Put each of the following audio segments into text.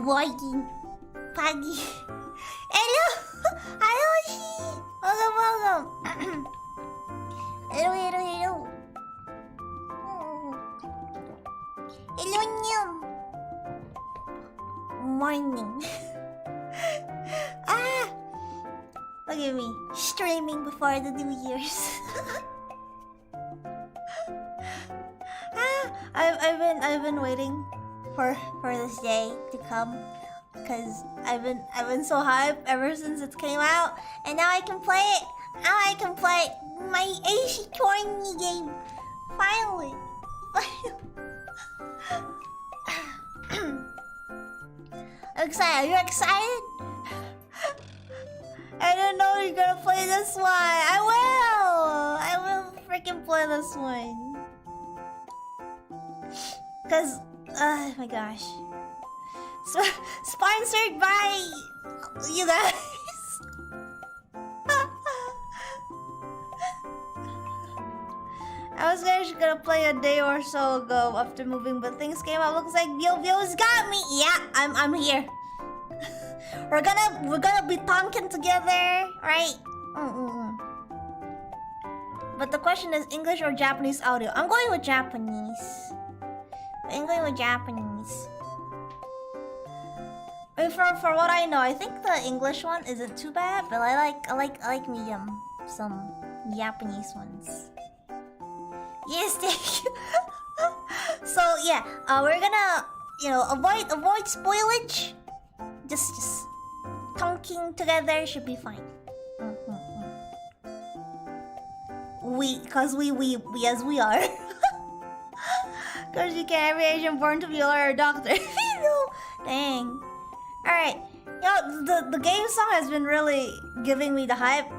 Working party. Hello, Ayoshi. Welcome. Hello. Hello, Nyum. Morning. Look at me streaming before the New Year's. I've been waiting for this day to come because I've been so hyped ever since it came out, and now I can play it. Now I can play my AC Corny game. Finally. I'm excited. Are you excited? I didn't know you're gonna play this one. I will freaking play this one. Cause oh my gosh. Sponsored by you guys. I was actually gonna play a day or so ago after moving, but things came out. Looks like Vyo's got me. Yeah, I'm here. We're gonna be talking together, right? But the question is English or Japanese audio. I'm going with Japanese. I mean, for what I know, I think the English one isn't too bad, but I like medium some Japanese ones. Yes, thank you. So yeah, we're gonna avoid spoilage. Just talking together should be fine. Cause we as we are. Cause you can't every Asian born to be a lawyer or doctor. Dang. Alright. The game song has been really giving me the hype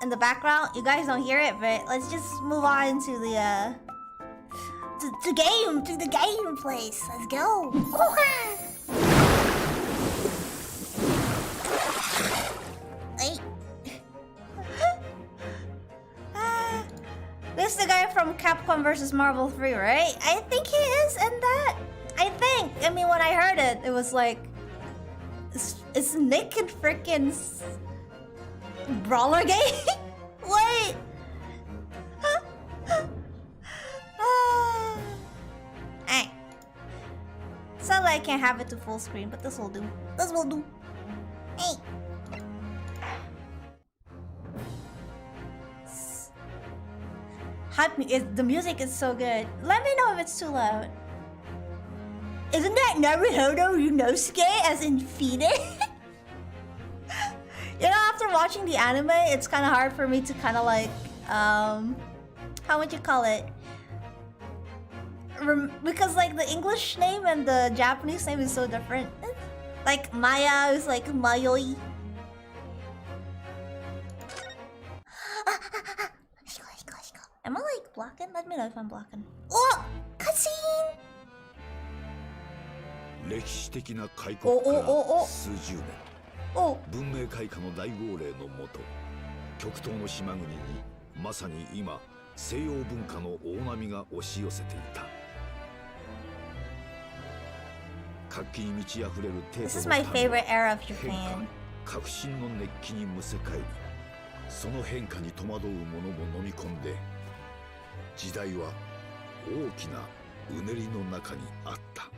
in the background. You guys don't hear it, but let's just move on to the game place. Let's go. Hey. This is the guy from Capcom vs. Marvel 3, right? I think he is in that. I mean, when I heard it, it was like, it's Nick and frickin' Brawler game? Wait. Alright. Sadly, I can't have it to full screen, but this will do. This will do. Hey. The music is so good. Let me know if it's too loud. Isn't that Naruhodo Ryunosuke as in Phoenix? You know, after watching the anime, it's kind of hard for me to kind of like, how would you call it? Because like the English name and the Japanese name is so different. Like Maya is like Mayoi. Am I like blocking? Let me know if I'm blocking. Oh! Cutscene! 歴史的な開国から数十年、文明開化の大号令のもと、極東の島国にまさに今西洋文化の大波が押し寄せていた。活気に満ち溢れる帝都の民は変化、革新の熱気にむせ返り、その変化に戸惑う者も飲み込んで、時代は大きなうねりの中にあった。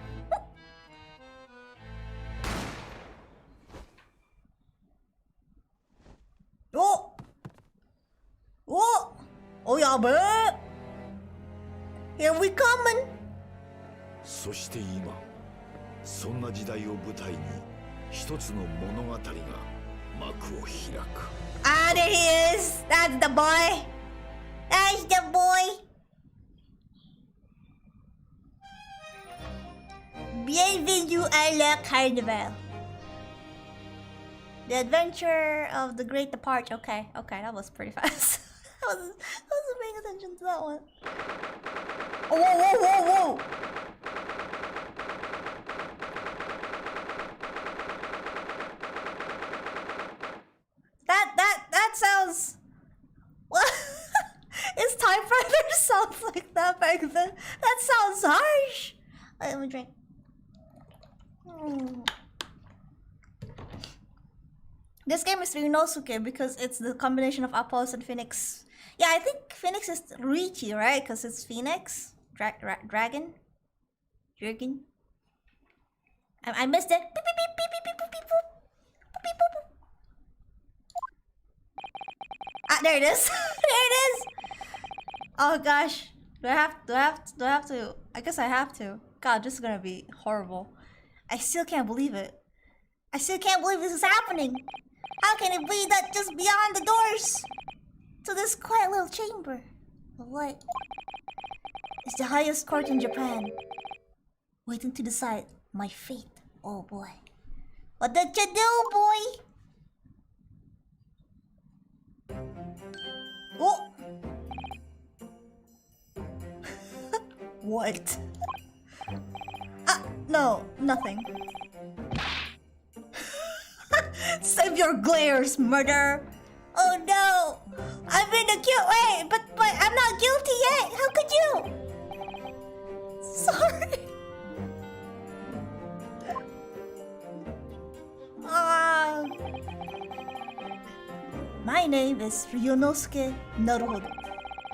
おやべえ Here we coming そして今、そんな時代を舞台に一つの物語が幕を開く。Ah, there he is! That's the boy! That's the boy! Bienvenue à la Carnival. The adventure of the great departure. Okay, that was pretty fast. I wasn't paying attention to that one. Whoa! That sounds... What? His typewriter sounds like that back then. That sounds harsh. Let me drink. This game is Ryunosuke because it's the combination of Apollos and Phoenix. Yeah, I think Phoenix is Riichi, right? Because it's Phoenix? Dragon? I missed it. Beep, beep, beep, beep, beep, beep, beep, beep, beep, beep, beep. Ah, there it is. There it is. Oh gosh. Do I have to? I guess I have to. God, this is gonna be horrible. I still can't believe it. I still can't believe this is happening. How can it be that just beyond the doors to this quiet little chamber of light is the highest court in Japan, waiting to decide my fate? Oh boy. What did you do, boy? Oh! What? No, nothing. Save your glares, murderer! Oh no! I've been accused. Wait, but I'm not guilty yet. How could you? Sorry. My name is Ryunosuke Naruhodo.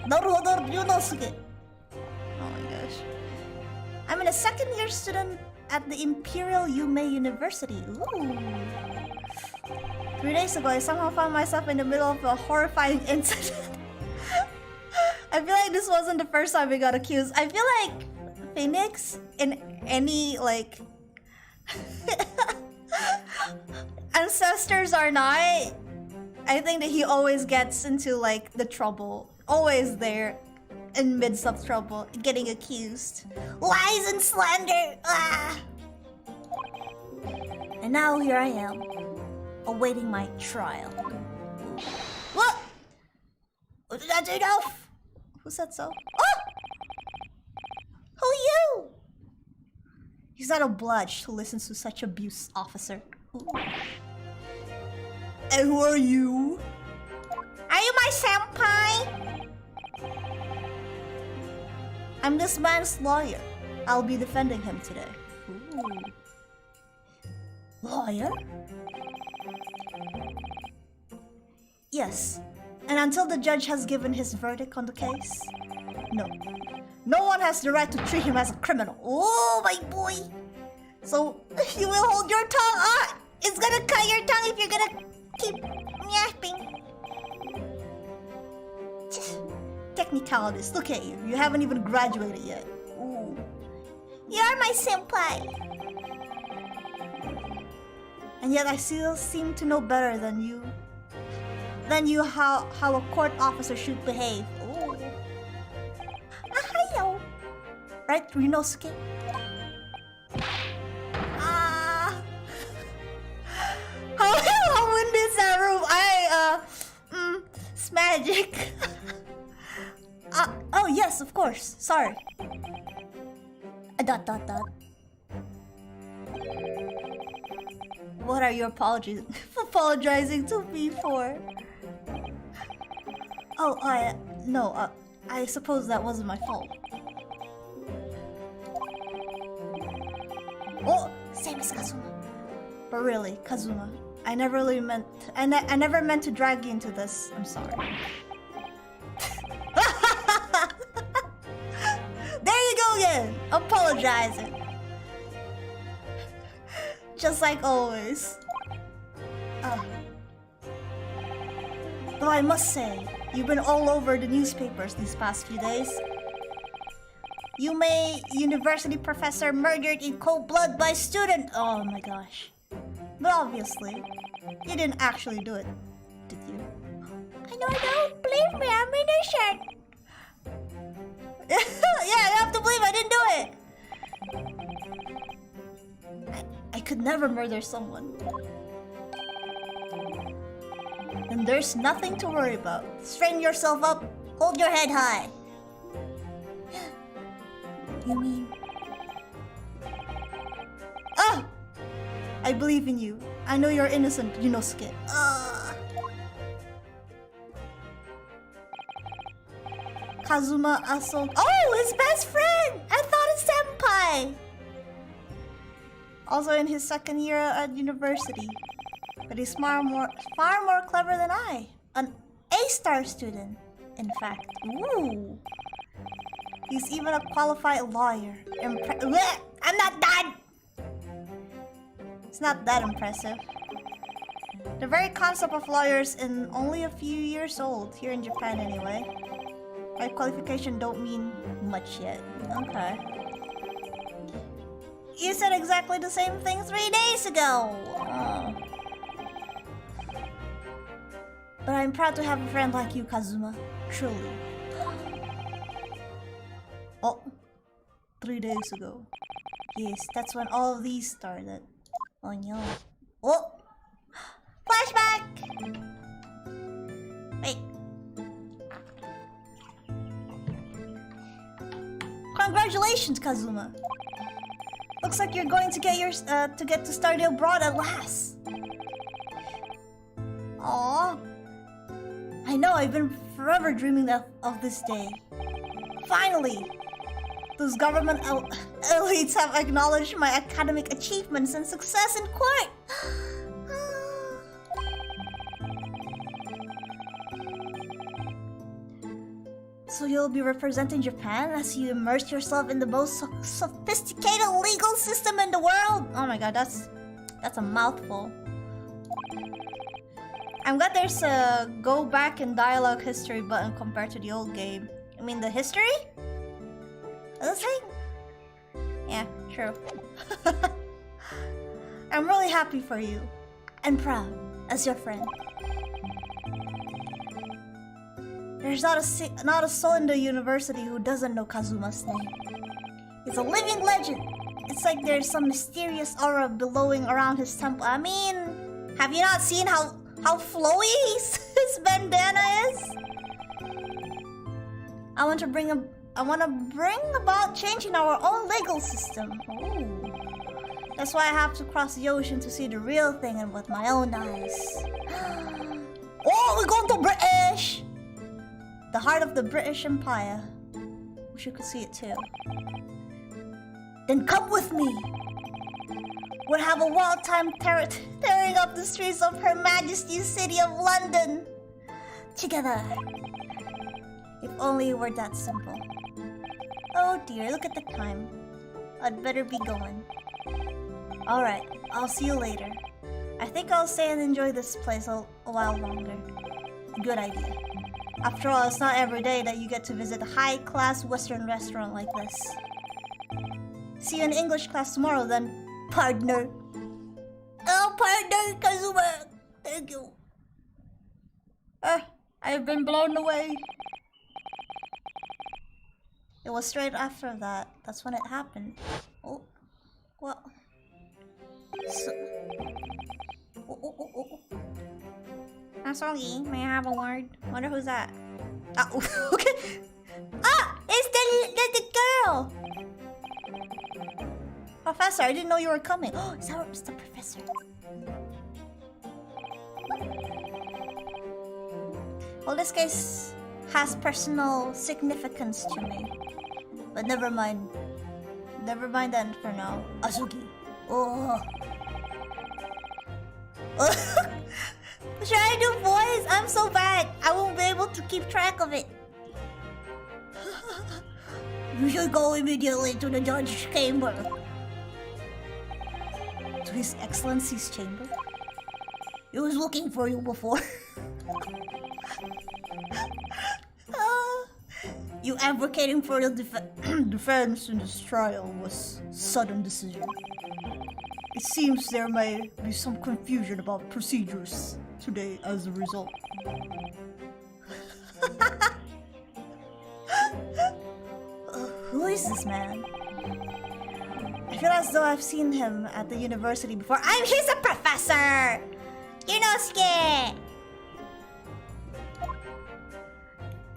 Naruhodo Ryunosuke. Oh my gosh. I'm a second-year student at the Imperial Yume University. Ooh. 3 days ago, I somehow found myself in the middle of a horrifying incident. I feel like this wasn't the first time we got accused. I feel like Phoenix, in any, like... Ancestors are not... I think that he always gets into, like, the trouble. Always there. In midst of trouble, getting accused. Lies and slander! Ah! And now here I am, awaiting my trial. What? That's enough! Who said so? Oh! Who you? He's not obliged to listen to such abuse, officer. Ooh. And who are you? Are you my senpai? I'm this man's lawyer. I'll be defending him today. Ooh. Lawyer? Yes. And until the judge has given his verdict on the case, no. No one has the right to treat him as a criminal. Oh, my boy. So, you will hold your tongue. Ah! It's gonna cut your tongue if you're gonna keep yapping. Technicalities, look at you. You haven't even graduated yet. Ooh. You're my senpai. And yet I still seem to know better than you. How a court officer should behave. Ooh. Ahayo. Right, Ryunosuke? How in this room? It's magic. Oh yes, of course. Sorry. Dot. What are you apologizing to me for? Oh, no, I suppose that wasn't my fault. Oh, same as Kazuma. But really, Kazuma, I never really meant. I never meant to drag you into this. I'm sorry. There you go again, apologizing. Just like always. Though I must say, you've been all over the newspapers these past few days. Waay university professor murdered in cold blood by student. Oh my gosh. But obviously, you didn't actually do it, did you? I don't believe me, I'm innocent. Yeah, you have to believe I didn't do it. I could never murder someone. And there's nothing to worry about. Straighten yourself up, hold your head high. You mean... Ah! I believe in you. I know you're innocent, Yunosuke. Kazuma assault. Oh, his best friend! I thought it's senpai! Also in his second year at university. But he's far more clever than I. An A-star student, in fact. Ooh. He's even a qualified lawyer. I'm not done! It's not that impressive. The very concept of lawyers is only a few years old, here in Japan anyway. My qualification don't mean much yet. Okay. You said exactly the same thing 3 days ago! Oh. But I'm proud to have a friend like you, Kazuma. Truly. Oh, 3 days ago. Yes, that's when all of these started. Oh no. Oh! Flashback! Wait. Congratulations, Kazuma. Looks like you're going to get to study abroad at last. Aww. I know, I've been forever dreaming of this day. Finally! Those government elites have acknowledged my academic achievements and success in court! So you'll be representing Japan as you immerse yourself in the most sophisticated legal system in the world? Oh my god, that's a mouthful. I'm glad there's a go back and dialogue history button compared to the old game. I mean the history? This thing? Yeah, true. I'm really happy for you. And proud as your friend. There's not a soul in the university who doesn't know Kazuma's name. He's a living legend. It's like there's some mysterious aura billowing around his temple. I mean, have you not seen how flowy his bandana is? I want to bring about changing our own legal system. Ooh. That's why I have to cross the ocean to see the real thing and with my own eyes. Oh, we're going to British! The heart of the British Empire. Wish you could see it too. Then come with me. We'll have a wild time tearing up the streets of Her Majesty's City of London. Together. If only it were that simple. Oh dear, look at the time. I'd better be going. Alright, I'll see you later. I think I'll stay and enjoy this place a while longer. Good idea. After all, it's not every day that you get to visit a high-class Western restaurant like this. See you in English class tomorrow then, partner. Oh, partner, Kazuma! Thank you. I've been blown away. It was straight after that. That's when it happened. Oh, well. So... Oh. I'm sorry, may I have a word? Wonder who's that? Oh, okay. Ah! It's the girl! Professor, I didn't know you were coming. Oh, it's the professor. Well, this case has personal significance to me. But never mind. Never mind then for now. Azuki. Oh. Should I do voice? I'm so bad. I won't be able to keep track of it. You should go immediately to the judge's chamber. To His Excellency's chamber? He was looking for you before. You advocating for the defense in this trial was sudden decision. It seems there may be some confusion about procedures today as a result. Who is this man? I feel as though I've seen him at the university before. He's a professor! Yunosuke!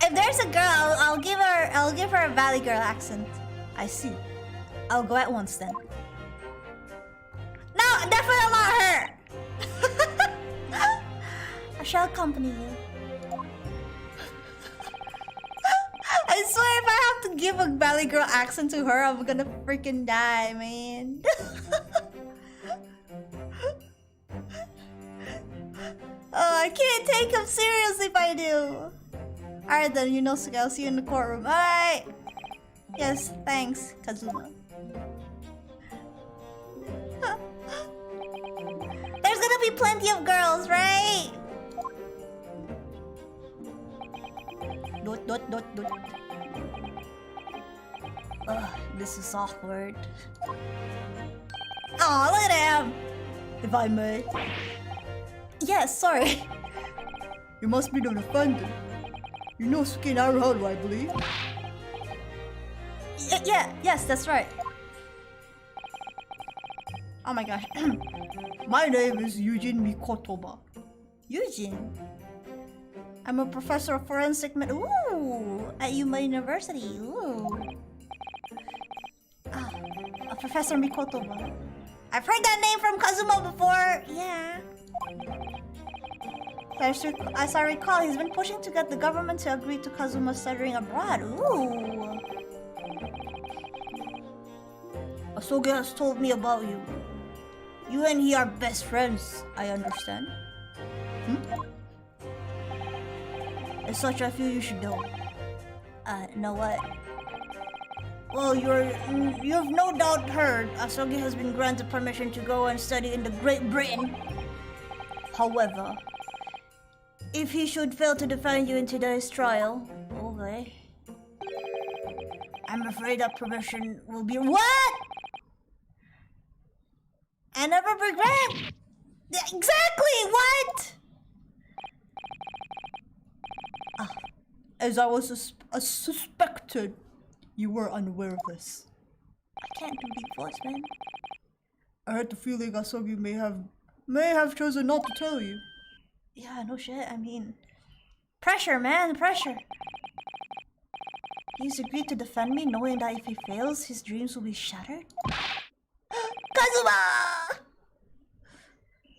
If there's a girl, I'll give her a Valley Girl accent. I see. I'll go at once then. No, definitely not her! I shall accompany you. I swear if I have to give a Valley Girl accent to her, I'm gonna freaking die, man. Oh, I can't take him seriously if I do. Alright then, Yunosuke, I'll see you in the courtroom. Alright! Yes, thanks, Kazuma. There's gonna be plenty of girls, right? Dot. Ugh, this is awkward. Aw, look at him! If I may. Yes, sorry. You must be the defendant. Yunosuke Naruhodo, I believe. Yes, that's right. Oh my gosh. My name is Eugene Mikotoba. Eugene? I'm a professor of forensic Ooh! At Yuma University. Ooh. A Professor Mikotoba. I've heard that name from Kazuma before. Yeah. As I recall, he's been pushing to get the government to agree to Kazuma studying abroad. Ooh. Asogi has told me about you. You and he are best friends, I understand. As such, I feel you should know. Know what? Well, you've no doubt heard Asogi has been granted permission to go and study in the Great Britain. However, if he should fail to defend you in today's trial, okay, I'm afraid that permission will be— What? I never regret. Exactly, what? As I was suspected, you were unaware of this. I can't do deep voice, man. I had the feeling Asogi may have chosen not to tell you. Yeah, no shit. I mean, pressure, man, pressure. He's agreed to defend me, knowing that if he fails, his dreams will be shattered. Kazuma!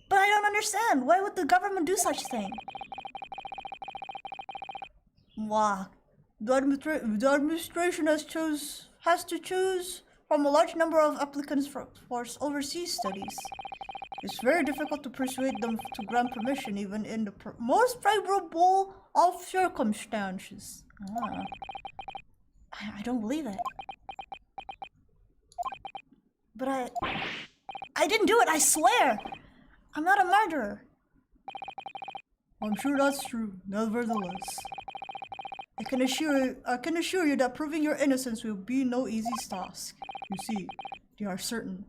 But I don't understand. Why would the government do such a thing? Wow. The administration has to choose from a large number of applicants for overseas studies. It's very difficult to persuade them to grant permission even in the most favorable of circumstances. I don't believe it. But I didn't do it, I swear! I'm not a murderer. I'm sure that's true, nevertheless. I can assure you that proving your innocence will be no easy task. You see, there are certain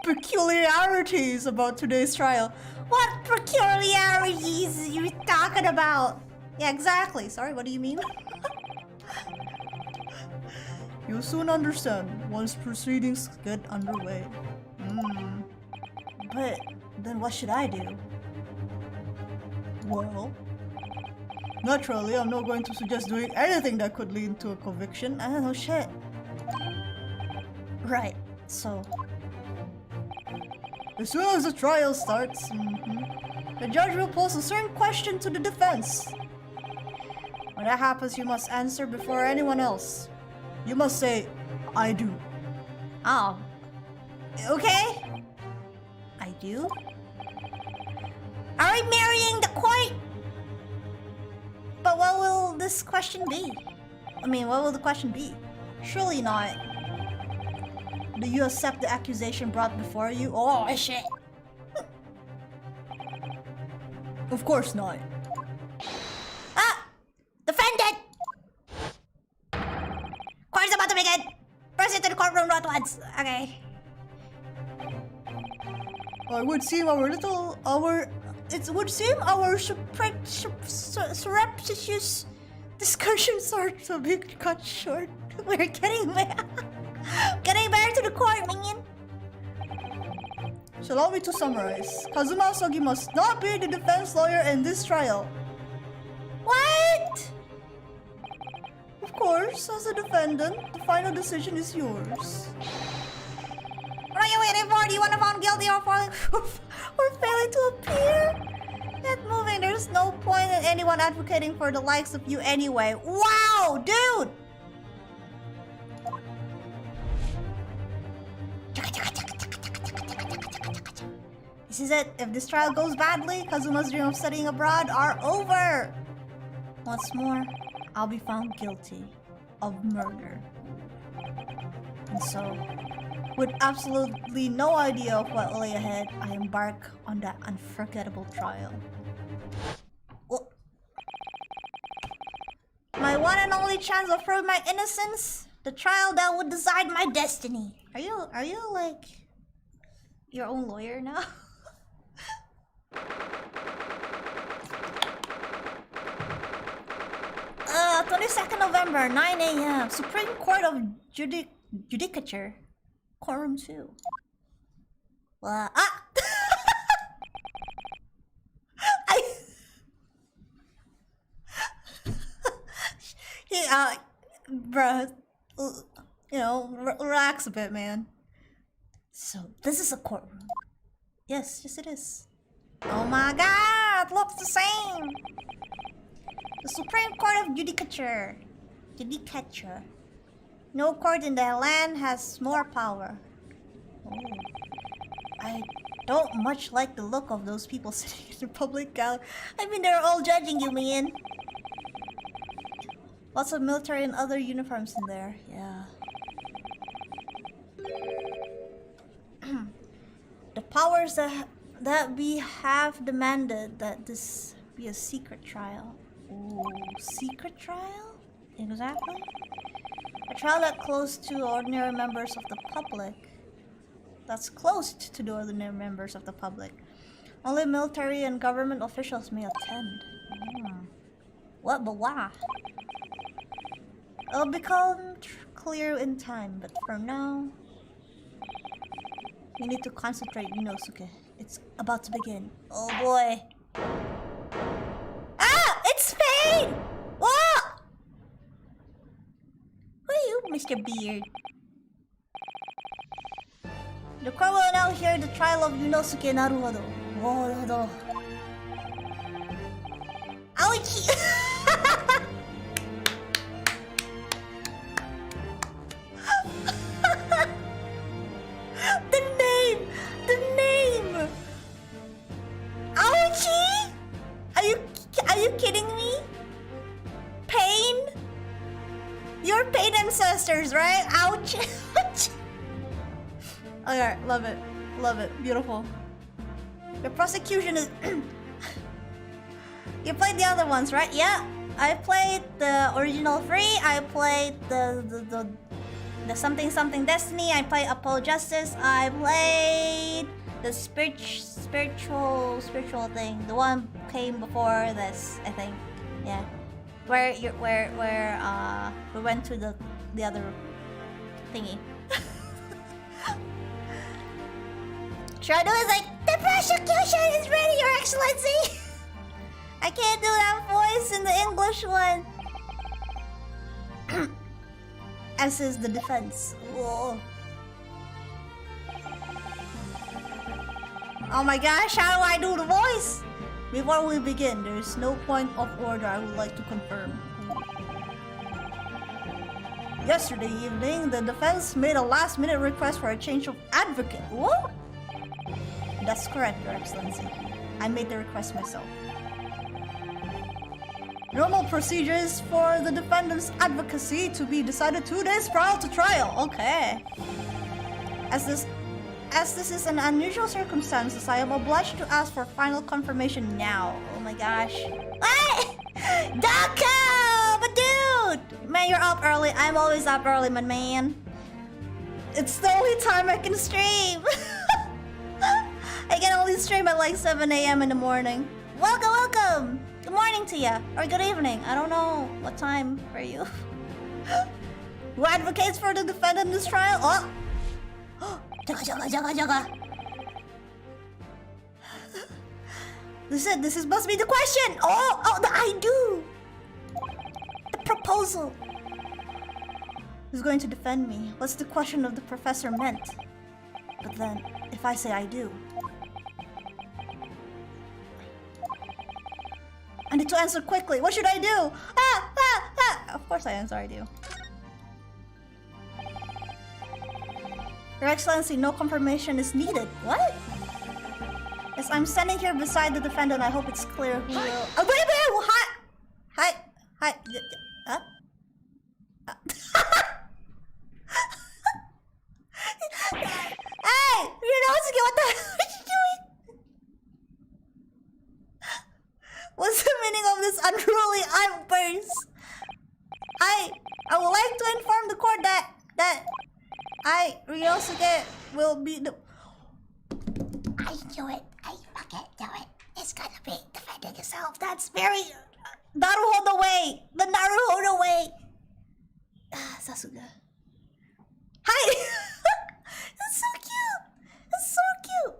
peculiarities about today's trial. What peculiarities are you talking about? Yeah, exactly. Sorry, what do you mean? You'll soon understand once proceedings get underway. But then what should I do? Well, naturally, I'm not going to suggest doing anything that could lead to a conviction. I don't know shit. Right, so as soon as the trial starts, the judge will pose a certain question to the defense. When that happens, you must answer before anyone else. You must say, I do. Oh. Okay? I you? Are we marrying the court? But what will this question be? I mean, what will the question be? Surely not. Do you accept the accusation brought before you? Oh shit! Of course not. Ah! Defendant! Court is about to begin! Proceed to the courtroom at once. Okay. It would seem our surreptitious discussions are to be cut short. We're getting back to the court, minion. So allow me to summarize. Kazuma Asogi must not be the defense lawyer in this trial. What? Of course, as a defendant, the final decision is yours. What are you waiting for? Do you want to found guilty or failing to appear? Get moving. There's no point in anyone advocating for the likes of you anyway. Wow, dude! This is it. If this trial goes badly, Kazuma's dream of studying abroad are over. Once more, I'll be found guilty of murder. And so, with absolutely no idea of what lay ahead, I embark on that unforgettable trial. Well, my one and only chance of proving my innocence, the trial that would decide my destiny. Are you like your own lawyer now? 22nd November, 9 a.m. Supreme Court of Judicature. Quorum 2. Bruh, you know, relax a bit, man. So, this is a courtroom. Yes, it is. Oh my god, it looks the same. The Supreme Court of Judicature. No court in the land has more power. Oh. I don't much like the look of those people sitting in the public gallery. I mean, they're all judging you, man. Lots of military and other uniforms in there. Yeah. The powers that we have demanded that this be a secret trial. Ooh, secret trial? Exactly. A trial that close to ordinary members of the public. That's close to the ordinary members of the public. Only military and government officials may attend. What? But why? It'll become clear in time, but for now, we need to concentrate, Yunosuke. It's about to begin. Oh boy. Ah! It's Spain! What? Who are you, Mr. Beard? The court will now hear the trial of Yunosuke Naruhodo. Naruhodo. Ouchie! The name! Ouchie! Are you kidding me? Pain? You're pain ancestors, right? Ouch! Okay, love it. Love it. Beautiful. The prosecution is... You played the other ones, right? Yeah. I played the original 3. I played the something Destiny. I played Apollo Justice. I played the spiritual thing. The one came before this, I think. Yeah. Where we went to the other thingy. Shadow is like, the prosecution is ready, Your Excellency. I can't do that voice in the English one. As is the defense. Whoa. Oh my gosh, how do I do the voice? Before we begin, there is no point of order I would like to confirm. Yesterday evening, the defense made a last-minute request for a change of advocate. What? That's correct, Your Excellency. I made the request myself. Normal procedures for the defendant's advocacy to be decided 2 days prior to trial. Okay. As this is an unusual circumstances, I am obliged to ask for final confirmation now. Oh my gosh. Hey! Daka! But dude! Man, you're up early. I'm always up early, my man. It's the only time I can stream. I can only stream at like 7 a.m. in the morning. Welcome, welcome! Good morning to you. Or good evening. I don't know what time for you. Who advocates for the defendant in this trial? Oh! Jaga. This must be the question. Oh, I do. The proposal. Who's going to defend me? What's the question of the professor meant? But then, if I say I do, I need to answer quickly. What should I do? Of course I answer I do. Your Excellency, no confirmation is needed. What? Yes, I'm standing here beside the defendant. I hope it's clear who will... Oh, wait! Hi! Huh? Hey! Ryunosuke, what the hell are you doing? What's the meaning of this unruly outburst? I would like to inform the court that Ryunosuke will be the... I knew it. I fucking knew it. It's gonna be defending yourself. That's very... Naruhodo way! The Naruhodo way! Sasuga. Hi! That's so cute! That's so cute!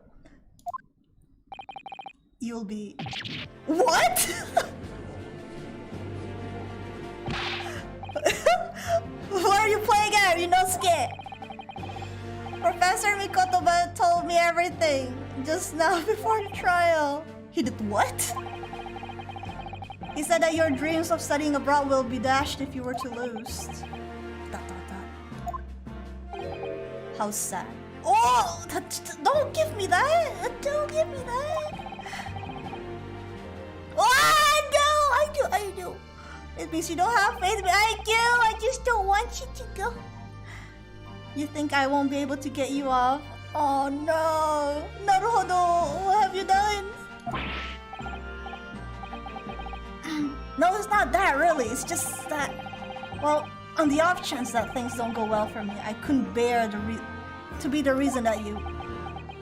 You'll be... What? What are you playing at, Ryunosuke? Professor Mikotoba told me everything just now before the trial. He did what? He said that your dreams of studying abroad will be dashed if you were to lose. How sad. Oh! Don't give me that! Don't give me that! Oh, no! I do. It means you don't have faith in me. I do! I just don't want you to go. You think I won't be able to get you off? Oh no! Naruhodo! What have you done? No, it's not that really. It's just that... Well, on the off chance that things don't go well for me, I couldn't bear to be the reason that you...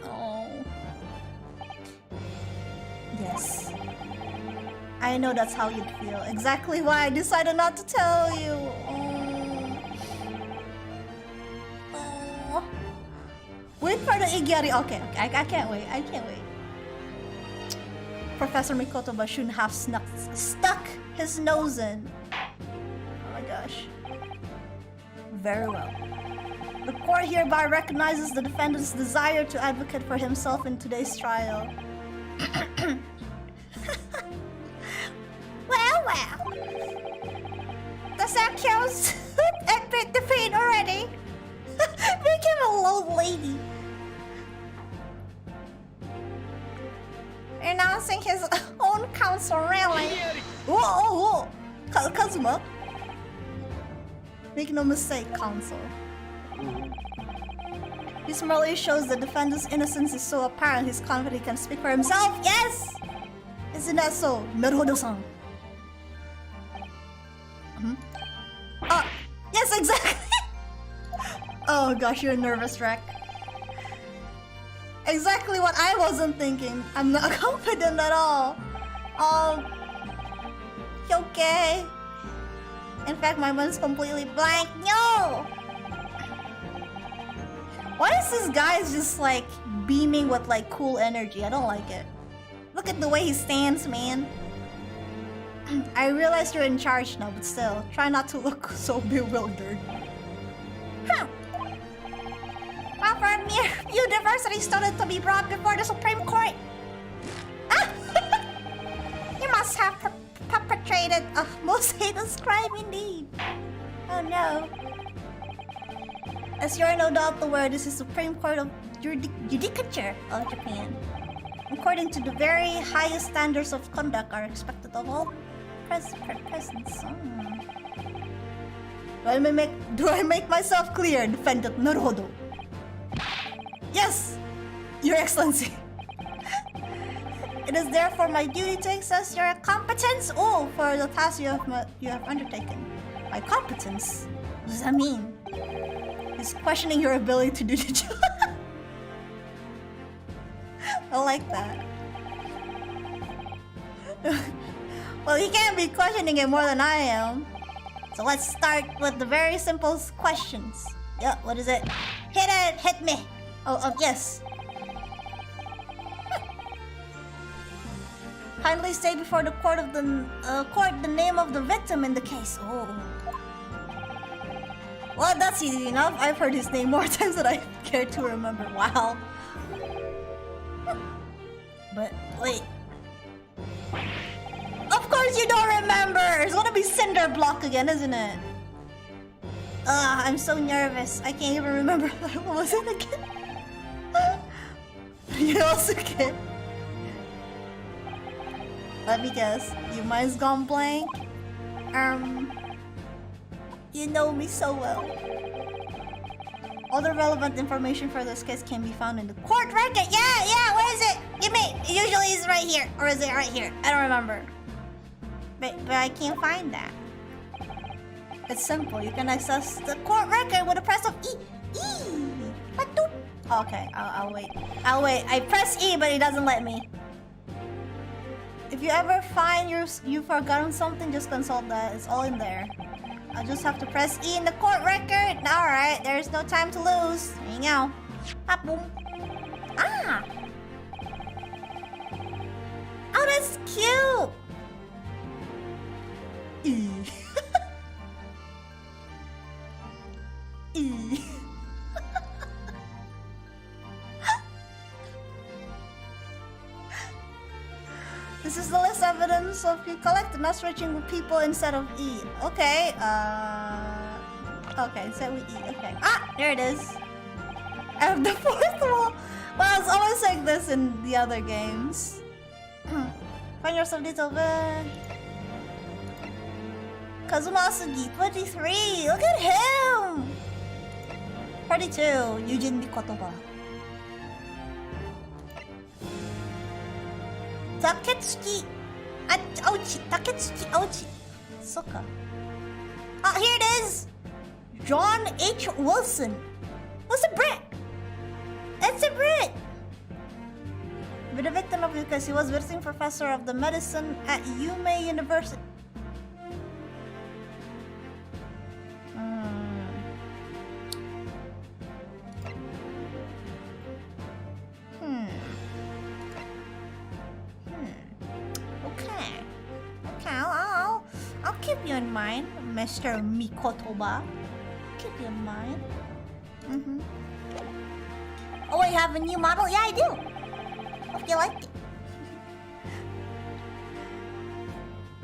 Oh... Yes. I know that's how you'd feel. Exactly why I decided not to tell you. Wait for the Igiari. Okay. I can't wait. Professor Mikotoba shouldn't have stuck his nose in. Oh my gosh. Very well. The court hereby recognizes the defendant's desire to advocate for himself in today's trial. Well. Does that count? Admit defeat already. Make him a low lady. Announcing his own council rally. Whoa. Kazuma. Make no mistake, council. This merely shows the defendant's innocence is so apparent he's confident he can speak for himself. Yes! Isn't that so, Naruhodo-san? Yes, exactly! Oh gosh, you're a nervous wreck. Exactly what I wasn't thinking. I'm not confident at all. Okay. In fact, my mind's completely blank. No! Why is this guy just like beaming with like cool energy? I don't like it. Look at the way he stands, man. I realize you're in charge now, but still, try not to look so bewildered. Offer a mere university student to be brought before the Supreme Court. You must have perpetrated a most heinous crime indeed. Oh no. As you're no doubt aware, this is Supreme Court of judicature of Japan, according to the very highest standards of conduct are expected of all presents. Do I make myself clear, defendant Naruhodo? Yes, Your Excellency. It is therefore my duty to assess your competence for the task you have undertaken. My competence? What does that mean? He's questioning your ability to do the job. I like that. Well, he can't be questioning it more than I am. So let's start with the very simple questions. Yeah, what is it? Hit it! Hit me! Yes. Kindly say before the court the name of the victim in the case. Oh. Well, that's easy enough. I've heard his name more times than I care to remember. Wow. But wait. Of course you don't remember! It's gonna be Cinder Block again, isn't it? I'm so nervous. I can't even remember what was it again. You also can't. Let me guess. Your mind's gone blank? You know me so well. All the relevant information for this case can be found in the court record. Yeah, where is it? Give me. Usually it's right here. Or is it right here? I don't remember. But I can't find that. It's simple. You can access the court record with a press of E. Okay, I'll wait. I press E, but it doesn't let me. If you ever find you've forgotten something, just consult that. It's all in there. I just have to press E in the court record. Alright, there's no time to lose. There you go. Ah, boom. Ah! Oh, that's cute! E. E. This is the list of evidence of you collected, not searching with people instead of E. Okay, okay, so we E. Okay. Ah, there it is. I have the fourth wall. Well, it's always like this in the other games. Find yourself little bit. Kazuma Asugi, 23. Look at him. 42. Yujin Mikotoba. Taketsuki Auchi. Taketsuki Auchi. Soka. Ah, here it is. John H. Wilson. What's a Brit? It's a Brit. With a victim of because he was visiting professor of the medicine at Waay University. Okay, I'll keep you in mind, Mr. Mikotoba. Keep you in mind. Oh, you have a new model? Yeah, I do. Hope you like it.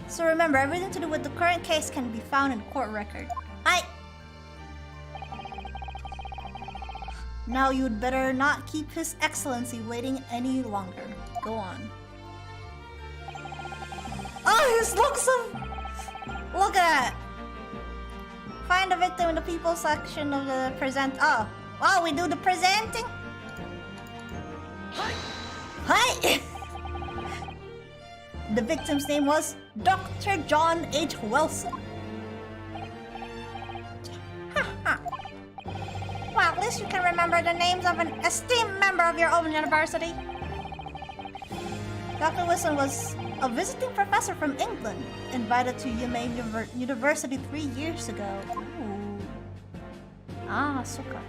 So remember, everything to do with the current case can be found in court record. Now you'd better not keep His Excellency waiting any longer. Go on. Oh, his looks of... Look at that. Find the victim in the people section of the present... Oh, wow, we do the presenting? Hi! The victim's name was Dr. John H. Wilson. Well, at least you can remember the names of an esteemed member of your own university. Dr. Wilson was a visiting professor from England, invited to Waay University 3 years ago. Ooh. Ah, suka.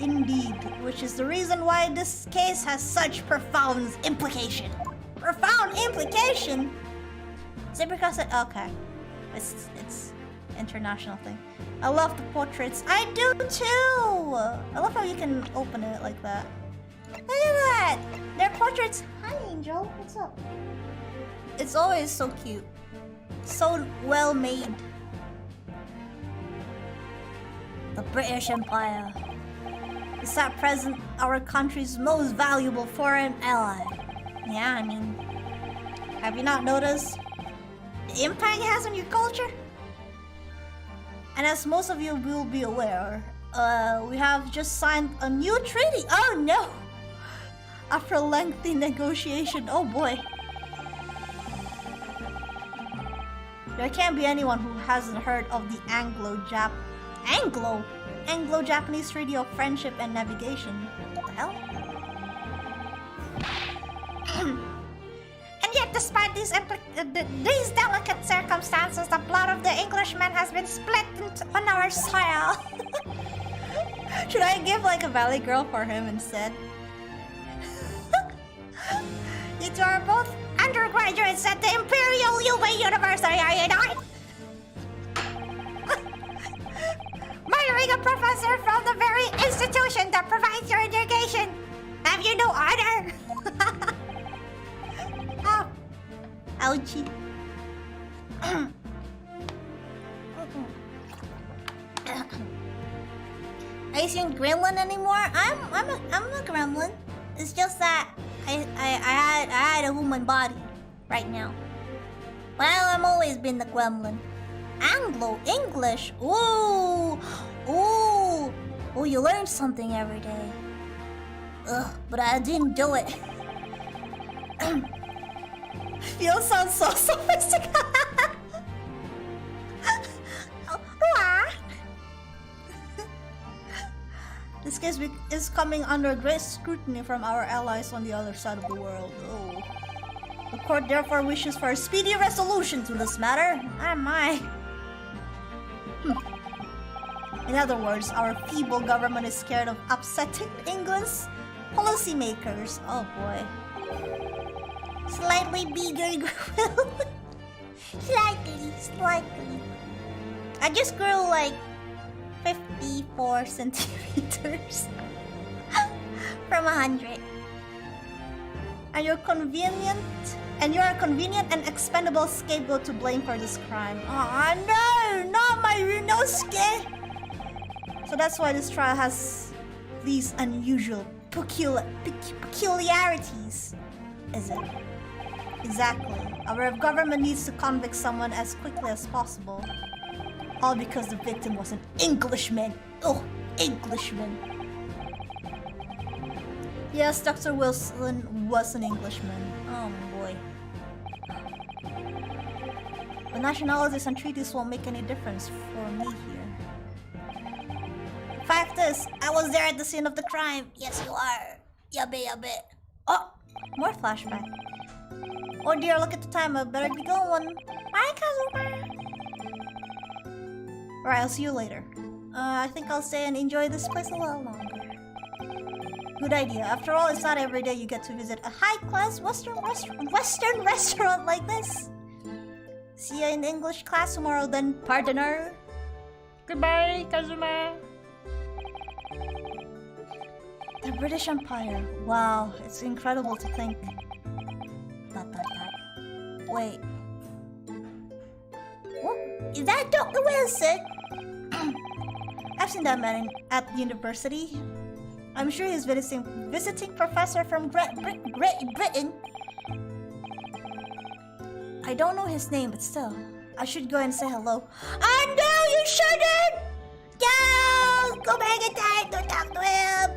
Indeed, which is the reason why this case has such profound implication. Profound implication? Is it because it... Okay. It's international thing. I love the portraits. I do too! I love how you can open it like that. Look at that! They're portraits. Hi, Angel. What's up? It's always so cute. So well made. The British Empire. Is at present our country's most valuable foreign ally. Yeah, I mean, have you not noticed the impact it has on your culture? And as most of you will be aware, we have just signed a new treaty. Oh no! After lengthy negotiation, oh boy. There can't be anyone who hasn't heard of the Anglo-Japanese Treaty of Friendship and Navigation. What the hell? And yet, despite these delicate circumstances, the blood of the Englishman has been split on our soil. Should I give like a Valley Girl for him instead? You two are both undergraduates at the Imperial UB University, are you not? Marrying a professor from the very institution that provides your education. Have you no honor? Oh. Ouchie. Are you seeing gremlin anymore? I'm a gremlin. It's just that I had a human body right now. Well, I've always been the gremlin. Anglo English. Ooh, ooh, oh! You learn something every day. Ugh, but I didn't do it. You sound so sophisticated. This case is coming under great scrutiny from our allies on the other side of the world. Oh. The court therefore wishes for a speedy resolution to this matter. Ah, my. In other words, our feeble government is scared of upsetting England's policymakers. Oh boy. Slightly bigger grill. Slightly. I just grew like 54 centimeters from 100. And you're a convenient and expendable scapegoat to blame for this crime. Oh no, not my Rinosuke! So that's why this trial has these unusual peculiarities, is it? Exactly. Our government needs to convict someone as quickly as possible. All because the victim was an Englishman. Oh, Englishman. Yes, Dr. Wilson was an Englishman. Oh boy. The nationalities and treaties won't make any difference for me here. Fact is, I was there at the scene of the crime. Yes, you are. Yabe. Oh, more flashback. Oh dear, look at the time. I better be going. Bye, Kazuma. Alright, I'll see you later. I think I'll stay and enjoy this place a little longer. Good idea. After all, it's not every day you get to visit a high-class Western restaurant like this. See ya in English class tomorrow then, partner. Goodbye, Kazuma. The British Empire. Wow, it's incredible to think. Wait. What? Is that Dr. Wilson? I've seen that man at university. I'm sure he's visiting professor from Great Britain. I don't know his name, but still, I should go and say hello. Oh no, you shouldn't! No! Go back in time, don't talk to him!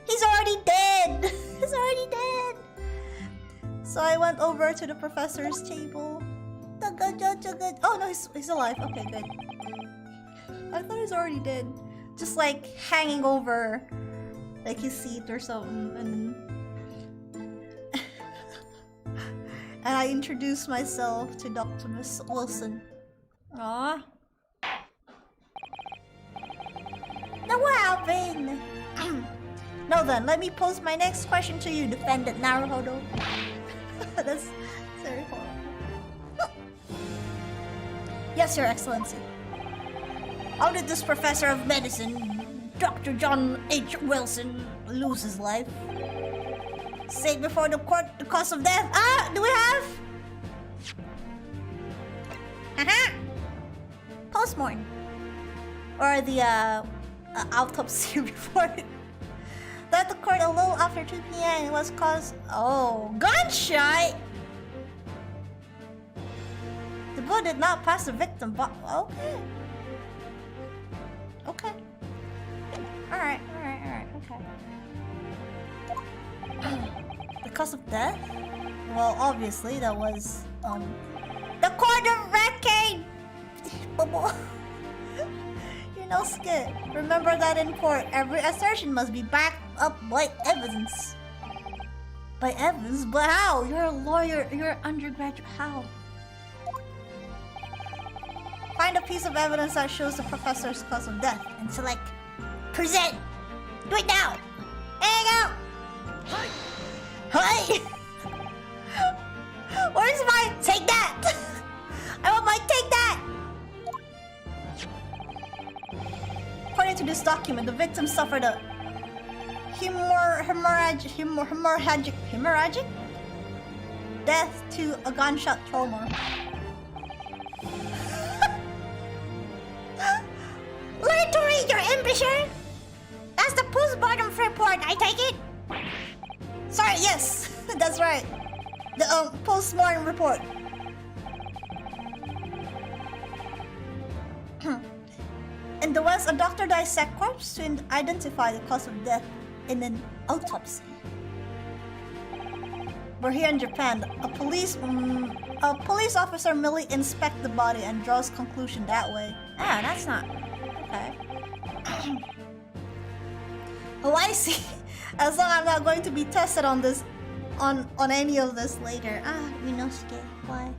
He's already dead! He's already dead! So I went over to the professor's table. Oh no, he's alive. Okay, good. I thought he's already dead. Just like hanging over like his seat or something, and and I introduced myself to Dr. Miss Wilson. Aww. Now what happened? Now then, let me pose my next question to you, Defendant Naruhodo. That's very horrible. Yes, Your Excellency. How did this professor of medicine, Dr. John H. Wilson, lose his life? Say before the court the cause of death. Ah, do we have? Postmortem. Or the autopsy report that occurred a little after 2 p.m. It was caused... Oh, gunshot! The bullet did not pass the victim, but... Okay. Okay. Alright, okay. The cause of death? Well, obviously, that was, the court of record! You're no skit. Remember that in court, every assertion must be backed up by evidence. By evidence? But how? You're a lawyer, you're an undergraduate. How? Find a piece of evidence that shows the professor's cause of death and select present. Do it now. There you go. Hi. Where's my take that? I want my take that. According to this document, the victim suffered a hemorrhagic death to a gunshot trauma. Learn to read your embouchure. That's the postmortem report, I take it. Sorry, yes, that's right. The postmortem report. In the West, a doctor dissects corpse to identify the cause of death in an autopsy. But here in Japan, a police officer merely inspects the body and draws conclusion that way. Ah, that's not okay. Oh, I see. As long as I'm not going to be tested on this, on any of this later. Ah, Minosuke, why?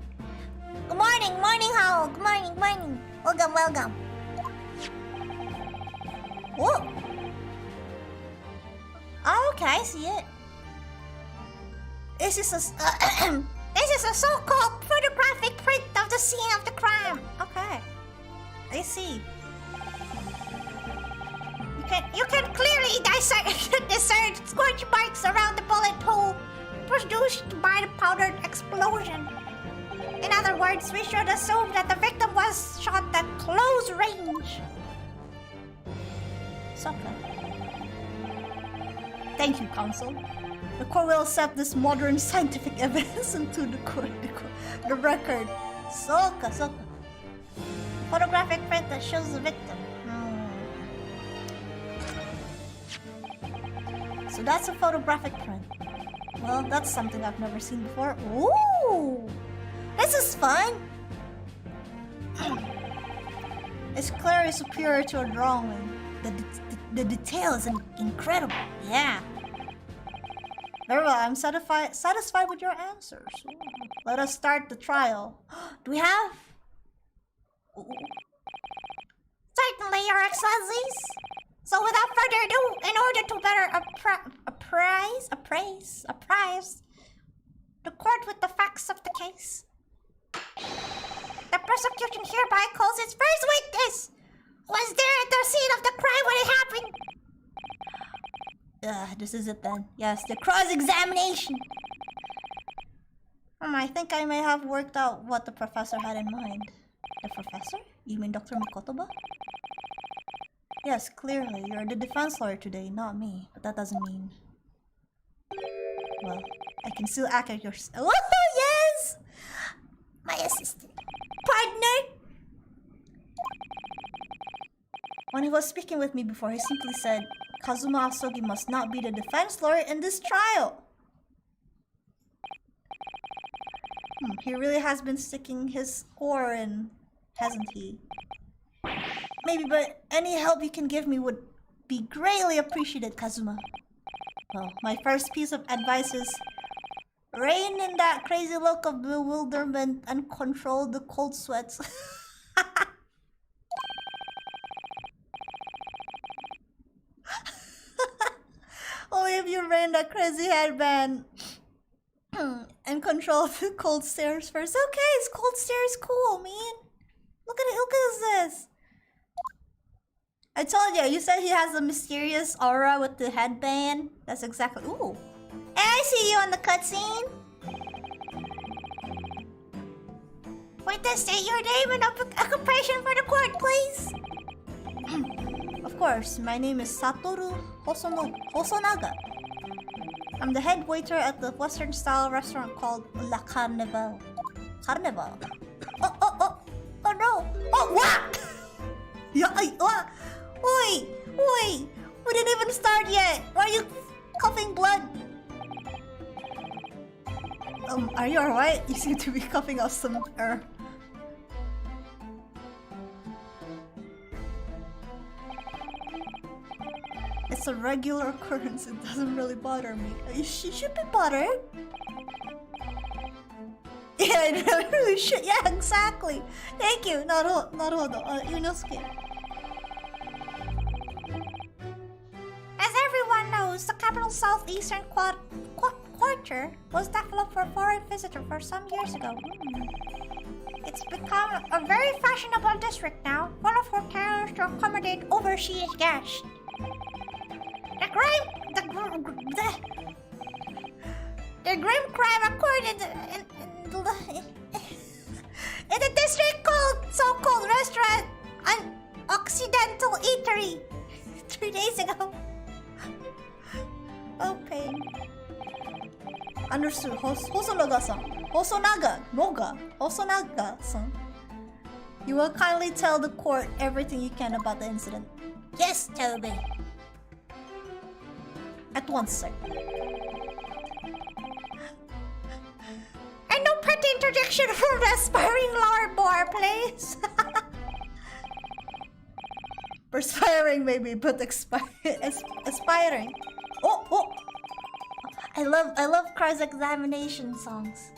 Good morning, morning, Howell. Good morning, morning. Welcome, welcome. Whoa. Oh, okay, I see it. This is a This is a so-called photographic print of the scene of the crime. Okay, I see. You can clearly discern scorch marks around the bullet hole produced by the powdered explosion. In other words, we should assume that the victim was shot at close range. Okay. Thank you, counsel. The court will accept this modern scientific evidence into the record. Soka. Photographic print that shows the victim. So that's a photographic print. Well, that's something I've never seen before. Ooh! This is fun! It's clearly superior to a drawing. The detail is incredible. Yeah. Very well, I'm satisfied with your answers. Let us start the trial. Do we have? Certainly, Your Excellencies. So without further ado, in order to better appraise the court with the facts of the case, the prosecution hereby calls its first witness, who was there at the scene of the crime when it happened. This is it then. Yes, the cross-examination. I think I may have worked out what the professor had in mind. The professor? You mean Dr. Mikotoba? Yes, clearly, you're the defense lawyer today, not me. But that doesn't mean... Well, I can still act at your... Oh, yes! My assistant. Partner! When he was speaking with me before, he simply said, Kazuma Asogi must not be the defense lawyer in this trial. He really has been sticking his oar in, hasn't he? Maybe, but any help you can give me would be greatly appreciated, Kazuma. Well, my first piece of advice is rein in that crazy look of bewilderment and control the cold sweats. Only if you rein that crazy headband and control the cold stares first. Okay, it's cold stares cool, man. Look at it, look at this. I told you, you said he has a mysterious aura with the headband. That's exactly... Ooh. Hey, I see you on the cutscene. Witness, state your name and occupation for the court, please. Of course, my name is Satoru Hosonaga. I'm the head waiter at the Western-style restaurant called La Carnival. Carnival? Oh no! Oh, what? Yeah, what? Oi! We didn't even start yet! Why are you coughing blood? Are you alright? You seem to be coughing up some air. It's a regular occurrence. It doesn't really bother me. You should be bothered. Yeah, it really should. Yeah, exactly. Thank you. Naruhodo. Yunosuke. As everyone knows, the capital southeastern quarter was developed for foreign visitors for some years ago. It's become a very fashionable district now, full of hotels to accommodate overseas guests. The grim crime occurred in the district called so-called restaurant an Occidental Eatery 3 days ago. Oh, pain. Understood. Hosonaga-san. Hosonaga-san. You will kindly tell the court everything you can about the incident. Yes, Toby. At once, sir. And no petty interjection from the aspiring Lord Boar, please. Perspiring maybe, but aspiring. Oh! I love cross-examination songs.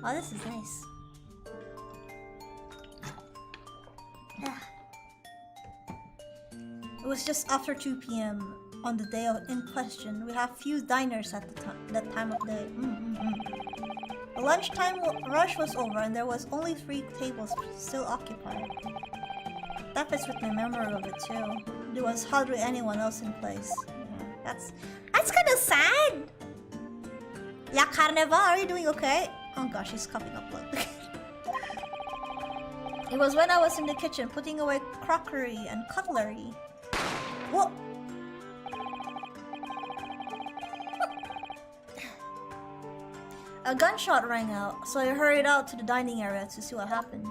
Oh, this is nice. It was just after 2 p.m. on the day in question. We have few diners at that time of day. The lunchtime rush was over and there was only 3 tables still occupied. That fits with my memory of it too. There was hardly anyone else in place. Yeah, that's kind of sad. La Carnival, are you doing okay? Oh gosh, he's coughing up blood. It was when I was in the kitchen putting away crockery and cutlery. Whoa! A gunshot rang out, so I hurried out to the dining area to see what happened.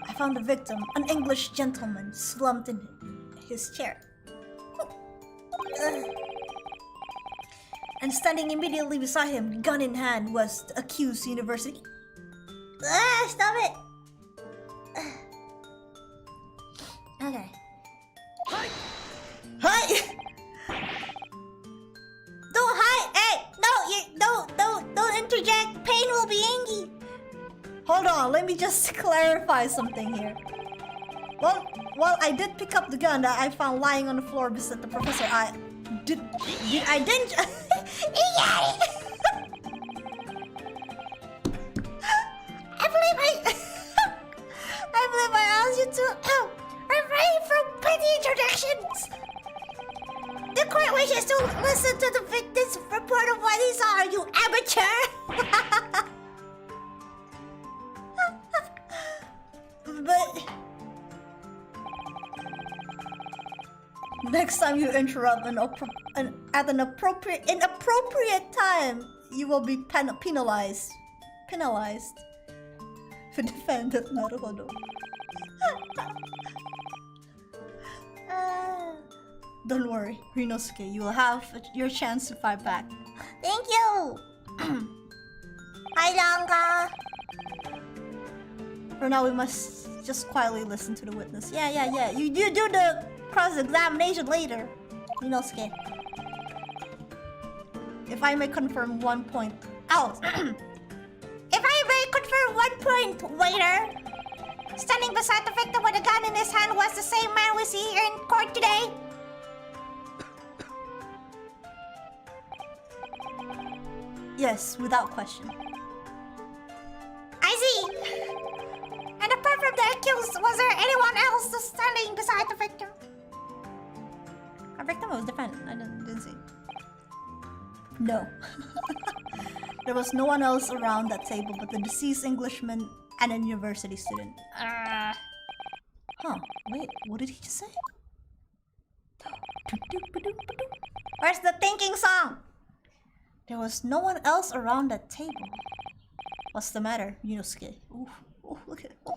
I found the victim, an English gentleman, slumped in his chair. And standing immediately beside him, gun in hand, was the accused university. Stop it! Okay. Hi! Don't hide! Hey! No! Don't interject! Pain will be angry! Hold on, let me just clarify something here. Well, I did pick up the gun that I found lying on the floor beside the professor. I didn't... I believe I asked you to refrain from petty introductions. The court wishes to listen to the victim's report of what he saw. You amateur! But next time you interrupt at an inappropriate time, you will be penalized. For defendant, naruhodo. Don't worry, Rinosuke. You will have your chance to fight back. Thank you. Hi, Langa. For now, we must just quietly listen to the witness. Yeah. You do the cross-examination later, Rinosuke. If I may confirm 1 point. Ow! If I may confirm 1 point, waiter. Standing beside the victim with a gun in his hand was the same man we see here in court today. Yes, without question. I see. And apart from the accused, was there anyone else standing beside the victim? Our victim was defendant. I didn't see. No. There was no one else around that table but the deceased Englishman and a university student. Wait, what did he just say? Where's the thinking song? There was no one else around the table. What's the matter, Yunosuke? Ooh, look at it. Oh.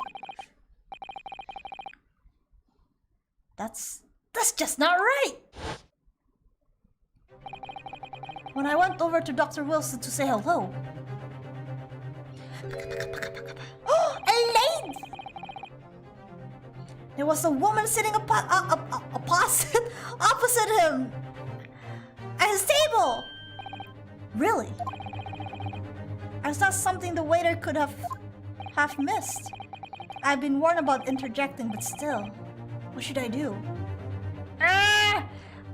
That's just not right! When I went over to Dr. Wilson to say hello... Elaine! There was a woman sitting opposite him at his table! Really? It's not something the waiter could have missed. I've been warned about interjecting, but still. What should I do?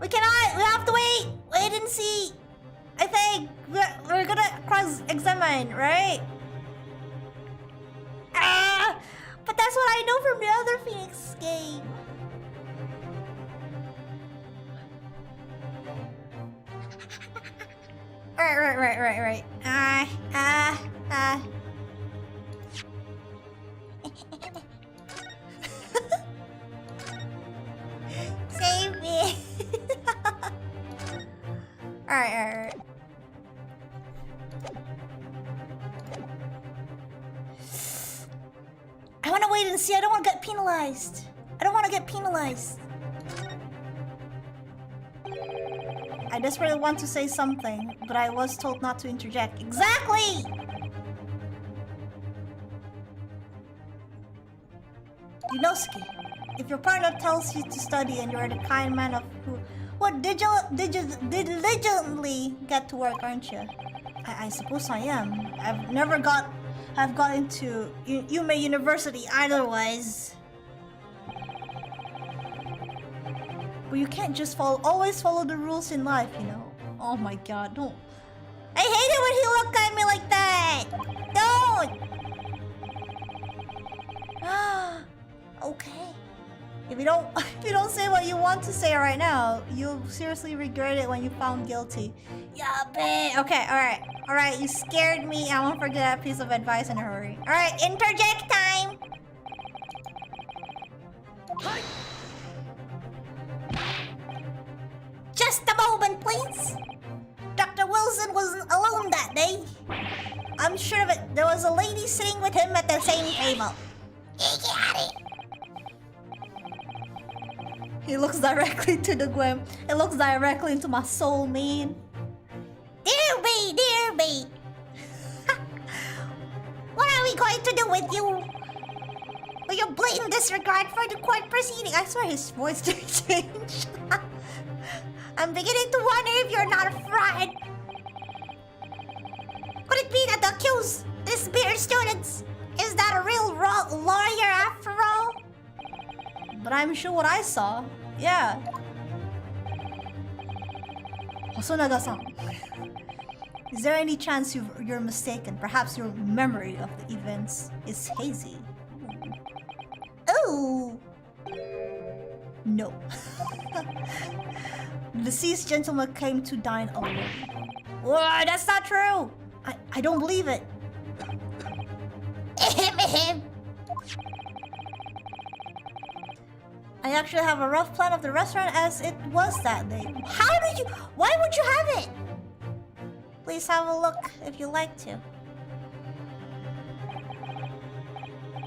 We cannot! We have to wait! Wait and see! I think we're gonna cross-examine, right? But that's what I know from the other Phoenix game. Right. Save me. Alright. I wanna wait and see. I don't wanna get penalized. I desperately want to say something, but I was told not to interject. Exactly! Yunosuke, if your partner tells you to study and you're the kind man of who would diligently get to work, aren't you? I suppose I am. I've got into Yume University otherwise. But you can't just always follow the rules in life, you know. Oh my god, don't. I hate it when he look at me like that! Don't! Okay. If you don't say what you want to say right now, you'll seriously regret it when you're found guilty. Yeah, babe. Okay, alright, you scared me. I won't forget that piece of advice in a hurry. Alright, interject time! Just a moment, please! Dr. Wilson wasn't alone that day. I'm sure of it. There was a lady sitting with him at the same table. He looks directly to the Gwem. It looks directly into my soul, man. Dear me! What are we going to do with you? With your blatant disregard for the court proceeding? I swear his voice didn't change. I'm beginning to wonder if you're not a fraud. Could it be that the accused, these bearded students, is that a real lawyer after all? But I'm sure what I saw, yeah. Hosonaga-san, is there any chance you're mistaken? Perhaps your memory of the events is hazy. Ooh. No. The deceased gentleman came to dine alone. Whoa, that's not true. I don't believe it. I actually have a rough plan of the restaurant as it was that day. Why would you have it? Please have a look if you like to.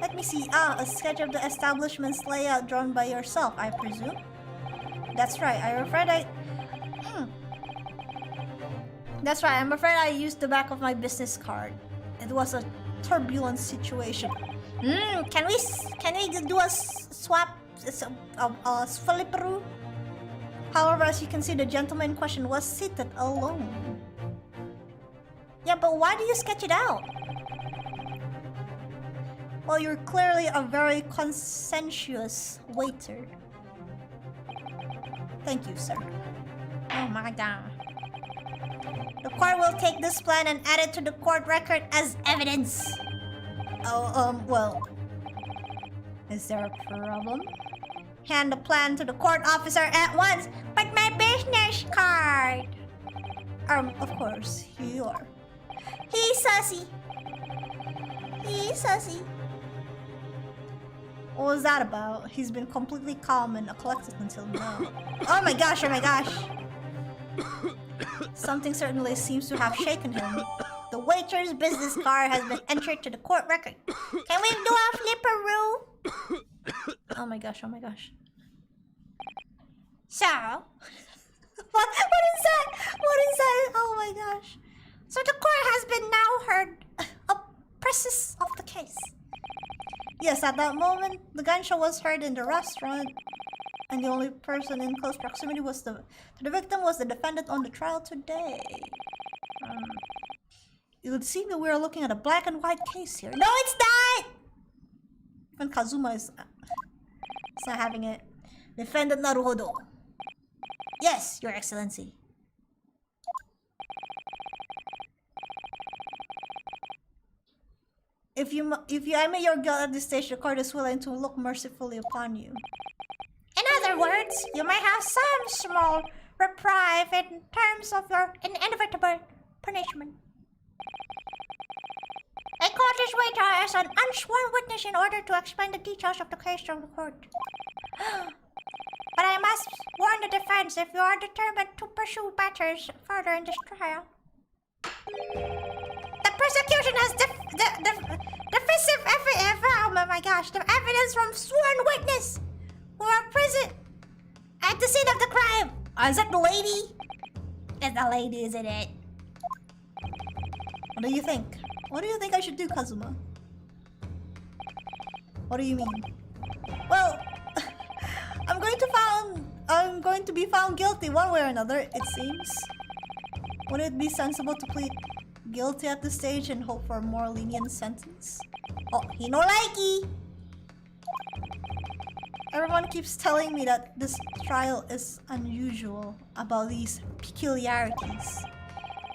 Let me see. A sketch of the establishment's layout drawn by yourself, I presume? That's right, That's right, I'm afraid I used the back of my business card. It was a turbulent situation. Can we do a swap? A flipperoo? However, as you can see, the gentleman in question was seated alone. Yeah, but why do you sketch it out? Well, you're clearly a very conscientious waiter. Thank you, sir. Oh my god. The court will take this plan and add it to the court record as evidence. Well... Is there a problem? Hand the plan to the court officer at once. But my business card. Of course, you are. He's sussy. What was that about? He's been completely calm and collected until now. Oh my gosh, oh my gosh. Something certainly seems to have shaken him. The waiter's business card has been entered to the court record. Can we do a flipperoo? Oh my gosh, oh my gosh. So, What is that? What is that? Oh my gosh. so the court has been now heard a process of the case. Yes, at that moment, the gunshot was heard in the restaurant, and the only person in close proximity was the victim was the defendant on the trial today. It would seem that we are looking at a black and white case here. No, it's not! And Kazuma is not having it. Defendant Naruhodo. Yes, Your Excellency. If you admit your guilt at this stage, the court is willing to look mercifully upon you. In other words, you may have some small reprieve in terms of your inevitable punishment. A court is waiting as an unsworn witness in order to explain the details of the case to the court. But I must warn the defense if you are determined to pursue matters further in this trial. The prosecution has divisive evidence from sworn witness who are present at the scene of the crime. Is that the lady? It's the lady, isn't it? What do you think? What do you think I should do, Kazuma? What do you mean? Well, I'm going to be found guilty one way or another, it seems. Would it be sensible to plead guilty at this stage and hope for a more lenient sentence? Oh, he no likey! Everyone keeps telling me that this trial is unusual about these peculiarities.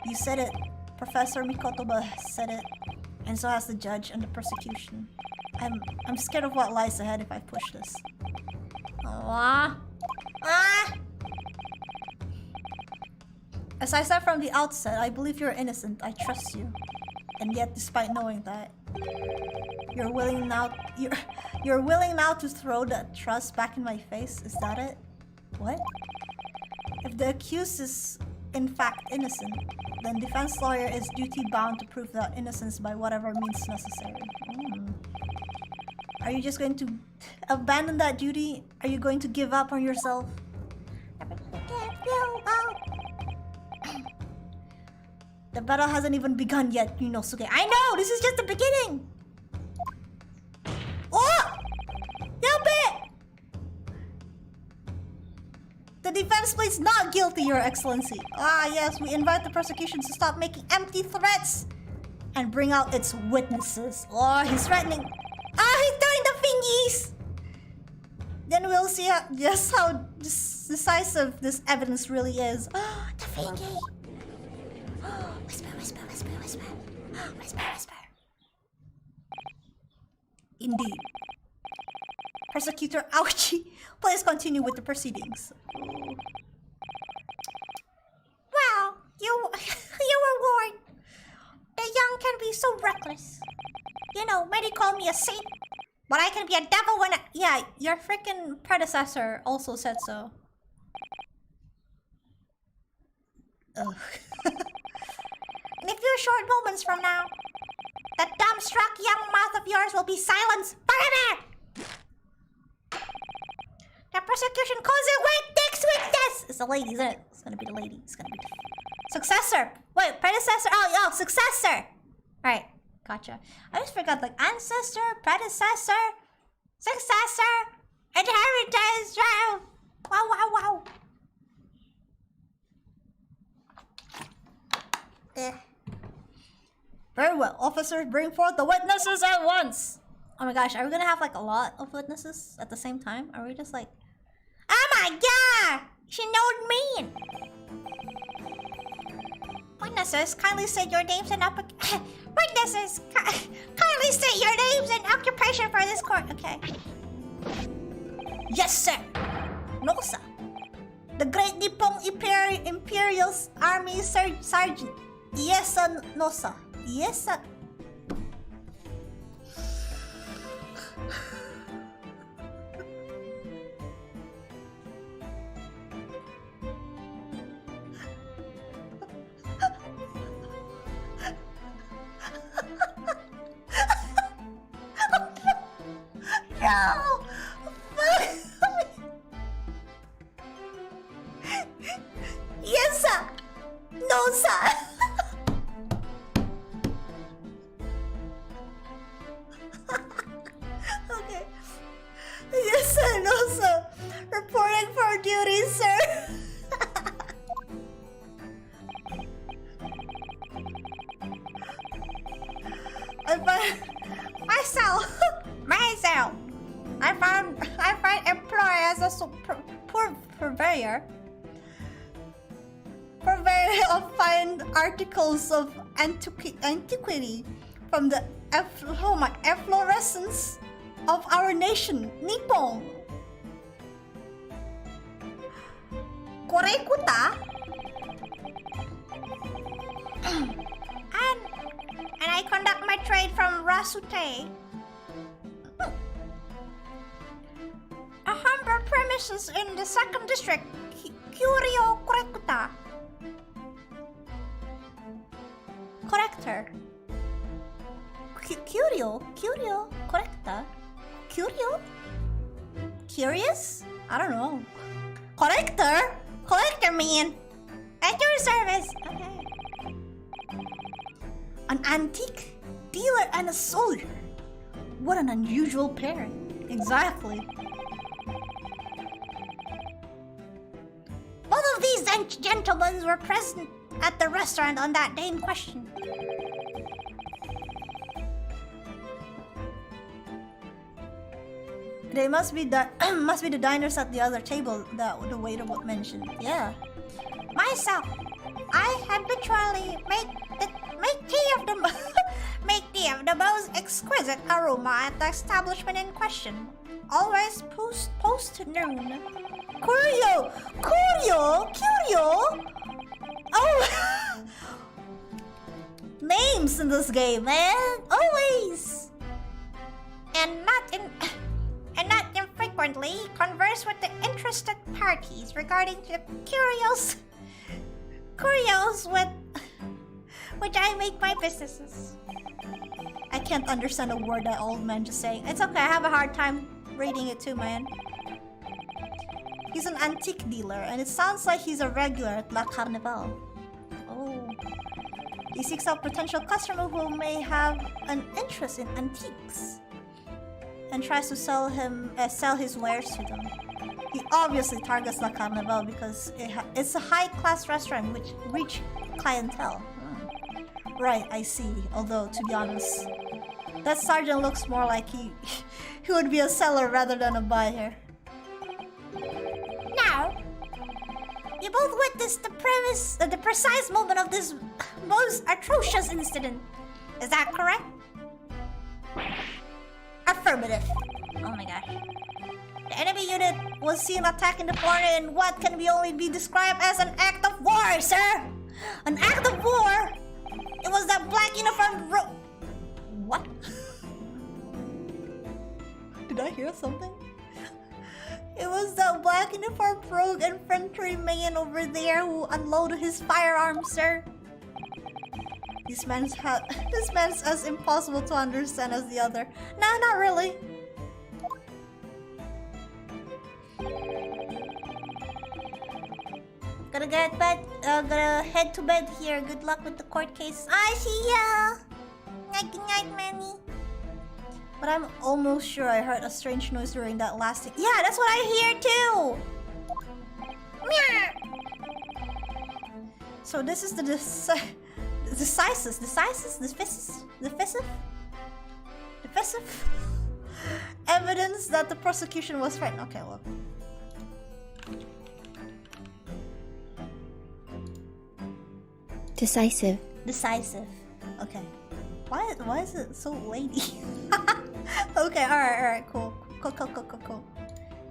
You said it, Professor Mikotoba said it, and so has the judge and the prosecution. I'm scared of what lies ahead if I push this. As I said from the outset, I believe you're innocent. I trust you. And yet, despite knowing that, you're willing now to throw that trust back in my face. Is that it? What? If the accused is in fact innocent, then defense lawyer is duty bound to prove that innocence by whatever means necessary. Are you just going to abandon that duty? Are you going to give up on yourself? The battle hasn't even begun yet, Yunosuke. I know! This is just the beginning! Oh! Help it! The defense pleads not guilty, Your Excellency. Ah, yes, we invite the prosecution to stop making empty threats and bring out its witnesses. Oh, he's threatening. Ah, he's doing the fingies! Then we'll see just how decisive this evidence really is. Oh, the fingy! Whisper, whisper, whisper, whisper. Whisper, whisper. Indeed. Prosecutor Aochi, please continue with the proceedings. Well, you were warned. The young can be so reckless. You know, many call me a saint, but I can be a devil when Yeah, your freaking predecessor also said so. Ugh. In a few short moments from now, that dumbstruck young mouth of yours will be silenced forever! The prosecution calls it white dicks witness! It's the lady, isn't it? It's gonna be the lady. It's gonna be the successor! Wait, predecessor! Oh, successor! Alright, gotcha. I just forgot, like, ancestor, predecessor, successor, inheritance, wow! Wow, wow, wow! Very well. Officers, bring forth the witnesses at once! Oh my gosh, are we gonna have like a lot of witnesses at the same time? Are we just like... Oh my god! She knowed me! Witnesses, kindly state your names and Witnesses, kindly state your names and occupation for this court. Okay. Yes, sir! Nosa! The Great Nippon Imperial Army Sergeant. Yes, Nosa. Yes, no! Yes, sir! No, sir! Okay. Yes, sir, no, sir. Reporting for duty, sir. Myself. I find employee as a purveyor of fine articles of antiquity from the efflorescence of our nation, Nippon. Korekuta? And I conduct my trade from Rasute. A humble premises in the 2nd district, Curio Korekuta. Corrector. Curio correcta. Curio? Curious? I don't know. Corrector man. At your service. Okay. An antique dealer and a soldier. What an unusual pairing. Exactly. Both of these gentlemen were present at the restaurant on that day in question. They must be the diners at the other table that the waiter mentioned. Yeah. Myself, I habitually make tea of the most exquisite aroma at the establishment in question. Always post noon. Curio! Oh! Names in this game, man! Always! And not infrequently converse with the interested parties regarding the curios with which I make my businesses. I can't understand a word that old man just saying. It's okay, I have a hard time reading it too, man. He's an antique dealer, and it sounds like he's a regular at La Carnival. Oh. He seeks out potential customers who may have an interest in antiques, and tries to sell his wares to them. He obviously targets La Carnival because it's a high-class restaurant with rich clientele. Right, I see. Although, to be honest, that sergeant looks more like he would be a seller rather than a buyer. Now, you both witnessed the precise moment of this most atrocious incident. Is that correct? Affirmative. Oh my gosh. The enemy unit was seen attacking the fort in what can only be described as an act of war, sir! An act of war! It was that black uniformed What? Did I hear something? It was that black uniformed rogue infantryman over there who unloaded his firearms, sir. This man's as impossible to understand as the other. Nah, not really. Gotta head to bed here. Good luck with the court case. I see ya. Night, Manny. But I'm almost sure I heard a strange noise during that last thing. Yeah, that's what I hear too. Meow. So this is the decisive evidence that the prosecution was right. Okay, well. Decisive. Okay. Why is it so lady? Okay, alright, cool.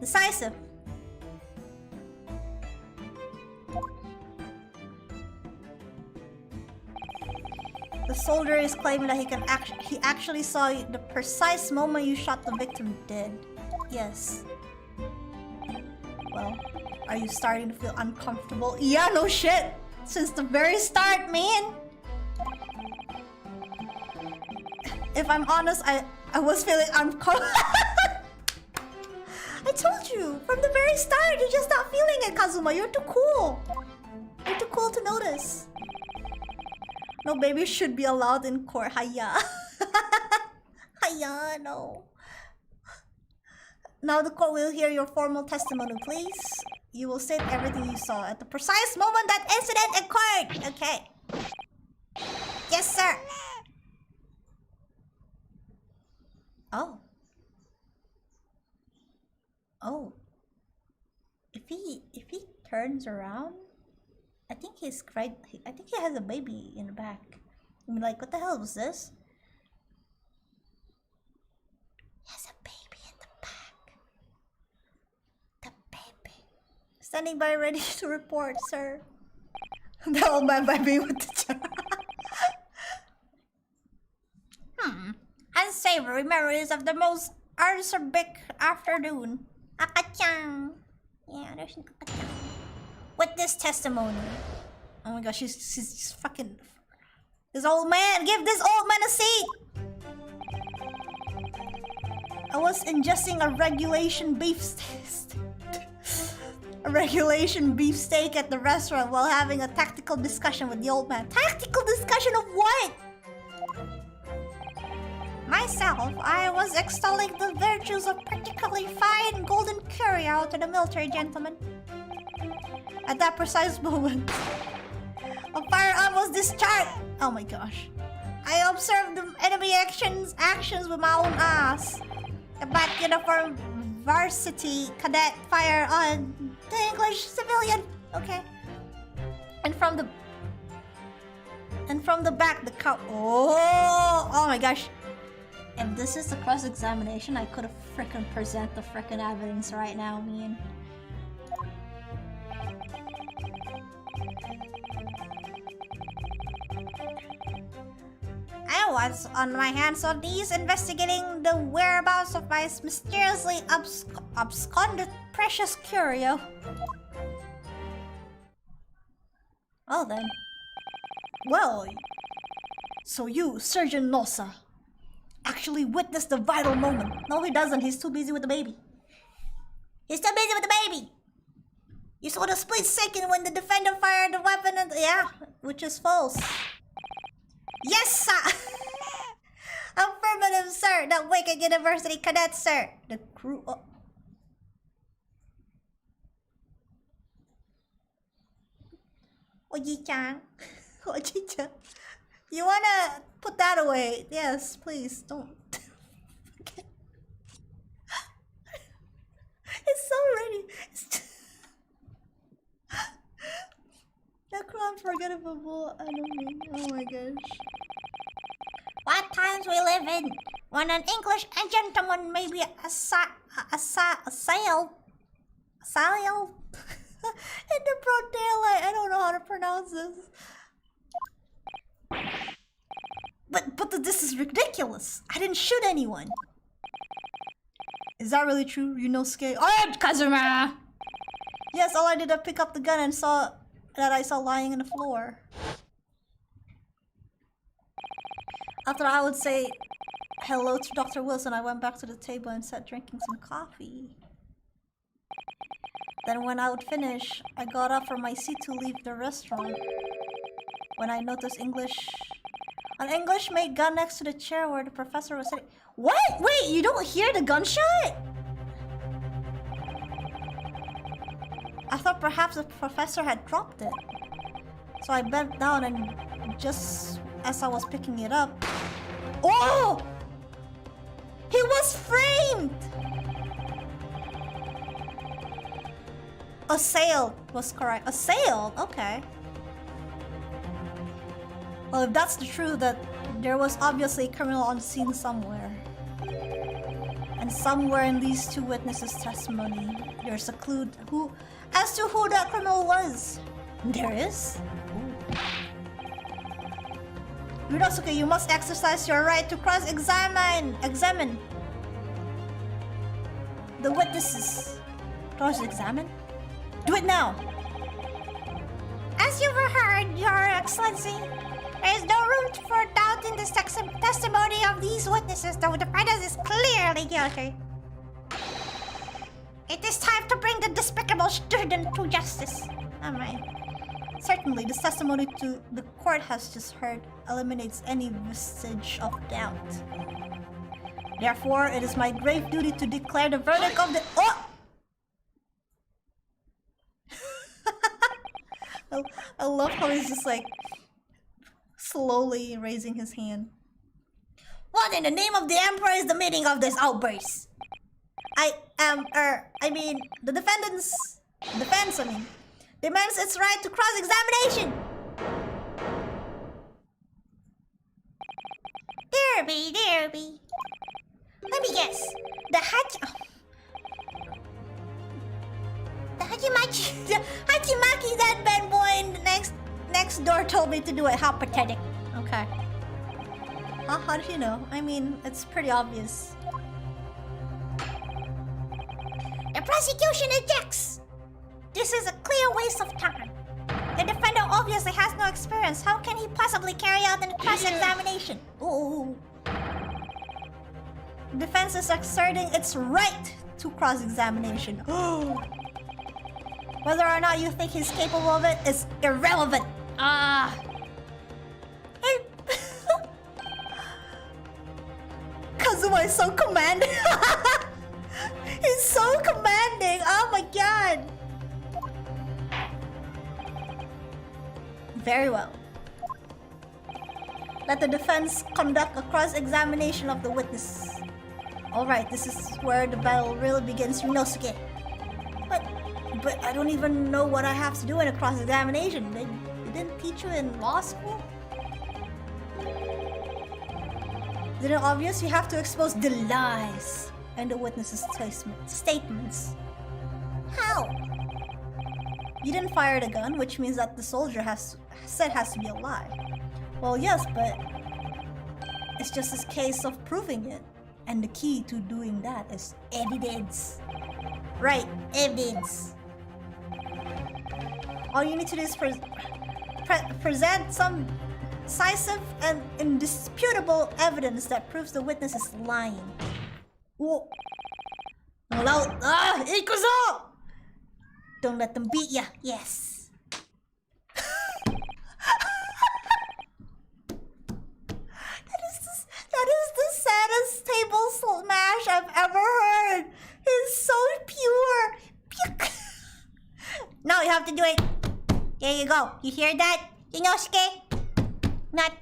Decisive. The soldier is claiming that he actually saw the precise moment you shot the victim dead. Yes. Well, are you starting to feel uncomfortable? Yeah, no shit! Since the very start, man! If I'm honest, I was feeling uncomfortable. you. From the very start, you're just not feeling it, Kazuma. You're too cool. You're too cool to notice. No babies should be allowed in court. Hiya. Hiya, no. Now the court will hear your formal testimony, please. You will state everything you saw at the precise moment that incident occurred. Okay. Yes, sir. Oh. Oh. If he turns around, I think he's cried. I think he has a baby in the back. I mean, like, what the hell was this? He has a baby in the back. The baby. Standing by, ready to report, sir. The old man baby with the jar. Unsavory memories of the most acerbic afternoon. Akachang. Yeah, there's an akachang. Witness testimony. Oh my gosh, she's fucking... This old man! Give this old man a seat! I was ingesting a regulation beef steak at the restaurant while having a tactical discussion with the old man. Tactical discussion of what? Myself, I was extolling the virtues of particularly fine golden curio to the military gentleman. At that precise moment, a firearm was discharged. Oh my gosh. I observed the enemy actions with my own eyes. The black uniform varsity cadet fired on the English civilian. Okay. And from the back, the car. Oh my gosh. If this is the cross-examination, I could have frickin' present the frickin' evidence right now, man. I was on my hands on knees investigating the whereabouts of my mysteriously absconded precious curio. Oh then. Well, so you, Surgeon Nosa, actually witnessed the vital moment. No, he doesn't. He's too busy with the baby. He's too busy with the baby. You saw the split second when the defender fired the weapon and... Yeah, which is false. Yes, sir! Affirmative, sir. The wicked university cadet, sir. The crew... Oh. Oji-chan. Oji-chan. You wanna put that away? Yes, please, don't. Okay. It's so ready. That unforgettable enemy. Oh my gosh. What times we live in, when an English gentleman may be assailed in the broad daylight. I don't know how to pronounce this. But this is ridiculous. I didn't shoot anyone. Is that really true? Yunosuke? Oh, Kazuma! Yes, all I did was pick up the gun and saw that I saw lying on the floor. After I would say hello to Dr. Wilson, I went back to the table and sat drinking some coffee. Then when I would finish, I got up from my seat to leave the restaurant. When I noticed an English made gun next to the chair where the professor was sitting. What? Wait, you don't hear the gunshot? I thought perhaps the professor had dropped it. So I bent down and just as I was picking it up... Oh! He was framed! Assailed was correct. Assailed? Okay. Well, if that's the truth, that there was obviously a criminal on scene somewhere. And somewhere in these two witnesses' testimony, there's a clue as to who that criminal was. There is? Ryunosuke, you must exercise your right to examine the witnesses. Cross-examine? Do it now! As you've heard, Your Excellency, there is no room for doubt in the testimony of these witnesses, though the defendant is clearly guilty. It is time to bring the despicable student to justice. Alright. Certainly, the testimony to the court has just heard eliminates any vestige of doubt. Therefore, it is my grave duty to declare the verdict of the— Oh! I love how he's just like slowly raising his hand. What in the name of the Emperor is the meaning of this outburst? The defense, demands its right to cross-examination. Derby. Let me guess. The Hachimaki that bad boy in the next door told me to do it. How pathetic. Okay. How do you know? I mean, it's pretty obvious. The prosecution objects. This is a clear waste of time. The defendant obviously has no experience. How can he possibly carry out a cross-examination? Ooh. Defense is asserting its right to cross-examination. Whether or not you think he's capable of it is irrelevant. Kazuma is so commanding. He's so commanding. Oh my god. Very well. Let the defense conduct a cross-examination of the witness. Alright, this is where the battle really begins, Ryunosuke. But I don't even know what I have to do in a cross-examination. They didn't teach you in law school? Isn't it obvious? You have to expose the lies and the witness's statements. How? You didn't fire the gun, which means that the soldier has to be a lie. Well, yes, but it's just a case of proving it. And the key to doing that is evidence. Right, evidence. All you need to do is present some decisive and indisputable evidence that proves the witness is lying. Whoa. Ikuzo! Don't let them beat ya. Yes. That is the saddest table smash I've ever heard. It's so pure. No, you have to do it. There you go. You hear that, Inosuke? Not.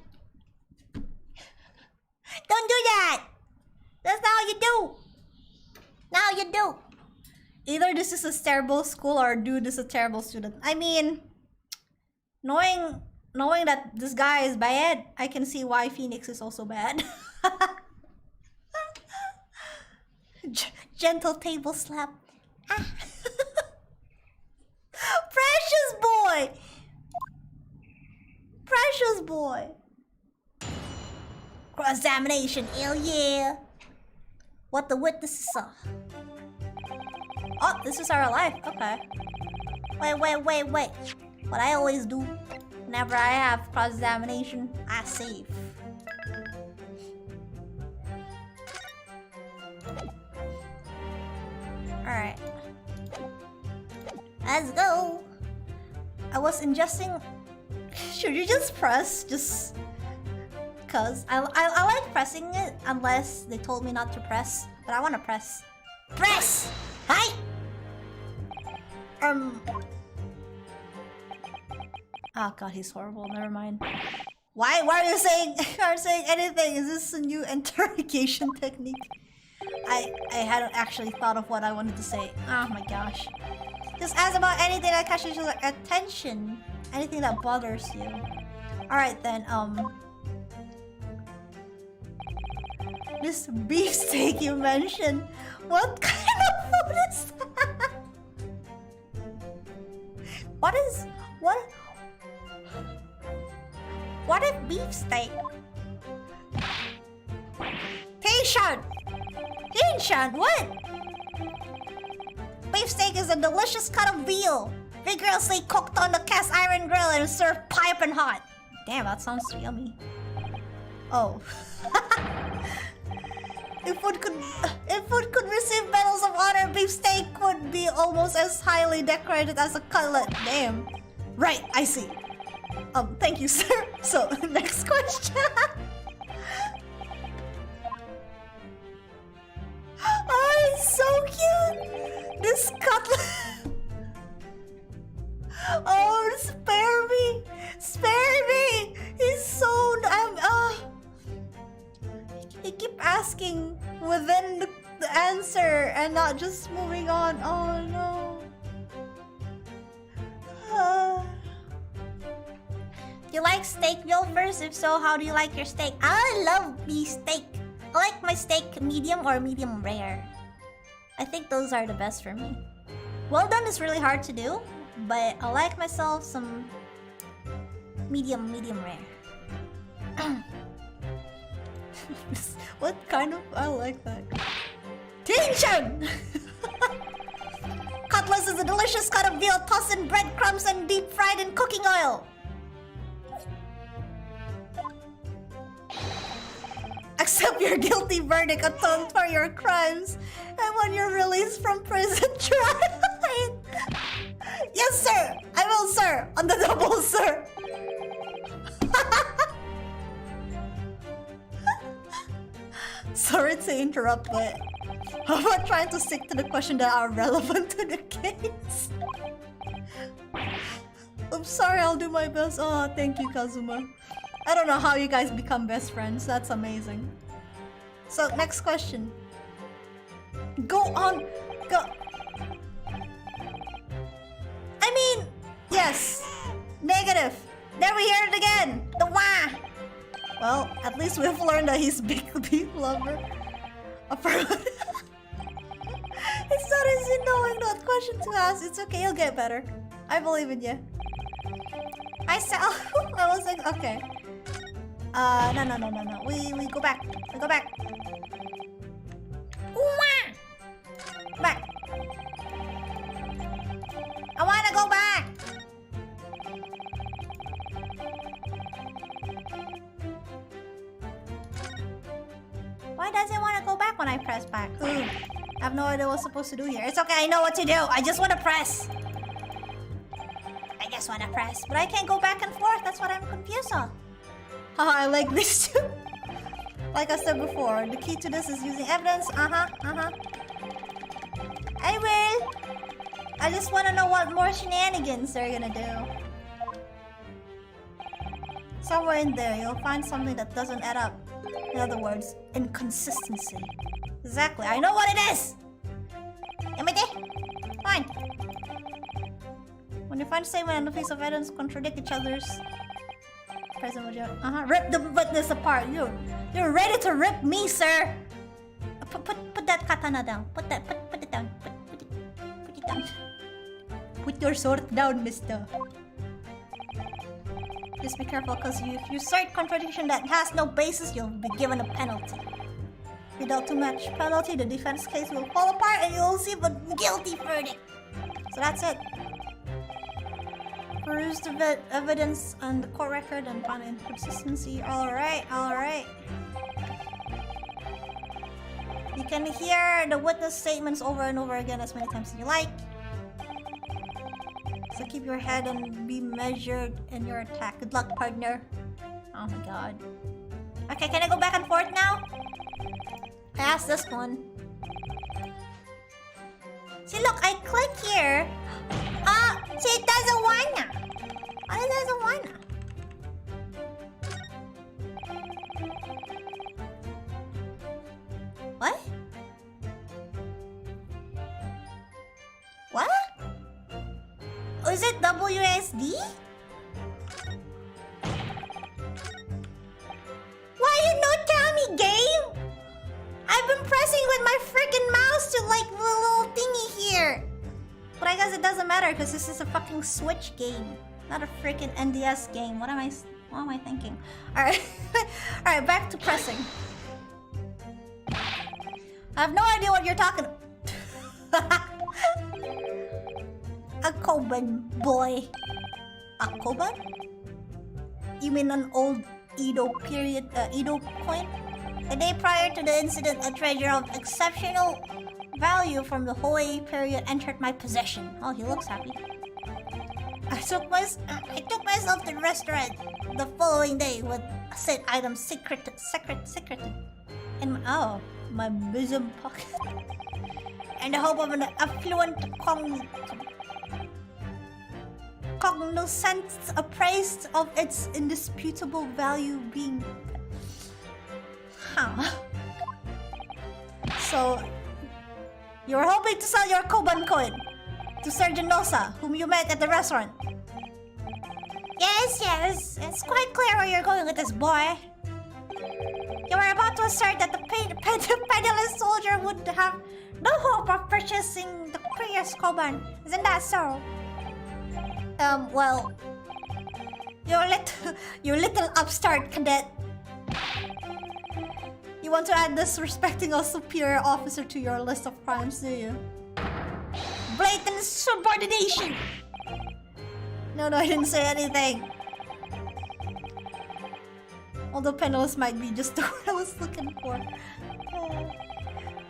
Don't do that. That's not how you do. Now you do. Either this is a terrible school or dude is a terrible student. I mean, knowing that this guy is bad, I can see why Phoenix is also bad. Gentle table slap. Precious boy! Precious boy! Cross-examination, hell yeah! What the witnesses saw. Oh, this is our life, okay. Wait. What I always do whenever I have cross-examination, I save. Alright. Let's go! I was ingesting... Should you just press? Just... Cause I like pressing it unless they told me not to press. But I wanna press. Press! Hi! Oh god, he's horrible. Never mind. Why are you saying anything? Is this a new interrogation technique? I hadn't actually thought of what I wanted to say. Oh my gosh. Just ask about anything that catches your attention. Anything that bothers you. Alright then, this beefsteak you mentioned. What kind of food is that? What is beefsteak? Tinshan, what? Beefsteak is a delicious cut of veal, vigorously cooked on the cast iron grill and served piping hot. Damn, that sounds yummy. Oh. If food could receive medals of honor, beefsteak would be almost as highly decorated as a cutlet. Damn. Right, I see. Thank you, sir. So, next question. Oh, it's so cute. This cutlet. Oh, spare me. Spare me. He's so... He keep asking within the answer and not just moving on. Oh no. You like steak, Vyolfers? If so, how do you like your steak? I love beef steak. I like my steak medium or medium rare. I think those are the best for me. Well done is really hard to do, but I like myself some medium rare. What kind of... I like that. Tension! Cutlass is a delicious cut of veal tossed in breadcrumbs and deep fried in cooking oil. Accept your guilty verdict, atone for your crimes, and when you're released from prison, try it. Yes, sir! I will, sir! On the double, sir! Sorry to interrupt, but how about trying to stick to the questions that are relevant to the case? I'm sorry, I'll do my best. Oh, thank you, Kazuma. I don't know how you guys become best friends. That's amazing. So, next question. Go on. Go. I mean, yes. Negative. There we hear it again. The Waay. Well, at least we've learned that he's big beef lover. It's not easy knowing what question to ask. It's okay, you'll get better. I believe in you. I was like, okay. No. We go back. We go back. Waay! Back. I wanna go back. Why does it want to go back when I press back? Ooh, I have no idea what I'm supposed to do here. It's okay, I know what to do. I just want to press. But I can't go back and forth. That's what I'm confused on. Haha, I like this too. Like I said before, the key to this is using evidence. I will. I just want to know what more shenanigans they're gonna do. Somewhere in there, you'll find something that doesn't add up. In other words, inconsistency. Exactly, I know what it is! Fine. When you find statement and a piece of evidence contradict each other's present with you. Rip the witness apart. You're ready to rip me, sir! Put that katana down. Put it down. Put it down. Put your sword down, mister. Just be careful, because if you cite contradiction that has no basis, you'll be given a penalty. Without too much penalty, the defense case will fall apart and you'll receive a guilty verdict. So that's it. Peruse the evidence on the court record and find inconsistency. Alright. You can hear the witness statements over and over again as many times as you like. So keep your head and be measured in your attack. Good luck, partner. Oh my god. Okay, can I go back and forth now? I asked this one. See, look, I click here. See, it doesn't wanna. It doesn't wanna. What? What? Oh, is it WSD? Why you not tell me, game? I've been pressing with my freaking mouse to like the little thingy here. But I guess it doesn't matter because this is a fucking Switch game, not a freaking NDS game. What am I thinking? Alright. Alright, back to pressing. I have no idea what you're talking about. A Koban boy. A Koban? You mean an old Edo period, Edo coin? The day prior to the incident, a treasure of exceptional value from the Waay period entered my possession. Oh, he looks happy. I took myself to the restaurant the following day with said item secreted in my bosom pocket, in the hope of an affluent cognoscence appraised of its indisputable value being. So, you were hoping to sell your Koban coin to Sergeant Nosa, whom you met at the restaurant. Yes. It's quite clear where you're going with this, boy. You were about to assert that the penniless soldier would have no hope of purchasing the previous Koban. Isn't that so? Well, you little upstart cadet. You want to add disrespecting a superior officer to your list of crimes, do you? Blatant subordination! No, I didn't say anything. Although penniless might be just the word I was looking for.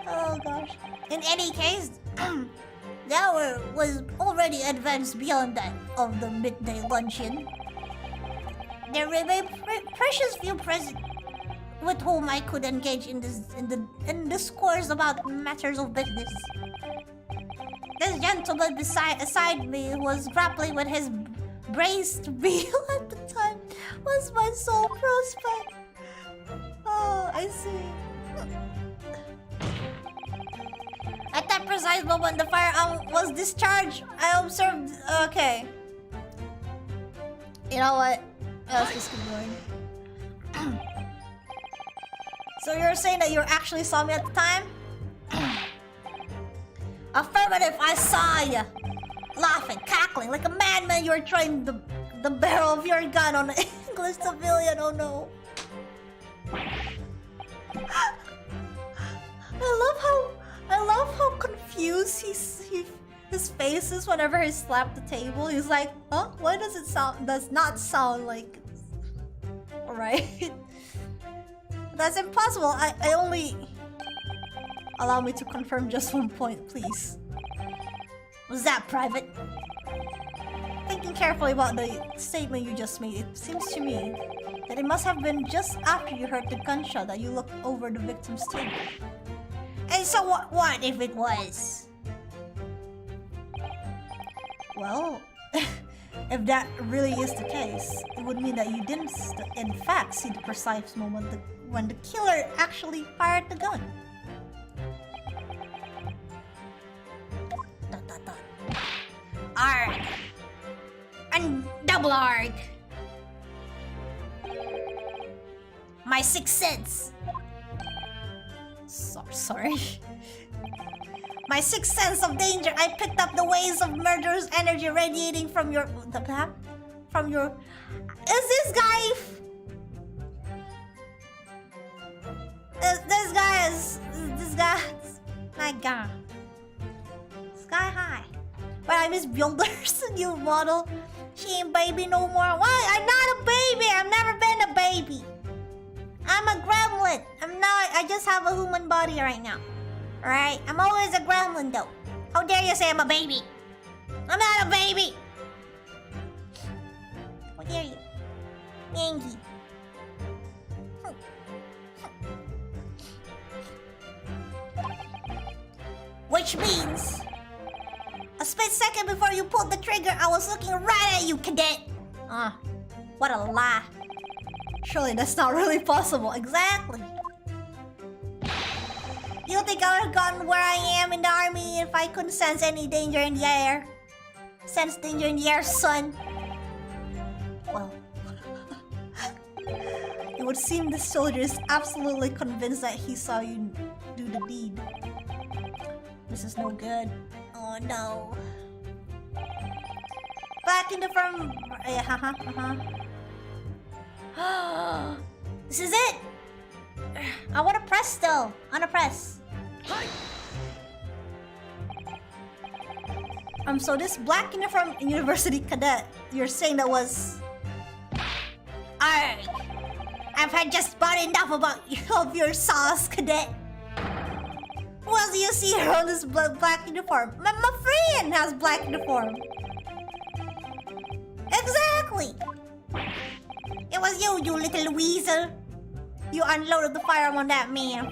Oh gosh. In any case, the hour was already advanced beyond that of the midday luncheon. There remained precious few present with whom I could engage in discourse about matters of business. This gentleman beside me was grappling with his braised veal at the time was my sole prospect. Oh, I see. At that precise moment, the firearm was discharged. I observed. Okay. You know what? Let's just keep going. So you're saying that you actually saw me at the time? Affirmative, I saw you. Laughing, cackling like a madman. You were trying the barrel of your gun on an English civilian. Oh no. I love how confused his face is whenever he slapped the table. He's like, huh? Why does it sound? Does not sound like. Alright. That's impossible. I only. Allow me to confirm just one point, please. Was that private? Thinking carefully about the statement you just made, it seems to me that it must have been just after you heard the gunshot that you looked over the victim's table. And so what if it was? Well, if that really is the case, it would mean that you didn't in fact see the precise moment when the killer actually fired the gun. Arg. And double arg. My sixth sense. Sorry. My sixth sense of danger. I picked up the waves of murderous energy radiating from your... Is this guy... This guy... My god. Sky high. But I miss Vyolfers, new model. She ain't baby no more. Why? I'm not a baby. I've never been a baby. I'm a gremlin. I just have a human body right now. Alright? I'm always a gremlin though. How dare you say I'm a baby? I'm not a baby. How dare you? Yankee. Which means... a split second before you pulled the trigger, I was looking right at you, cadet. What a lie. Surely that's not really possible. Exactly. You think I would have gotten where I am in the army if I couldn't sense any danger in the air? Sense danger in the air, son. Well, it would seem the soldier is absolutely convinced that he saw you do the deed. This is no good. Oh no. Back in the firm. This is it. I want to press still. I want to press. So this black uniform university cadet, you're saying that was... Arg. I've had just about enough of your sauce, cadet. Who else do you see here on this black uniform? My friend has black uniform. Exactly. It was you little weasel. You unloaded the firearm on that man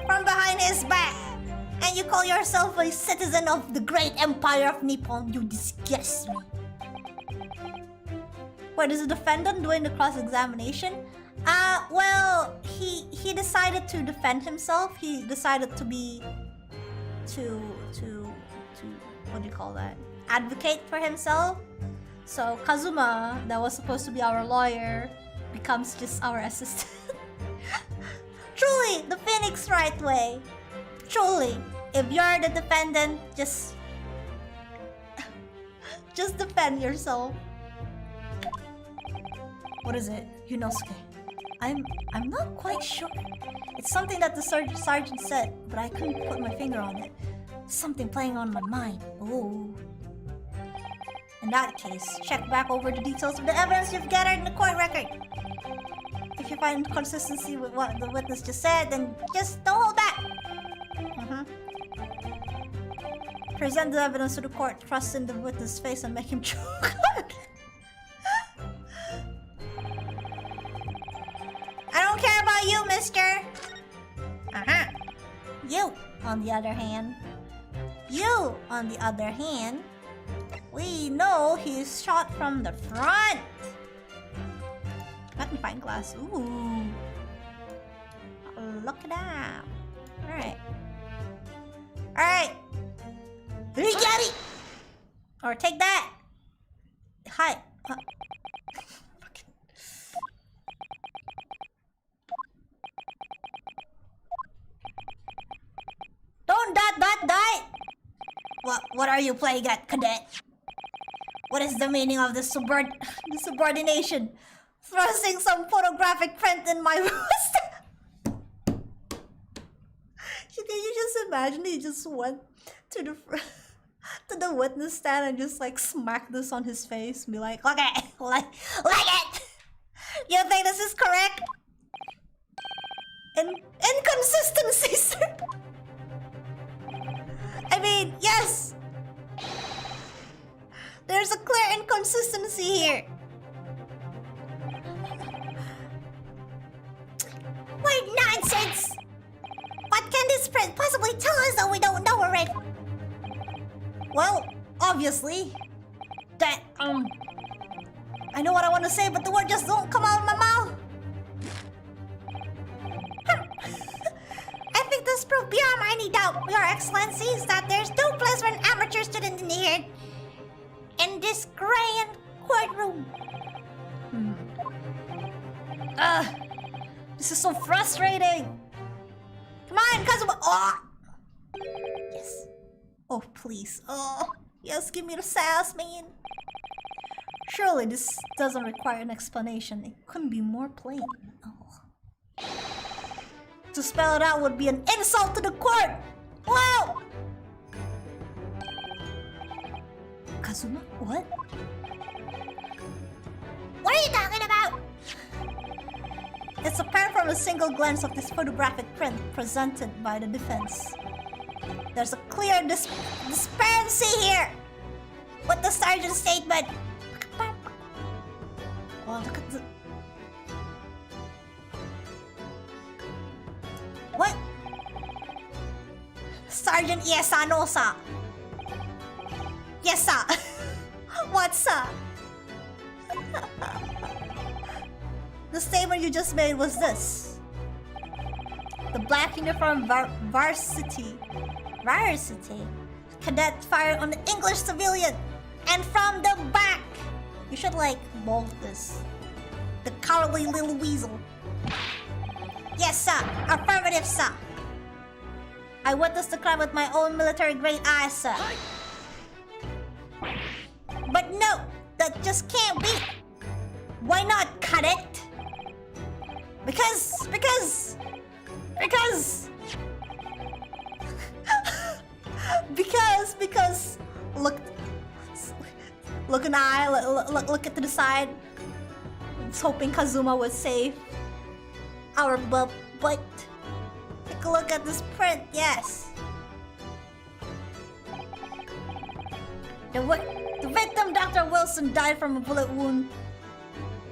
from behind his back. And you call yourself a citizen of the great empire of Nippon. You disgust me. What is the defendant doing the cross-examination? Well, he decided to defend himself. He decided to be to what do you call that? Advocate for himself. So Kazuma, that was supposed to be our lawyer, becomes just our assistant. Truly, the Phoenix Wright way. Truly, if you're the defendant, just defend yourself. What is it, Yunosuke? I'm not quite sure. It's something that the sergeant said, but I couldn't put my finger on it. Something playing on my mind. Oh. In that case, check back over the details of the evidence you've gathered in the court record. If you find consistency with what the witness just said, then just don't hold back. Present the evidence to the court, thrust in the witness' face and make him choke. I don't care about you, mister. You, on the other hand, we know he's shot from the front. Magnifying glass. Ooh. Look at that. Alright. Here you got it. Or take that. Hi. Don't die. What are you playing at, cadet? What is the meaning of the subordination? Thrusting some photographic print in my wrist. Can you just imagine he just went to the witness stand and just like smacked this on his face and be like, okay, like it. You think this is correct? Inconsistency, sir. I mean, yes. There's a clear inconsistency here. What nonsense! What can this print possibly tell us that we don't know already? Well, obviously, that, I know what I want to say, but the word just don't come out of my mouth. I think this proof beyond any doubt, Your Excellencies, that there's no place for an amateur student in here. In this grand courtroom. This is so frustrating. Come on, Kazuma. Oh. Yes. Oh, please. Oh, yes, give me the sass, man. Surely this doesn't require an explanation. It couldn't be more plain. Oh. To spell it out would be an insult to the court. Wow. Kazuma, what? What are you talking about? It's apparent from a single glance of this photographic print presented by the defense. There's a clear disparity here with the sergeant's statement. Well, look at the... What? Sergeant, yes, sir, no, sir. Yes, sir. What, sir? The statement you just made was this. The black uniform varsity cadet fired on the English civilian and from the back. You should like bold this. The cowardly little weasel. Yes, sir. Affirmative, sir. I witnessed the crime with my own military grade eyes, sir. But no, that just can't be. Why not, cadet? Because look an eye, look at to the side. I was hoping Kazuma was safe. our butt. Take a look at this print, yes. The victim, Dr. Wilson, died from a bullet wound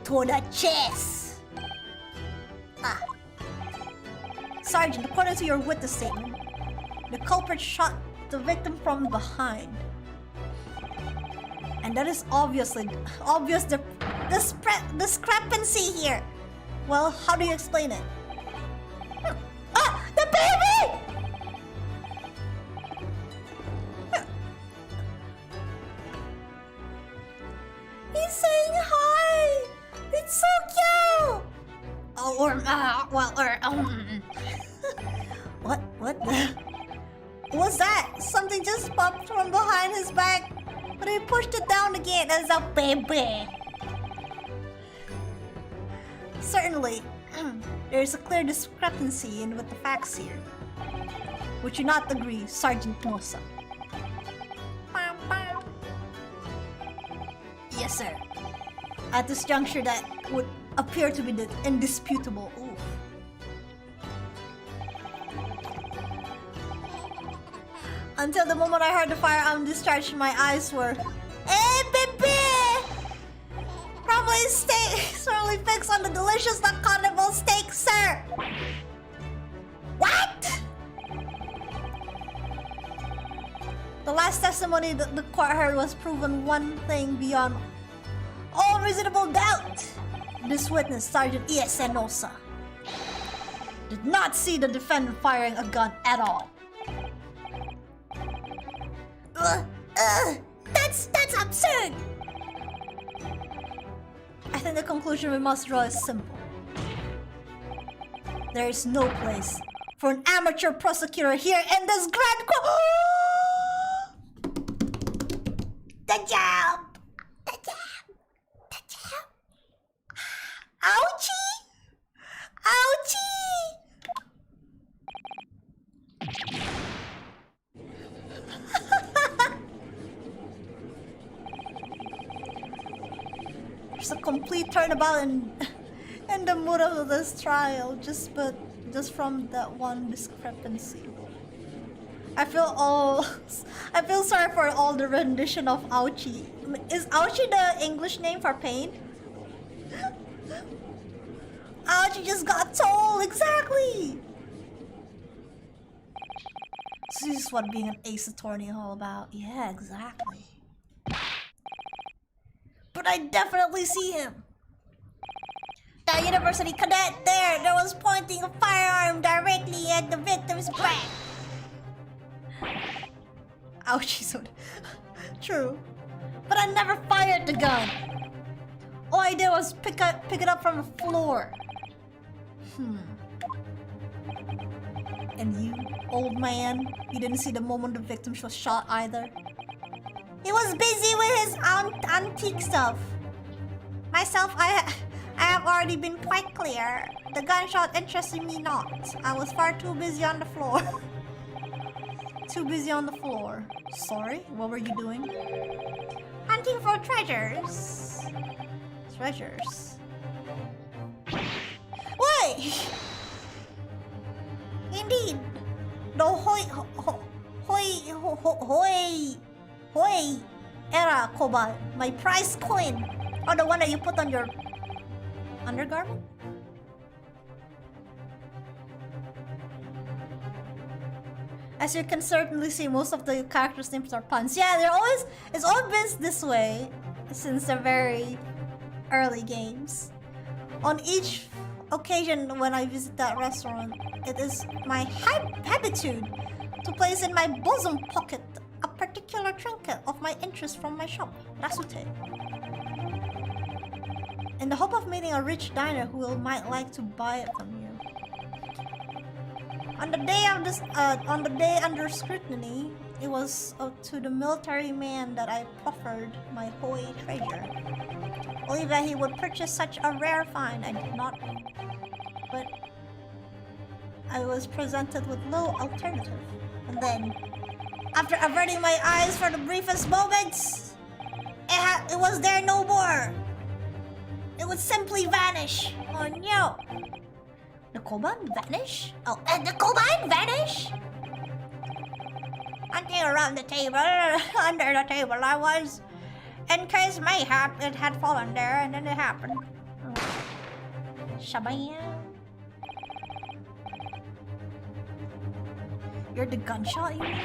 to the chest. Sergeant, according to your witness statement, the culprit shot the victim from behind. And that is obvious the discrepancy here. Well, how do you explain it? The baby! He's saying hi! It's so cute! What the? What's that? Something just popped from behind his back, but he pushed it down again as a baby. Certainly, there is a clear discrepancy with the facts here. Would you not agree, Sergeant Nosa? Yes, sir. At this juncture, that would appear to be indisputable. Ooh. Until the moment I heard the firearm discharge, my eyes were, hey, baby! Probably certainly fixed on the delicious carnival steak, sir. What? The last testimony that the court heard was proven one thing beyond all reasonable doubt. This witness, Sergeant E.S. Nosa, did not see the defendant firing a gun at all. That's absurd! I think the conclusion we must draw is simple. There is no place for an amateur prosecutor here in this grand court. The job! The job! The job! Ouchie! Ouchie! There's a complete turnabout in the mood of this trial, just from that one discrepancy. I feel sorry for all the rendition of ouchie. Is ouchie the English name for pain? Ouchie just got told, exactly! So this is what being an ace attorney is all about. Yeah, exactly. But I definitely see him. The university cadet there was pointing a firearm directly at the victim's back. Ouchie, so true. But I never fired the gun. All I did was pick it up from the floor. And you, old man, you didn't see the moment the victim was shot either? He was busy with his antique stuff. Myself, I have already been quite clear. The gunshot interested me not. I was far too busy on the floor. Too busy on the floor. Sorry, what were you doing? Hunting for treasures. Treasures? Why? Indeed. The Hoi era Cobalt, my prize coin, or the one that you put on your undergarment? As you can certainly see, most of the characters' names are puns. Yeah, it's always been this way since the very early games. On each occasion when I visit that restaurant, it is my habitude to place in my bosom pocket a particular trinket of my interest from my shop, Rasute, in the hope of meeting a rich diner who might like to buy it from you. On the day under scrutiny, it was to the military man that I proffered my Hoi treasure, only that he would purchase such a rare find. I did not, but I was presented with no alternative, and then, after averting my eyes for the briefest moments, it was there no more. It would simply vanish. Oh no! The koban vanish? Oh, and the koban vanish? Hunting around the table, under the table I was. In case mayhap it had fallen there and then it happened. Shabaya. You're the gunshot, you mean?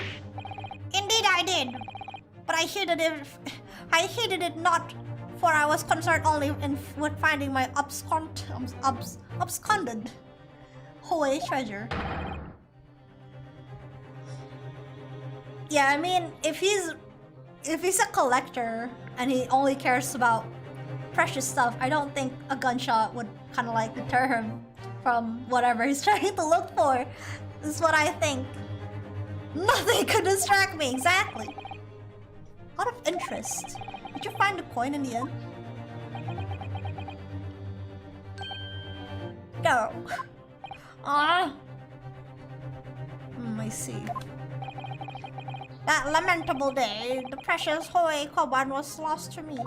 Indeed I did. But I heeded it not, for I was concerned only with finding my absconded Waay treasure. Yeah, I mean, if he's a collector and he only cares about precious stuff, I don't think a gunshot would kind of like deter him from whatever he's trying to look for. This is what I think. Nothing could distract me, exactly. Out of interest, did you find the coin in the end? No. I see. That lamentable day, the precious Waay koban was lost to me.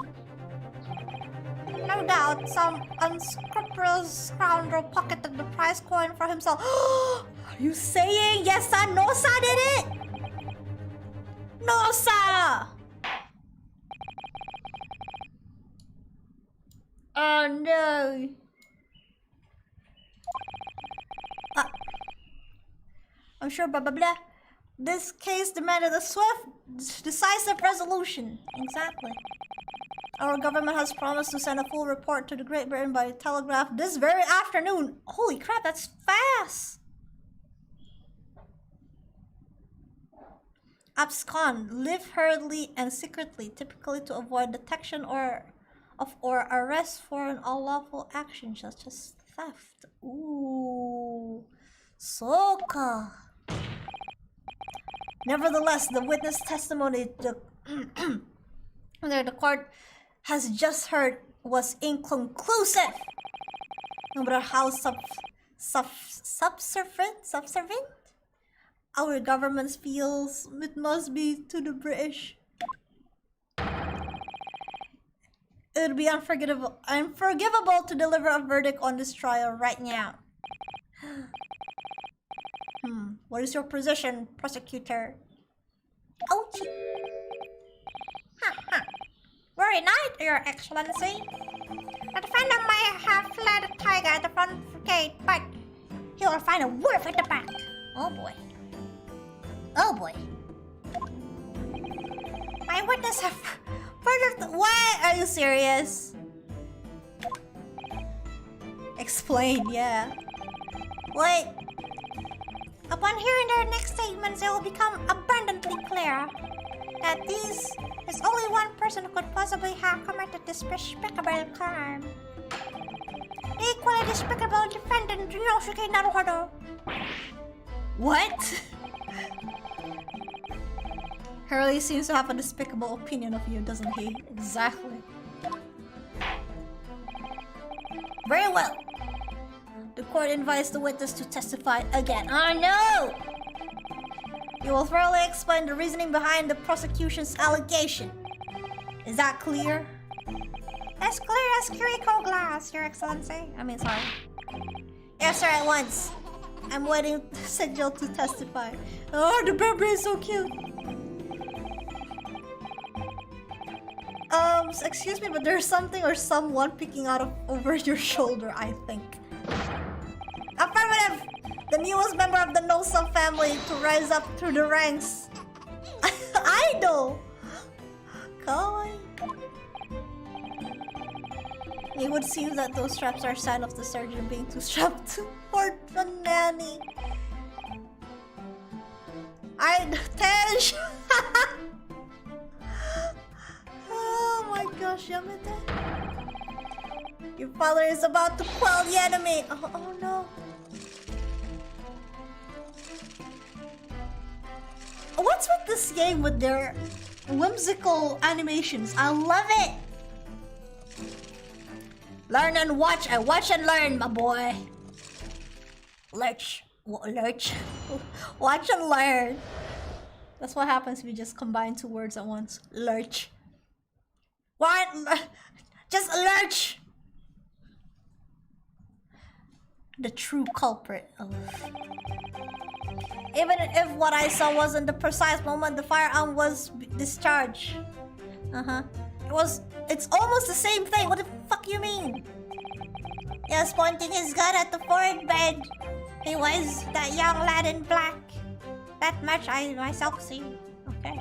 No doubt some unscrupulous scoundrel pocketed the prize coin for himself. Are you saying yes, Nosa did it? Nosa! Oh no. I'm sure blah blah blah. This case demanded a swift, decisive resolution. Exactly. Our government has promised to send a full report to the Great Britain by telegraph this very afternoon. Holy crap, that's fast! Abscond, live hurriedly and secretly, typically to avoid detection or arrest for an unlawful action such as theft. Ooh, soka. Nevertheless, the witness testimony the court has just heard was inconclusive. No matter how subservient our government feels, it must be to the British. It would be unforgivable to deliver a verdict on this trial right now. What is your position, prosecutor? Ouch! Very nice, Your Excellency. The defendant may have fled a tiger at the front gate, but he will find a wolf at the back. Oh boy. Oh boy. My witness have further. Why are you serious? Explain, yeah. Wait. Upon hearing their next statements, it will become abundantly clear that there's only one person who could possibly have committed this despicable crime. The equally despicable defendant, Ryosuke Naruhodo. What? Hurley seems to have a despicable opinion of you, doesn't he? Exactly. Very well. The court invites the witness to testify again. Oh no! You will thoroughly explain the reasoning behind the prosecution's allegation. Is that clear? As clear as Kiriko glass, Your Excellency. Sorry. Yes, sir, at once. I'm waiting Sigil to testify. Oh, the baby is so cute. Excuse me, but there's something or someone peeking out of over your shoulder, I think. Affirmative! The newest member of the Nosa family to rise up through the ranks. Idol! Kawaii. It would seem that those straps are a sign of the surgeon being too strapped for the nanny. Tej! Oh my gosh, Yamete. Your father is about to quell the enemy. Oh no. What's with this game with their whimsical animations? I love it. Learn and watch. I watch and learn, my boy. Lurch. Watch and learn. That's what happens if you just combine two words at once. Lurch. What? Just lurch. the true culprit of... Even if what I saw wasn't the precise moment the firearm was discharged. It's almost the same thing. What the fuck you mean? Yes, pointing his gun at the foreign bed. He was that young lad in black. That much I myself see. Okay.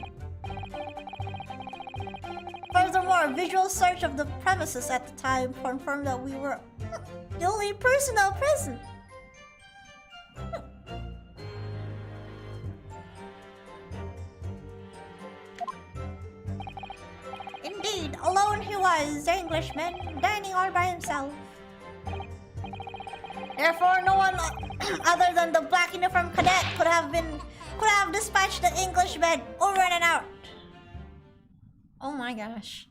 Furthermore, visual search of the premises at the time confirmed that we were the only personnel present. Indeed, alone he was, the Englishman, dining all by himself. Therefore, no one other than the black uniform cadet could have dispatched the Englishman over and out. Oh my gosh.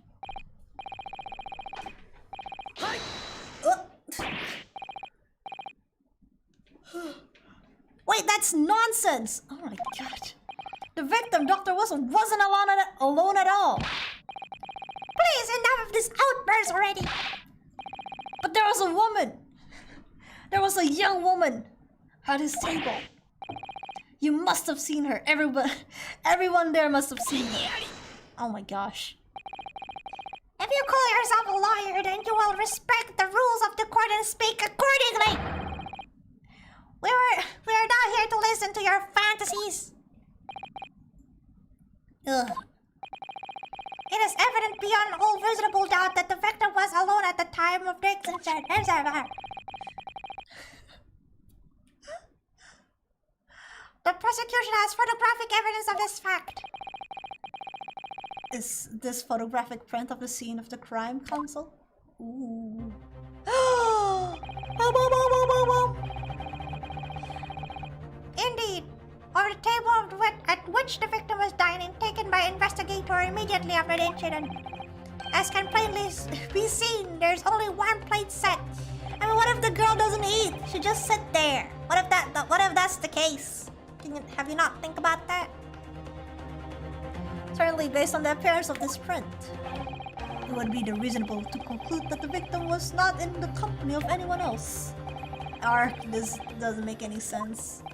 Wait, that's nonsense! Oh my god. The victim, Dr. Wilson, wasn't alone at all. Please, enough of this outburst already. But there was a woman. There was a young woman at his table. You must have seen her. Everyone there must have seen her. Oh my gosh. If you call yourself a lawyer, then you will respect the rules of the court and speak accordingly. We are not here to listen to your fantasies. Ugh. It is evident beyond all reasonable doubt that the victim was alone at the time of the incident. The prosecution has photographic evidence of this fact. Is this photographic print of the scene of the crime, Counsel? Ooh. Indeed, on the table at which the victim was dining, taken by investigator immediately after the incident. As can plainly be seen, there's only one plate set. I mean, what if the girl doesn't eat? She just sit there. What if that's the case? Have you not think about that? Certainly, based on the appearance of this print, it would be reasonable to conclude that the victim was not in the company of anyone else. Or this doesn't make any sense.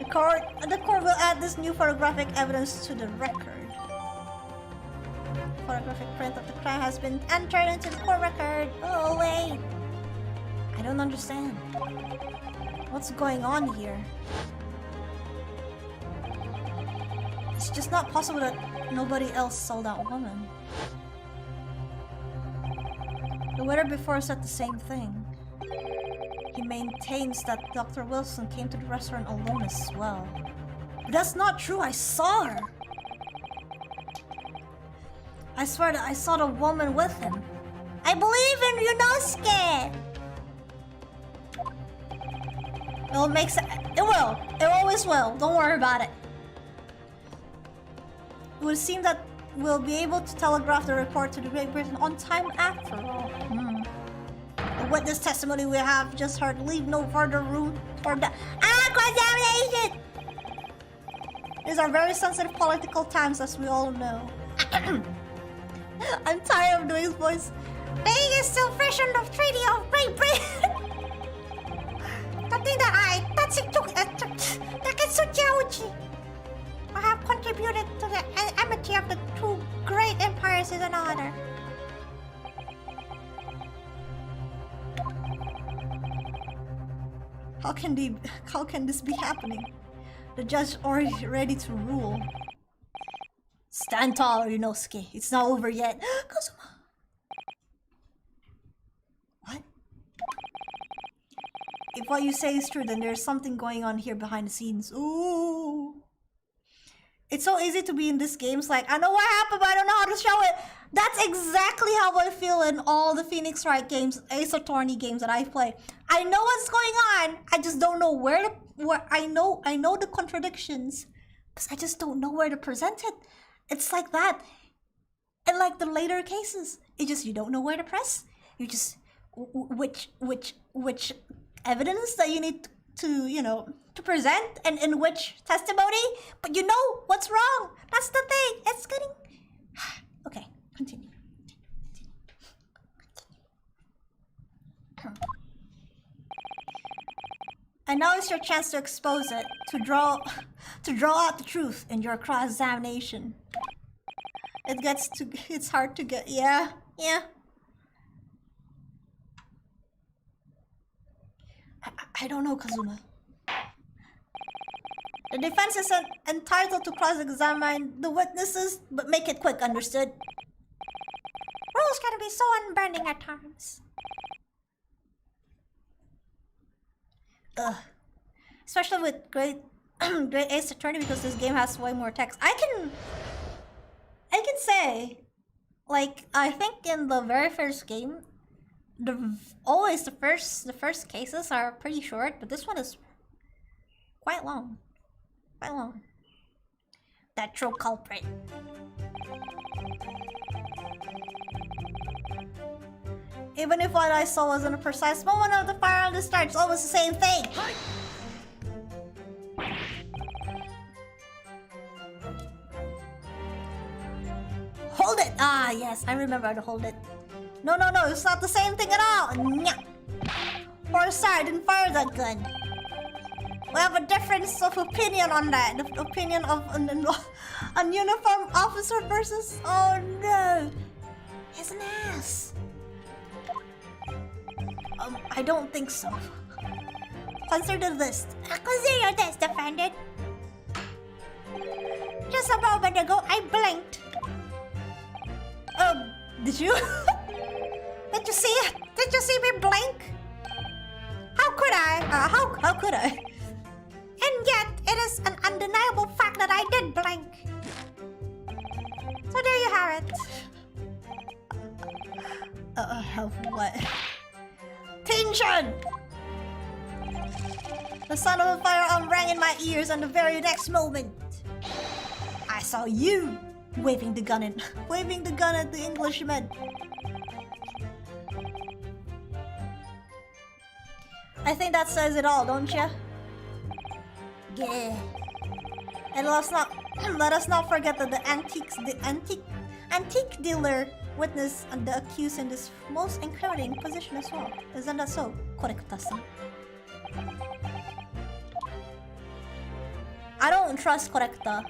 The court will add this new photographic evidence to the record. Photographic print of the crime has been entered into the court record. Oh wait, I don't understand. What's going on here? It's just not possible that nobody else saw that woman. The waiter before said the same thing. He maintains that Dr. Wilson came to the restaurant alone as well. But that's not true, I saw her! I swear that I saw the woman with him. I believe in Yunosuke! It'll make sense. It will. It always will. Don't worry about it. It would seem that we'll be able to telegraph the report to the Great Britain on time after all. The witness testimony we have just heard leave no further room for the cross-examination! These are very sensitive political times, as we all know. I'm tired of doing his voice. Being is still fresh on the Treaty of Great Britain. I have contributed to the amity of the two great empires is an honor. How can this be happening? The judge already ready to rule. Stand tall, Yunosuke. It's not over yet. Kazuma. What? If what you say is true, then there's something going on here behind the scenes. Ooh. It's so easy to be in these games, like, I know what happened, but I don't know how to show it. That's exactly how I feel in all the Phoenix Wright games, Ace Attorney games that I play. I know what's going on, I just don't know where I know the contradictions, because I just don't know where to present it. It's like that. And like the later cases, you don't know where to press. You just, which evidence that you need to present and in which testimony, but you know what's wrong. That's the thing. It's getting... Okay, continue. And now is your chance to expose it, to draw out the truth in your cross-examination. It's hard to get, yeah. I don't know, Kazuma. The defense is entitled to cross-examine the witnesses, but make it quick, understood? Rules can be so unbending at times. Especially with Great Ace Attorney, because this game has way more text. I can say, like, I think in the very first game, always the first cases are pretty short, but this one is quite long. Quite long. That true culprit. Even if what I saw wasn't a precise moment of the fire on the start, it's always the same thing. Hold it! Ah, yes, I remember to hold it. No, it's not the same thing at all. Or sorry, I didn't fire that gun. We have a difference of opinion on that. The opinion of a uniformed officer versus... Oh no! He's an ass. I don't think so. Consider this. Consider this, defendant. Just a moment ago, I blinked. Did you? Did you see it? Did you see me blink? How could I? How could I? And yet, it is an undeniable fact that I did blink. So there you have it. What? Tension! The sound of a firearm rang in my ears, and the very next moment, I saw you waving the gun at the Englishman. I think that says it all, don't you? Yeah. And let us not forget that the antique dealer witnessed the accused in this most incriminating position as well. Isn't that so, Korekta-san? I don't trust Korekta.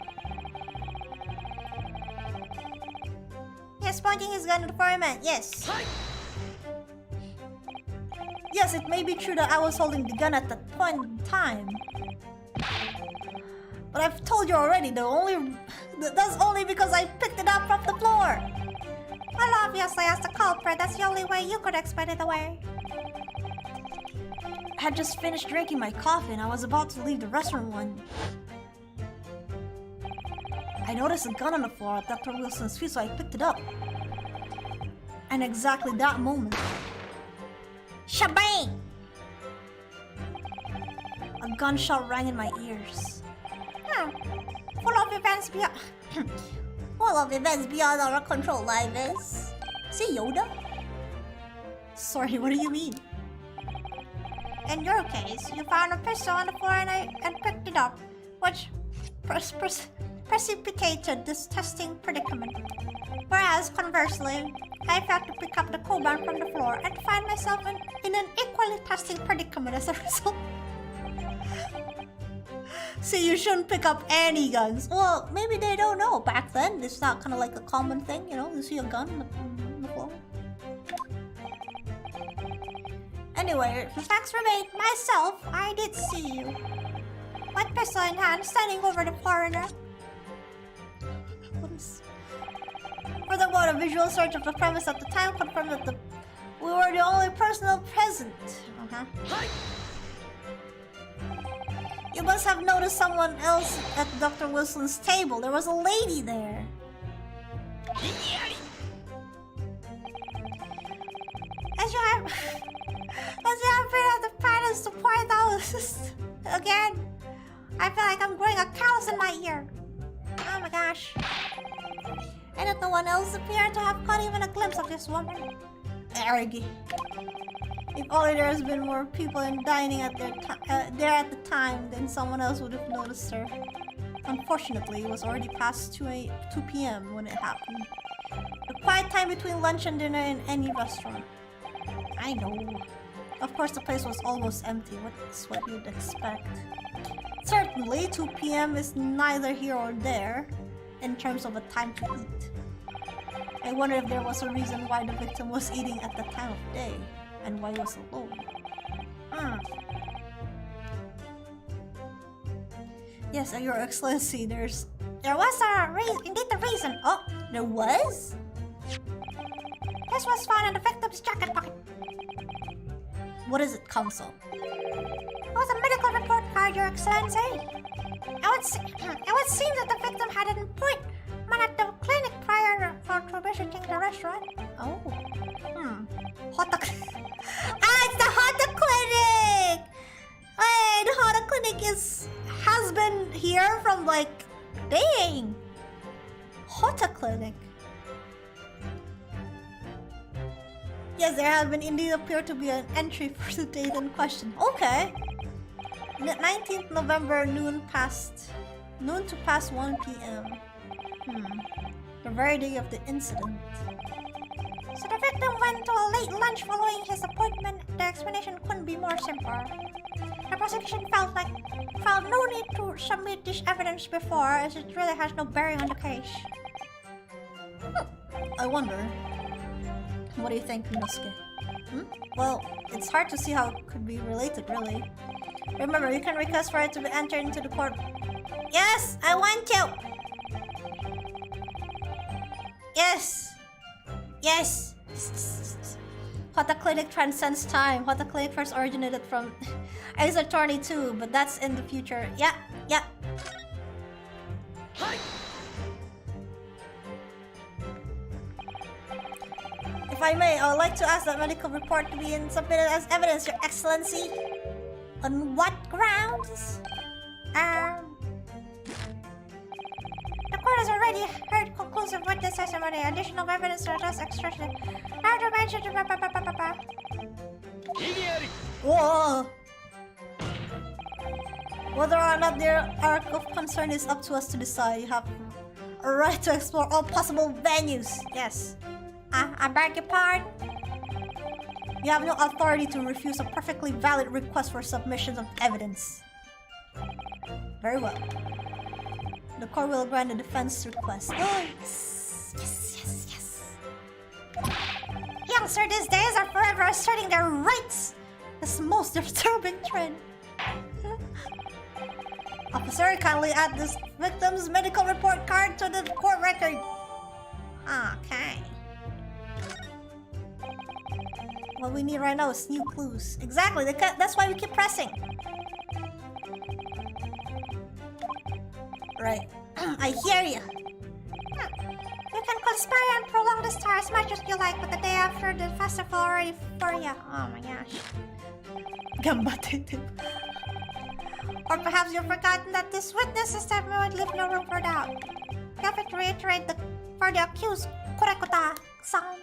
Yes, pointing his gun at the fireman, yes. Yes, it may be true that I was holding the gun at that point in time. But I've told you already, that's only because I picked it up from the floor. Well, obviously, as the culprit, that's the only way you could explain it away. I had just finished drinking my coffee and I was about to leave the restaurant when I noticed a gun on the floor at Dr. Wilson's feet, so I picked it up. And exactly that moment, Shabang! a gunshot rang in my ears. Full of events beyond... Full of events beyond our control, Livis. See Yoda? Sorry, what do you mean? In your case, you found a pistol on the floor and picked it up, which precipitated this testing predicament. Whereas, conversely, I failed to pick up the crowbar from the floor and find myself in an equally testing predicament as a result. See, you shouldn't pick up any guns. Well, maybe they don't know. Back then, it's not kind of like a common thing, you know? You see a gun on the floor. Anyway, the facts remain. Myself, I did see you. With pistol in hand, standing over the foreigner. What is... Furthermore, a visual search of the premise at the time confirmed that we were the only personnel present. You must have noticed someone else at Dr. Wilson's table. There was a lady there. As you have been at the panels to point out again, I feel like I'm growing a callus in my ear. Oh my gosh. And that no one else appeared to have caught even a glimpse of this woman. Arrogant. If only there has been more people dining at there at the time, then someone else would have noticed her. Unfortunately, it was already past 2 p.m. when it happened. The quiet time between lunch and dinner in any restaurant. I know. Of course, the place was almost empty. What's what you'd expect? Certainly, 2 p.m. is neither here or there in terms of a time to eat. I wonder if there was a reason why the victim was eating at that time of day and why he was alone. Yes, Your Excellency, there was a reason. Indeed, the reason. Oh, there was? This was found in the victim's jacket pocket. What is it, Counsel? It was a medical report card, Your Excellency. It would seem that the victim had an appointment at the clinic prior to visiting the restaurant. Oh. Hota it's the Hota Clinic! Hey, the Hota Clinic has been here from like, dang. Hota Clinic. Yes, there had been indeed appeared to be an entry for the date in question. Okay. 19th November, noon to past 1 p.m. The very day of the incident. So the victim went to a late lunch following his appointment. The explanation couldn't be more simple. The prosecution felt no need to submit this evidence before, as it really has no bearing on the case. I wonder. What do you think, Inosuke? Well, it's hard to see how it could be related, really. Remember, you can request for it to be entered into the court. Yes, I want to! Yes! Yes! Hota Clinic transcends time. Hota Clinic first originated from Ace Attorney 2, but that's in the future. Yeah. If I may, I would like to ask that medical report to be submitted as evidence, Your Excellency. On what grounds? The court has already heard conclusive witness testimony. Additional evidence are just extracted. After mentioned, Whoa! Whether or not their arc of concern is up to us to decide. You have a right to explore all possible venues. Yes. I beg your pardon? You have no authority to refuse a perfectly valid request for submission of evidence. Very well. The court will grant the defense request. Oh, yes. Young sir, these days are forever asserting their rights. It's the most disturbing trend. Officer, kindly add this victim's medical report card to the court record. Okay. What we need right now is new clues. Exactly, that's why we keep pressing. Right. I hear you. You can conspire and prolong this time as much as you like, but the day after the festival already for you. Oh my gosh. Gambate. Or perhaps you've forgotten that this witness system would leave no room for doubt. You have to reiterate for the accused, Kurekota-san.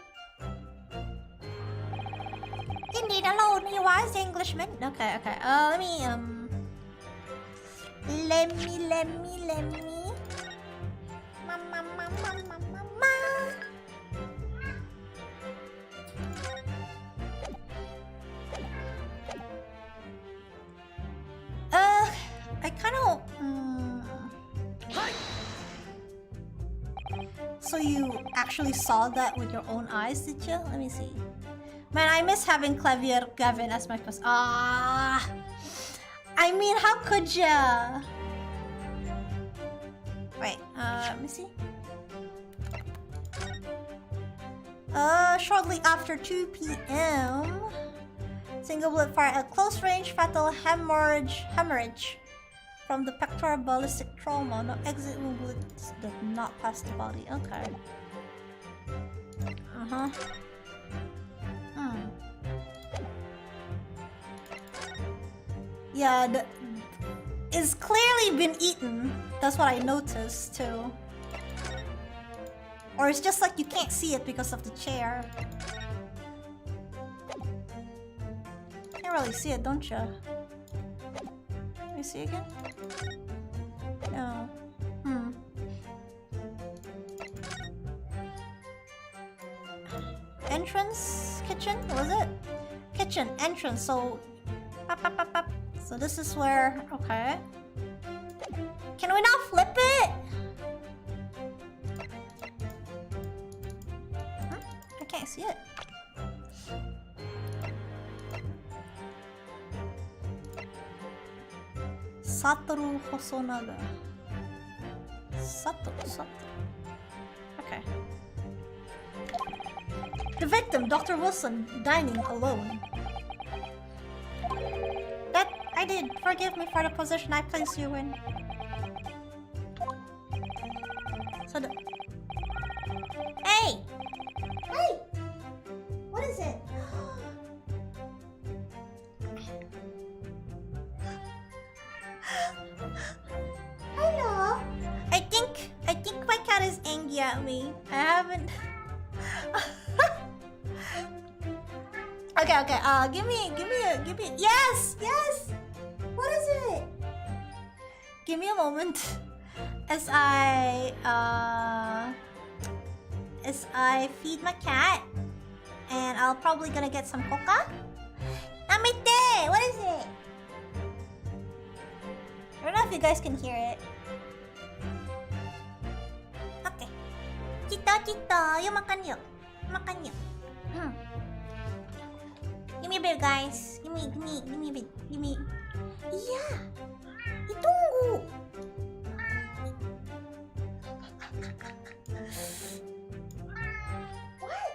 Indeed, alone he was the Englishman. Okay. Let me. I kind of. So you actually saw that with your own eyes, did you? Let me see. Man, I miss having Clavier Gavin as my first. I mean, how could ya? Wait, let me see. Shortly after 2 p.m. Single bullet fire at close range, fatal hemorrhage from the pectoral ballistic trauma. No exit wound bullets did not pass the body. Okay. Yeah, it's clearly been eaten. That's what I noticed too. Or it's just like you can't see it because of the chair. You can't really see it, don't you? Let me see again. No. Entrance kitchen, was it? kitchen entrance. So, so this is where. Okay. Can we not flip it? I can't see it. Satoru Hosonaga. Satoru. Okay. The victim, Dr. Wilson, dining alone. That I did. Forgive me for the position I placed you in. So the... Hey! Hey! What is it? Hello. I think my cat is angry at me. I haven't. Okay. Give me. Yes. What is it? Give me a moment as I feed my cat, and I'll probably gonna get some coca. Namite, what is it? I don't know if you guys can hear it. Okay. Chito, yung makan yuk. Give me a bit, guys. Give me a bit. Give me. Yeah. Itunggu. What?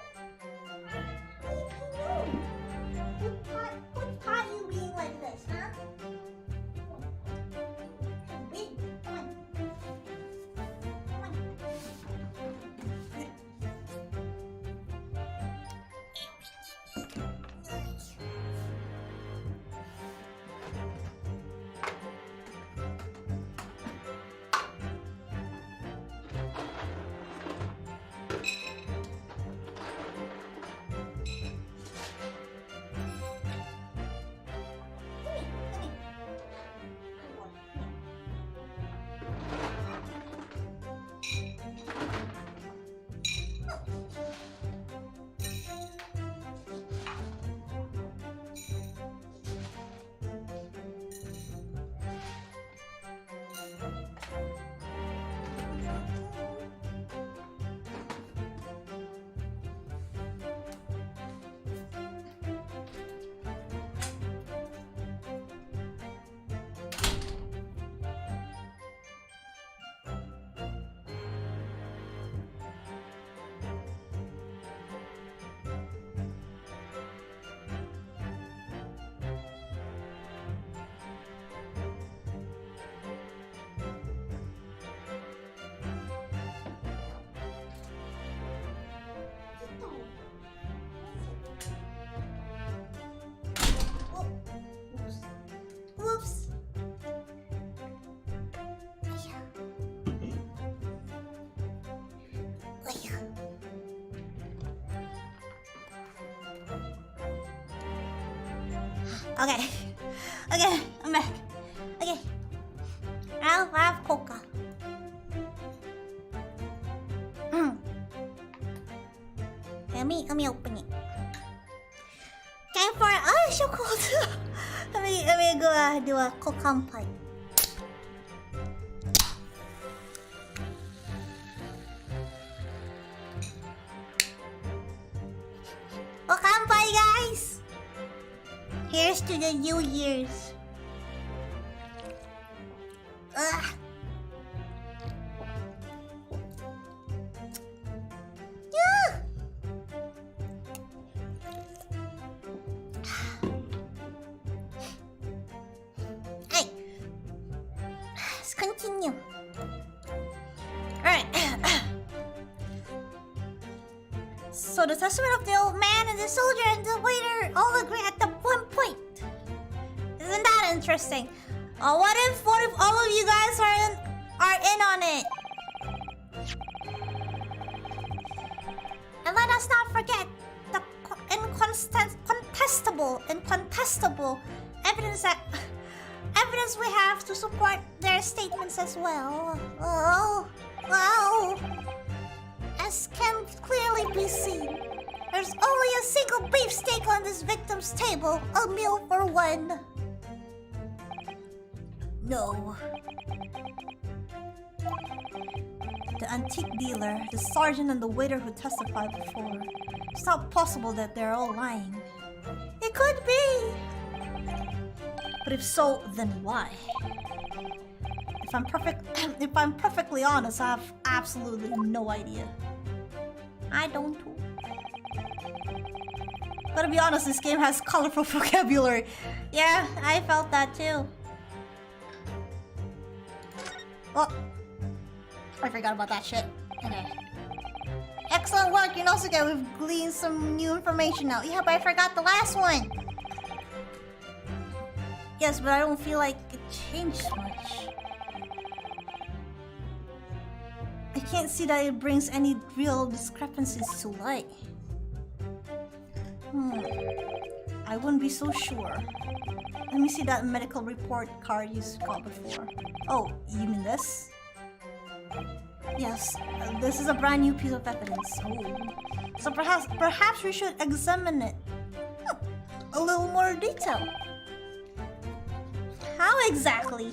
What part you being like this, huh? Wait, come on. Whoops. Okay, I'm back. Okay, I'll have coca. Let me open it. Time for so cold. let me go do a coca pie. Coca pie, guys. Here's to the New Year's. Ugh. Yeah. Hey. Let's continue. Alright. So the testament of the old man and the soldier and the waiter all agree at the one point. Isn't that interesting? What if all of you guys are in on it? And let us not forget the incontestable evidence we have to support their statements as well. Oh, wow. As can clearly be seen, There's only a single beefsteak on this victim's table. A meal for one. No. The antique dealer, the sergeant, and the waiter who testified before. It's not possible that they're all lying. It could be. But if so, then why? If I'm perfectly honest, I have absolutely no idea. I don't too. Gotta be honest, this game has colorful vocabulary. Yeah, I felt that too. Oh, I forgot about that shit. Okay. Excellent work, Inosuke. We've gleaned some new information now. Yeah, but I forgot the last one. Yes, but I don't feel like it changed much. I can't see that it brings any real discrepancies to light. I wouldn't be so sure. Let me see that medical report card you got before. Oh, you mean this? Yes, this is a brand new piece of evidence. Oh. So perhaps we should examine it a little more detail. How exactly?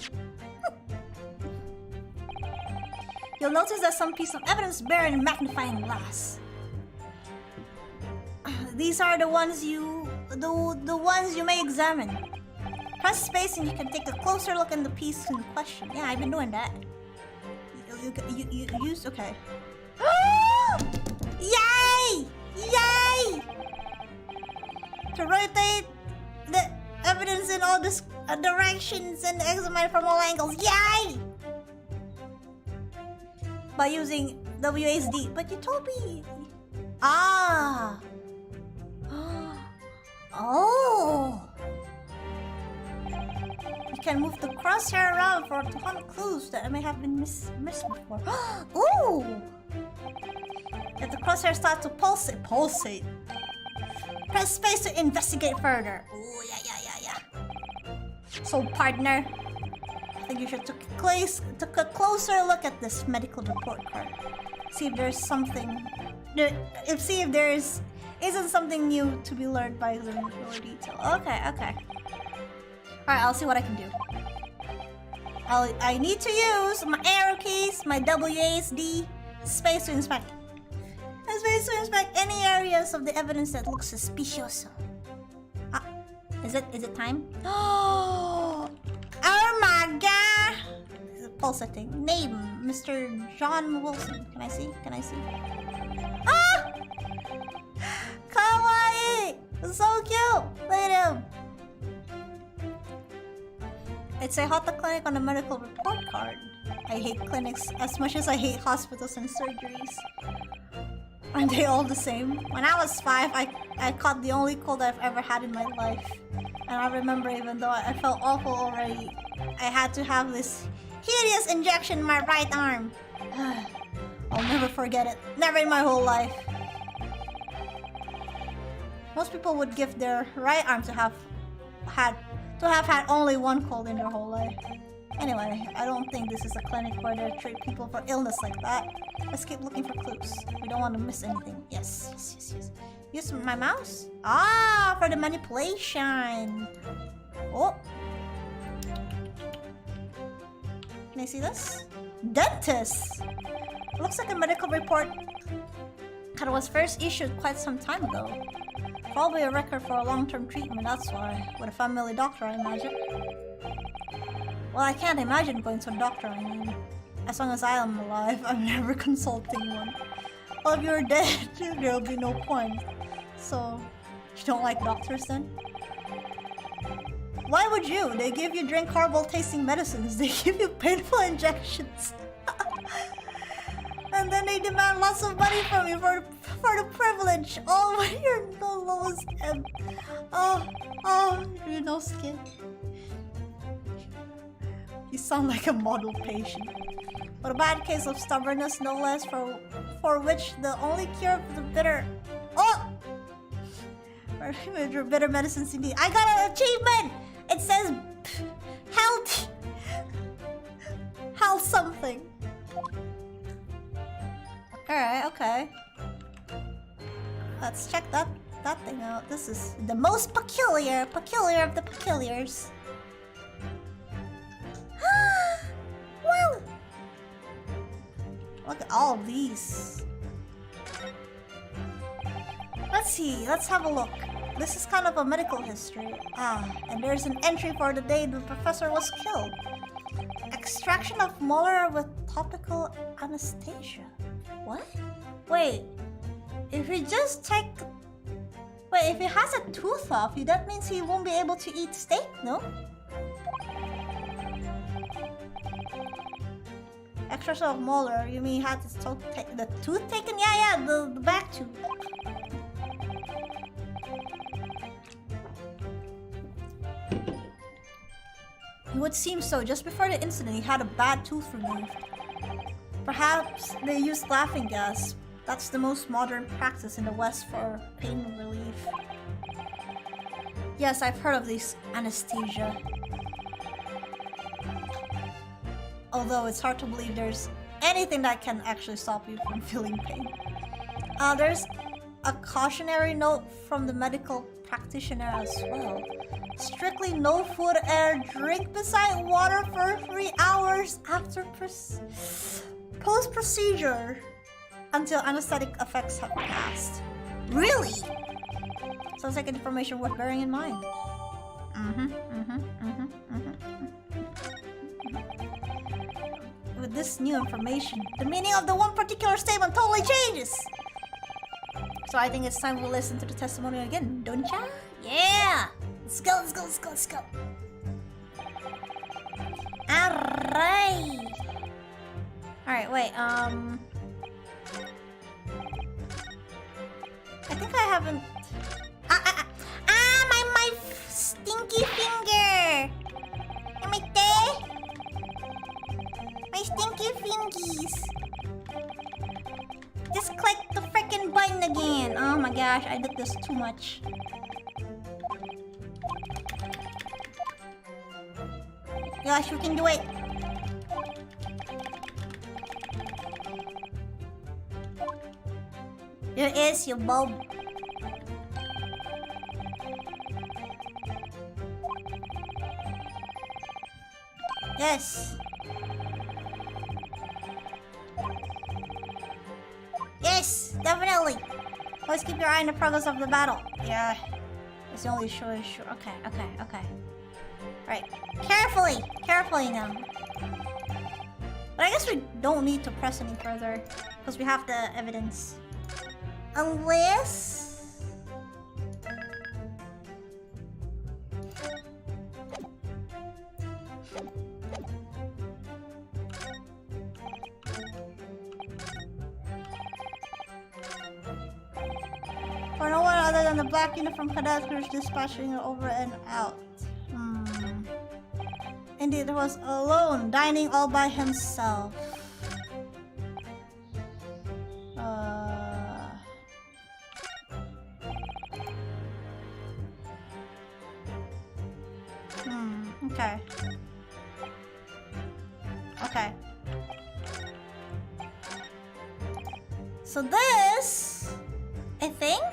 You'll notice that some piece of evidence bear in magnifying glass. These are the ones you may examine. Press space and you can take a closer look in the piece in question. Yeah, I've been doing that. You use okay. Yay! Yay! To rotate the evidence in all directions and examine from all angles. Yay! By using WASD. But you told me. Ah. Oh. You can move the crosshair around to hunt clues that may have been missed before. Ooh. If the crosshair starts to pulsate. Press space to investigate further. Ooh, yeah. So, partner, I think you should take a closer look at this medical report card. See if there's something. See if there isn't something new to be learned by examining more detail. Okay. Alright, I'll see what I can do. I need to use my arrow keys, my WASD, space to inspect. Space to inspect any areas of the evidence that looks suspicious. Is it time? Oh my god! Pulsating. Name, Mr. John Wilson. Can I see? Ah! Kawaii! So cute! Look at him! It's a Hota clinic on the medical report card. I hate clinics as much as I hate hospitals and surgeries. Aren't they all the same? When I was 5, I caught the only cold I've ever had in my life. And I remember even though I felt awful already, I had to have this hideous injection in my right arm. I'll never forget it. Never in my whole life. Most people would give their right arm to have had only one cold in their whole life. Anyway, I don't think this is a clinic where they treat people for illness like that. Let's keep looking for clues. We don't want to miss anything. Yes. Use my mouse? Ah, for the manipulation. Oh. Can I see this? Dentist! Looks like a medical report that was first issued quite some time ago. Probably a record for a long-term treatment, that's why. With a family doctor, I imagine. Well, I can't imagine going to a doctor, I mean. As long as I am alive, I'm never consulting one. Well, if you're dead, there'll be no point. So, you don't like doctors then? Why would you? They give you drink horrible-tasting medicines. They give you painful injections. And then they demand lots of money from you for the privilege. Oh, when you're the lowest ebb. Oh, you're no skin. You sound like a model patient. But a bad case of stubbornness, no less, for which the only cure for the bitter... Oh! For bitter medicines indeed. I got an achievement! It says... Health... Health something. Alright, okay. Let's check that thing out. This is the most peculiar of the peculiars. Wow! Look at all of these. Let's see. Let's have a look. This is kind of a medical history. And there's an entry for the day the professor was killed. Extraction of molar with topical anesthesia. What? Wait. If he just take... Wait, if he has a tooth off, that means he won't be able to eat steak, no? Extraction of molar, you mean he had the tooth taken? Yeah, the back tooth. It would seem so. Just before the incident, he had a bad tooth removed. Perhaps they used laughing gas. That's the most modern practice in the West for pain relief. Yes, I've heard of this anesthesia. Although it's hard to believe there's anything that can actually stop you from feeling pain. There's a cautionary note from the medical practitioner as well. Strictly no food or drink beside water for 3 hours after post-procedure until anesthetic effects have passed. Really? Sounds like information worth bearing in mind. With this new information, the meaning of the one particular statement totally changes. So I think it's time we listen to the testimony again, don't ya? Yeah! Let's go. Alright, wait, I think I haven't... my stinky finger! My stinky fingies! Just click the freaking button again! Oh my gosh, I did this too much. Gosh, you can do it! Here is your bulb. Yes. Yes, definitely. Always keep your eye on the progress of the battle. Yeah. It's the only sure. Okay. Right. Carefully now. But I guess we don't need to press any further because we have the evidence. Unless... For no one other than the black uniform cadets who was dispatching her over and out. Indeed, he was alone, dining all by himself. Okay. So this, I think.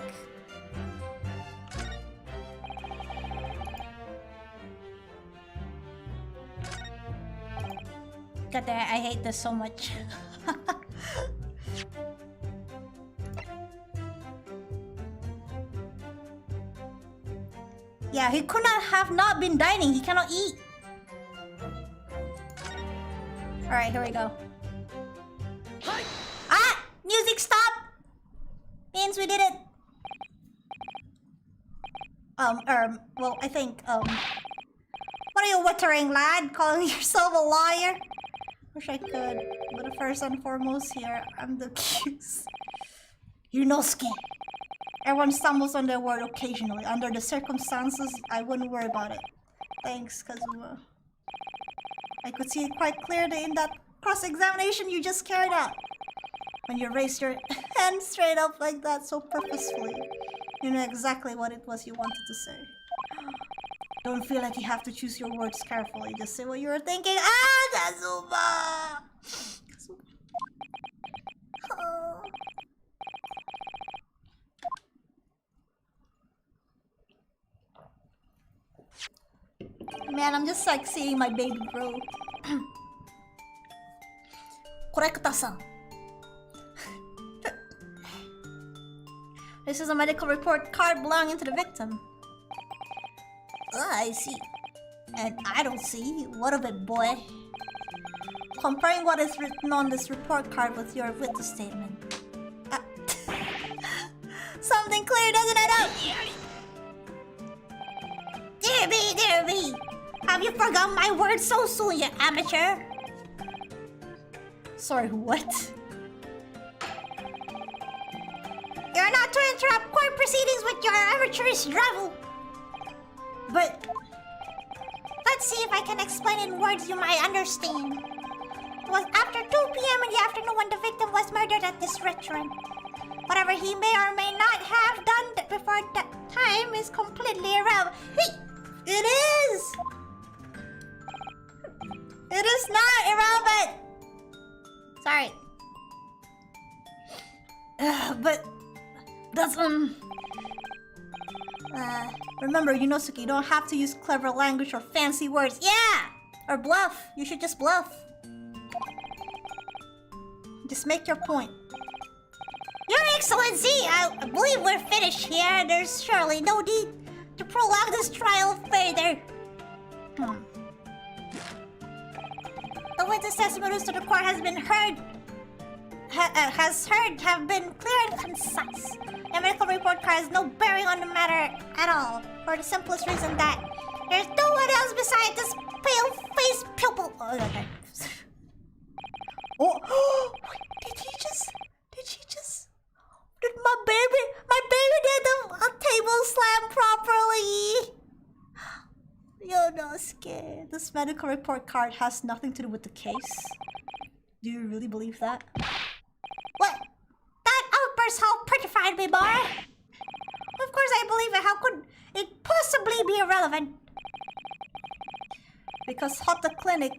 God damn, I hate this so much. Yeah, he could not have not been dining. He cannot eat. Alright, here we go. Ah! Music stop! Means we did it. Well, I think, what are you wittering, lad? Calling yourself a liar? Wish I could, but first and foremost here, I'm the accused. Yunosuke. Everyone stumbles on their word occasionally. Under the circumstances, I wouldn't worry about it. Thanks, Kazuma. I could see it quite clearly in that cross-examination you just carried out. When you raised your hand straight up like that so purposefully, you know exactly what it was you wanted to say. Don't feel like you have to choose your words carefully. Just say what you were thinking. Ah, Kazuma! Man, I'm just like seeing my baby grow. Correcta-san. This is a medical report card belonging to the victim. I see. And I don't see. What of it, boy? Comparing what is written on this report card with your witness statement. Something clear doesn't add up. Dear me. Have you forgotten my words so soon, you amateur? Sorry, what? You're not to interrupt court proceedings with your amateurish drivel. But... Let's see if I can explain in words you might understand. It was after 2 p.m. in the afternoon when the victim was murdered at this restaurant. Whatever he may or may not have done before that time is completely irrelevant. It is! It is not irrelevant! Sorry. But... That's, remember, Yunosuke, you don't have to use clever language or fancy words. Yeah! Or bluff. You should just bluff. Just make your point. Your Excellency, I believe we're finished here. There's surely no need to prolong this trial further. The witness testimonies to the court have been clear and concise. The medical report card has no bearing on the matter at all, for the simplest reason that there's no one else beside this pale-faced pupil. Oh, okay. Oh, did she just? Did my baby did the table slam properly? Yunosuke, this medical report card has nothing to do with the case. Do you really believe that? What? That outburst how petrified me, boy. Of course I believe it. How could it possibly be irrelevant? Because Hotta Clinic,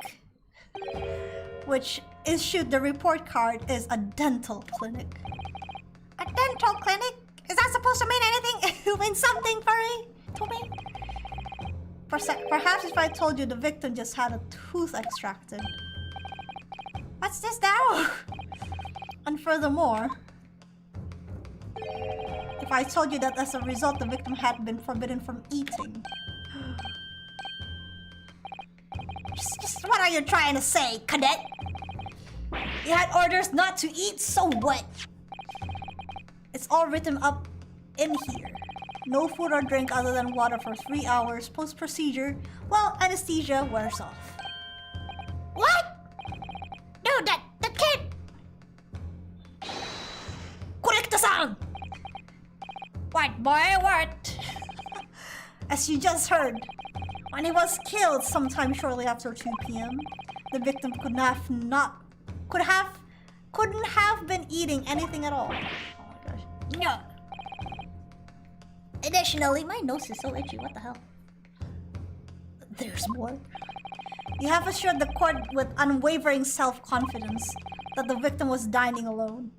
which issued the report card, is a dental clinic. A dental clinic? Is that supposed to mean anything? Mean something to me? Perhaps if I told you the victim just had a tooth extracted. What's this now? And furthermore, if I told you that as a result the victim had been forbidden from eating. Just what are you trying to say, cadet? He had orders not to eat, so what? It's all written up in here. No food or drink other than water for 3 hours post-procedure while anesthesia wears off. What? Dude, that kid! Correcta-san! What, boy, what? As you just heard, when he was killed sometime shortly after 2 p.m., the victim couldn't have been eating anything at all. Oh my gosh. No. Additionally, my nose is so itchy, what the hell? There's more. You have assured the court with unwavering self-confidence that the victim was dining alone.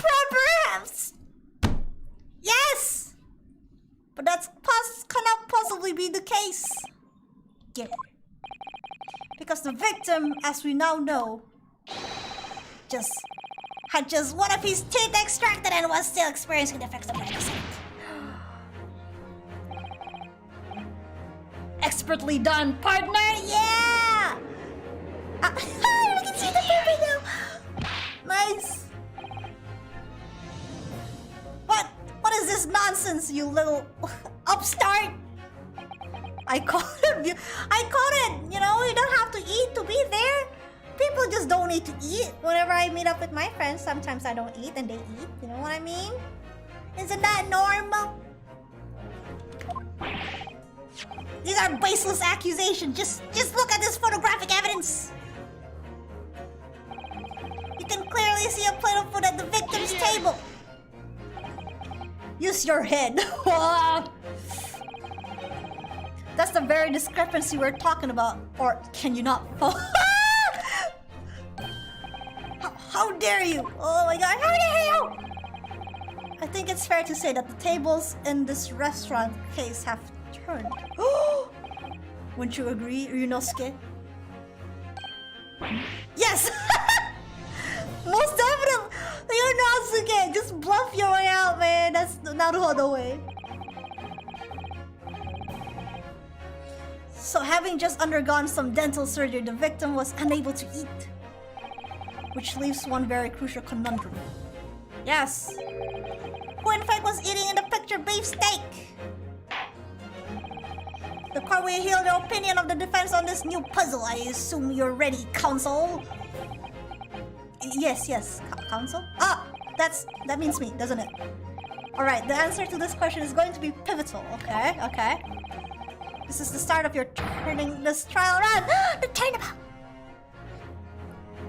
Perhaps! Yes! But that cannot possibly be the case. Yeah. Because the victim, as we now know, had just one of his teeth extracted and was still experiencing the effects of medicine. Expertly done, partner! Yeah! We can see the baby now! Nice! What is this nonsense, you little upstart? I caught it! You know, you don't have to eat to be there. People just don't need to eat. Whenever I meet up with my friends, sometimes I don't eat and they eat. You know what I mean? Isn't that normal? These are baseless accusations. Just look at this photographic evidence. You can clearly see a plate of food at the victim's table. Use your head. That's the very discrepancy we're talking about. Or can you not fall? How dare you? Oh my god, how dare you! I think it's fair to say that the tables in this restaurant case have turned. Wouldn't you agree, Ryunosuke? Yes! Most definitely! Ryunosuke! Just bluff your way out, man. That's Naruhodo way. So having just undergone some dental surgery, the victim was unable to eat. Which leaves one very crucial conundrum. Yes. Who in fact was eating in the picture beefsteak? The court will hear your opinion of the defense on this new puzzle. I assume you're ready, counsel? Yes, counsel? Ah, that means me, doesn't it? Alright, the answer to this question is going to be pivotal. Okay. This is the start of your turning this trial around. The turnabout!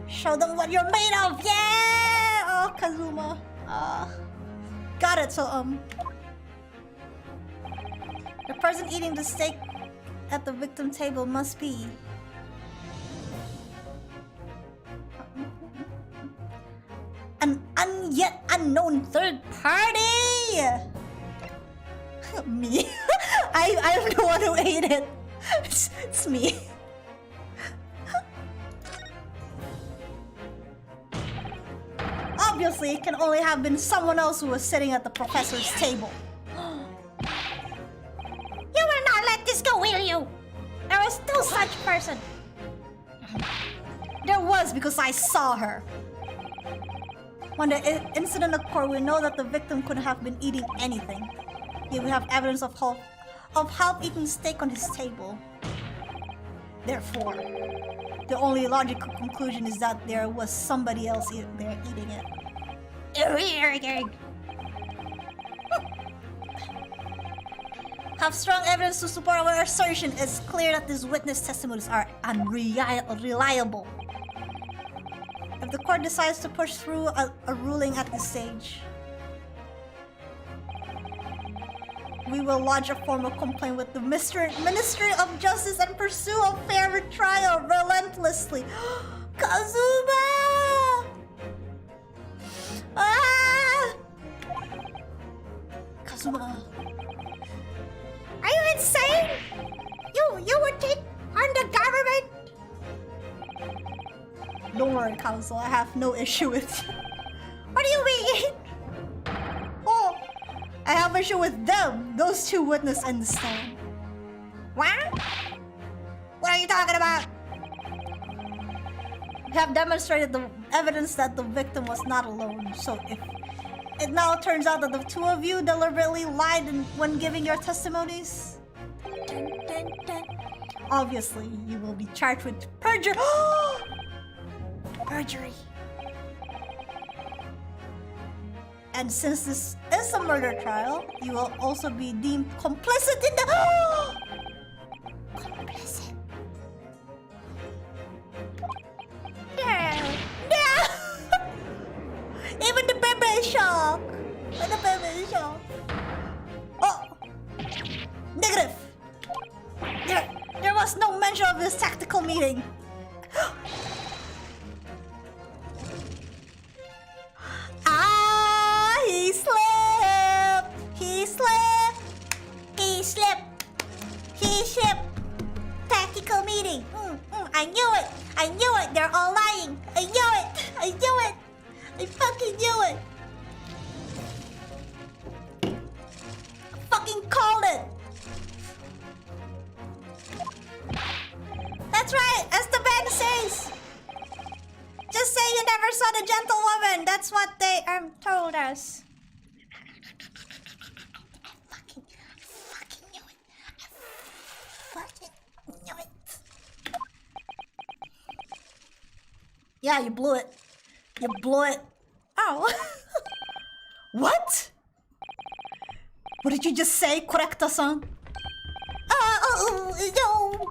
Show them what you're made of, yeah! Oh, Kazuma. Got it, so, the person eating the steak at the victim table must be... an yet unknown third party! Me? I'm the one who ate it. It's me. Obviously, it can only have been someone else who was sitting at the professor's table. You will not let this go, will you? There is no such person. There was, because I saw her. When the incident occurred, we know that the victim couldn't have been eating anything. Here we have evidence of half-eaten steak on his table. Therefore, the only logical conclusion is that there was somebody else there eating it. Have strong evidence to support our assertion. It's clear that these witness testimonies are unreliable. If the court decides to push through a ruling at this stage, we will lodge a formal complaint with the Ministry of Justice and pursue a fair trial relentlessly. Kazuma! Ah! Kazuma. Are you insane? You would take on the government? Don't worry, Counsel. I have no issue with you. What do you mean? Oh, I have issue with them. Those two witnesses in the stand. What? What are you talking about? We have demonstrated the evidence that the victim was not alone. So if it now turns out that the two of you deliberately lied when giving your testimonies, obviously you will be charged with perjury. Perjury. And since this is a murder trial, you will also be deemed complicit in the... Complicit. Yeah. Even the baby is shocked. Oh! Negative. There was no mention of this tactical meeting. He slipped! Tactical meeting. I knew it! They're all lying. I knew it! I fucking knew it! Fucking called it! That's right, as the band says. Just say you never saw the gentlewoman. That's what they told us. I fucking knew it. Yeah, you blew it. Oh. What? What did you just say, Correcta-san? No.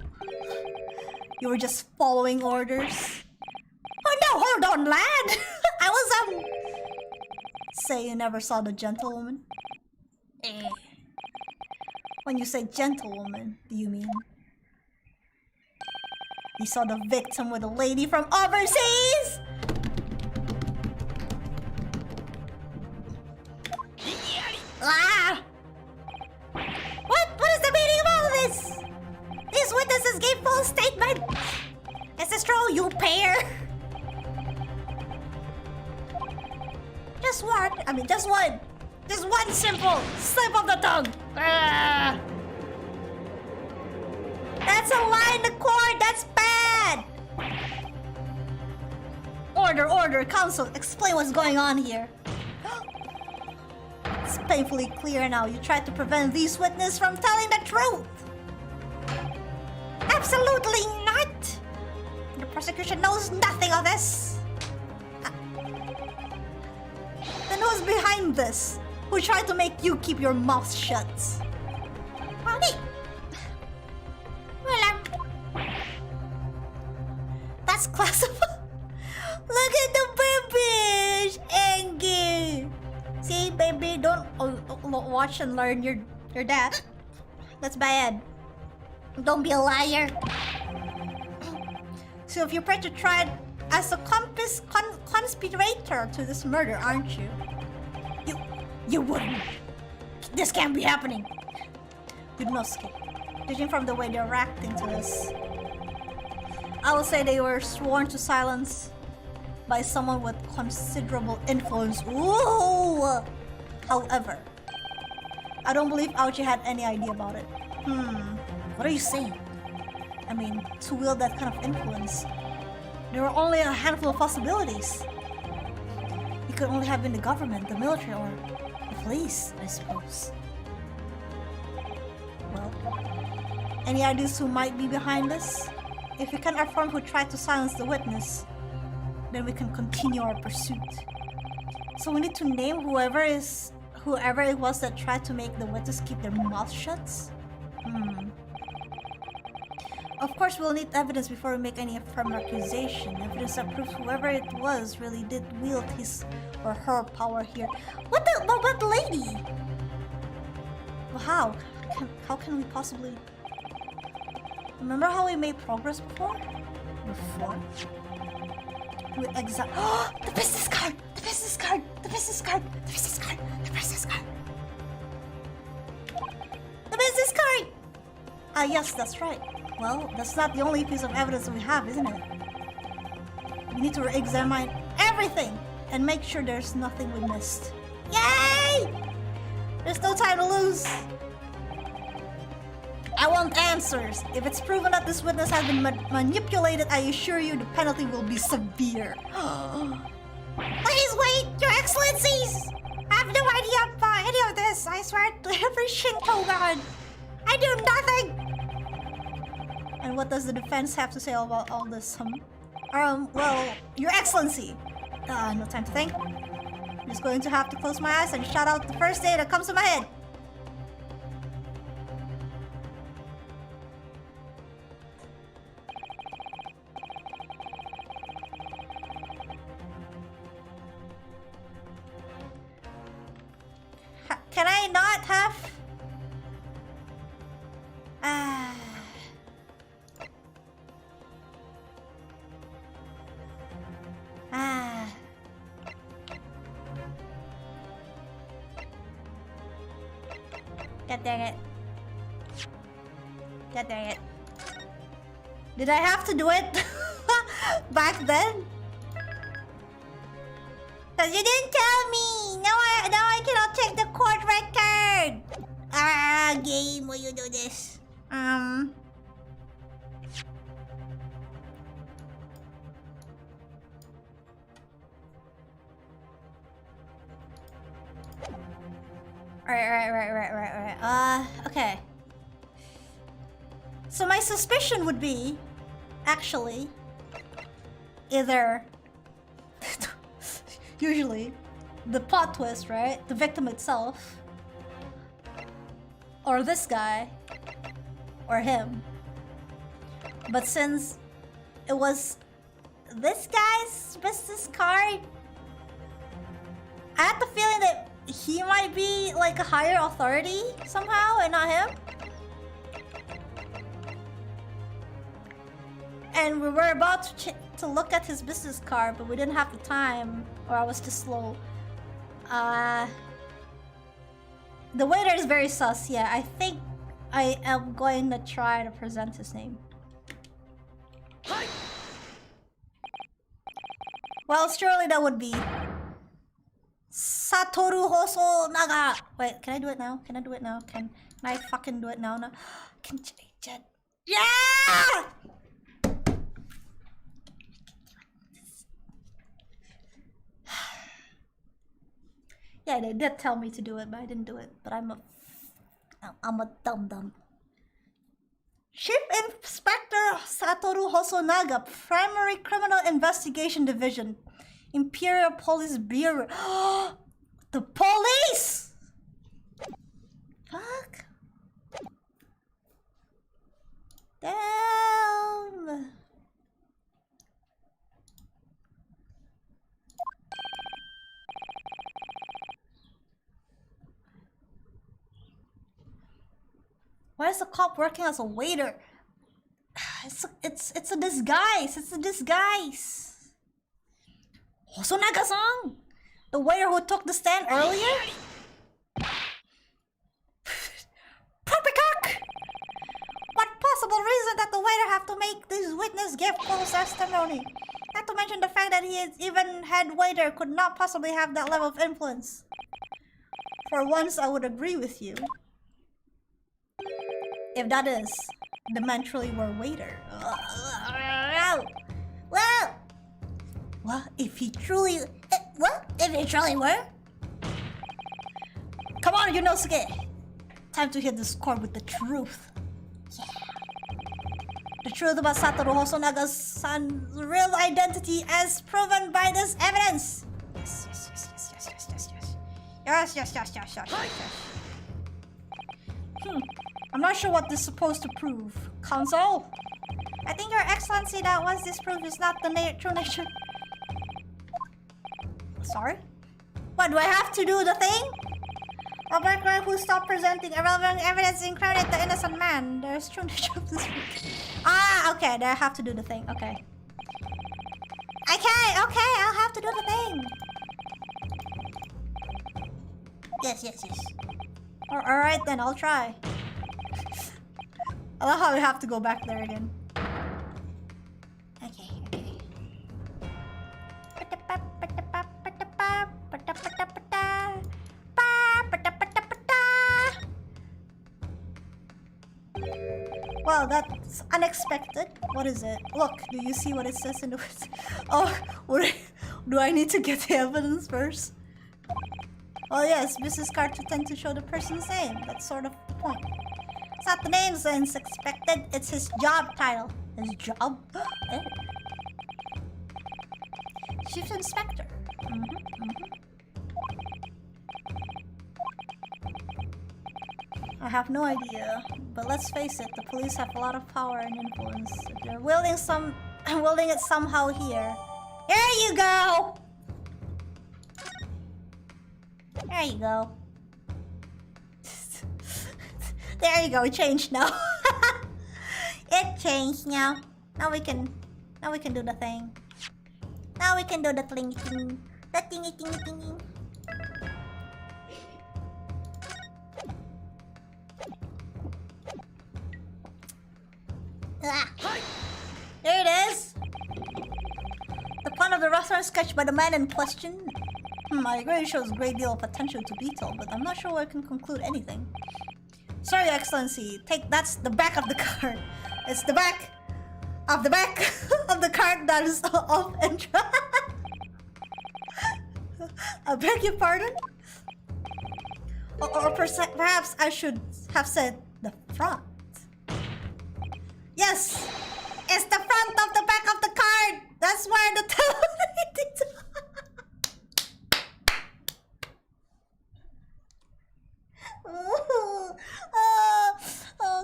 You were just following orders. Oh no, hold on, lad! I was, Say you never saw the gentlewoman? When you say gentlewoman, do you mean you saw the victim with a lady from overseas? Ah! What is the meaning of all mean, just one simple slip of the tongue. Ah. That's a line in the court. That's bad. Order, counsel. Explain what's going on here. It's painfully clear now. You tried to prevent these witnesses from telling the truth. Absolutely not. The prosecution knows nothing of this. Then who's behind this? Who tried to make you keep your mouth shut? Well, me. Well, that's classified. Look at the babies, Angie. See, baby, don't watch and learn your dad. That's bad. Don't be a liar. So if you're tried as a conspirator to this murder, aren't you? You wouldn't. This can't be happening. With no escape. Judging from the way they're reacting to this, I would say they were sworn to silence by someone with considerable influence. Ooh! However, I don't believe Auchi had any idea about it. What are you saying? I mean, to wield that kind of influence, there were only a handful of possibilities. It could only have been the government, the military, or the police, I suppose. Well, any ideas who might be behind this? If we can affirm who tried to silence the witness, then we can continue our pursuit. So we need to name whoever it was that tried to make the witness keep their mouth shut. Of course, we'll need evidence before we make any firm accusation. Evidence that proves whoever it was really did wield his or her power here. What the lady? Well, how can we possibly... Remember how we made progress before? We the business card! The business card! The business card! The business card! The business card! The business card! Yes, that's right. Well, that's not the only piece of evidence we have, isn't it? We need to re-examine everything and make sure there's nothing we missed. Yay! There's no time to lose. I want answers. If it's proven that this witness has been manipulated, I assure you the penalty will be severe. Please wait, Your Excellencies! I have no idea about any of this. I swear to every Shinto god. I do nothing! And what does the defense have to say about all this? Well, Your Excellency. No time to think. I'm just going to have to close my eyes and shout out the first day that comes to my head. Can I not have... God dang it. God dang it. Did I have to do it back then? Cause you didn't tell me! Now I cannot check the court record! Game, will you do this? Right. Okay. So my suspicion would be, actually, either... usually, the plot twist, right? The victim itself. Or this guy. Or him. But since it was this guy's business card, I had the feeling that he might be like a higher authority somehow and not him. And we were about to look at his business card, but we didn't have the time, or I was too slow. The waiter is very sus, yeah. I think I am going to try to present his name. Well, surely that would be Satoru Hosonaga. Wait, can I do it now? Can I do it now? Can I fucking do it now? No. Can Jet? Yeah! Yeah, they did tell me to do it, but I didn't do it. But I'm a dum-dum. Chief Inspector Satoru Hosonaga, Primary Criminal Investigation Division, Imperial Police Bureau. The police! Fuck. Damn. Why is the cop working as a waiter? It's a disguise. It's a disguise. Hosonaga-san, the waiter who took the stand earlier. Poppycock! What possible reason that the waiter have to make this witness give false testimony? Not to mention the fact that he is even head waiter could not possibly have that level of influence. For once, I would agree with you. If that is the man truly were waiter. Well, if he truly... What? If he truly were? Come on, Yunosuke! Time to hit the score with the truth. Yeah. The truth about Satoru Hosonaga's real identity as proven by this evidence. Yes. I'm not sure what this is supposed to prove. Counsel? I think, Your Excellency, that once this proof is not the true nature... Sorry? What, do I have to do the thing? A burglar who stopped presenting irrelevant evidence incriminate the innocent man. There's true nature of this proof. Ah, okay, I have to do the thing. Okay, I'll have to do the thing. Yes. Alright then, I'll try. I love how we have to go back there again. Okay. Well, that's unexpected. What is it? Look, do you see what it says in the words? Oh, do I need to get the evidence first? Oh yes, business cards tend to show the person's name. That's sort of the point. It's not the name that's expected, it's his job title. His job? Chief Inspector. I have no idea, but let's face it, the police have a lot of power and influence. If they're wielding it somehow here. There you go! There you go. There you go, it changed now. It changed now. Now we can do the thing. Now we can do the thingy. The thingy. There it is. The point of the reference sketched by the man in question. I agree it shows a great deal of potential to detail, but I'm not sure I can conclude anything. Sorry, Your Excellency. That's the back of the card. It's the back of the card that is off and I beg your pardon? Or perhaps I should have said the front. Yes! It's the front of the back of the card! That's where the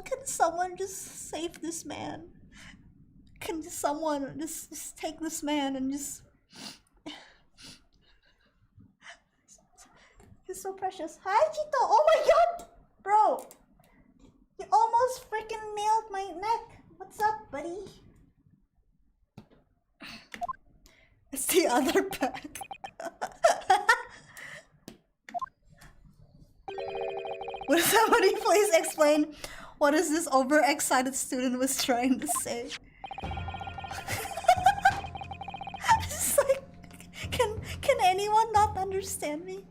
can someone just save this man? Can someone just take this man and just... He's so precious. Hi, Chito! Oh my god! Bro! You almost freaking nailed my neck! What's up, buddy? It's the other pack. Would somebody please explain what is this overexcited student was trying to say? It's like, can Can anyone not understand me?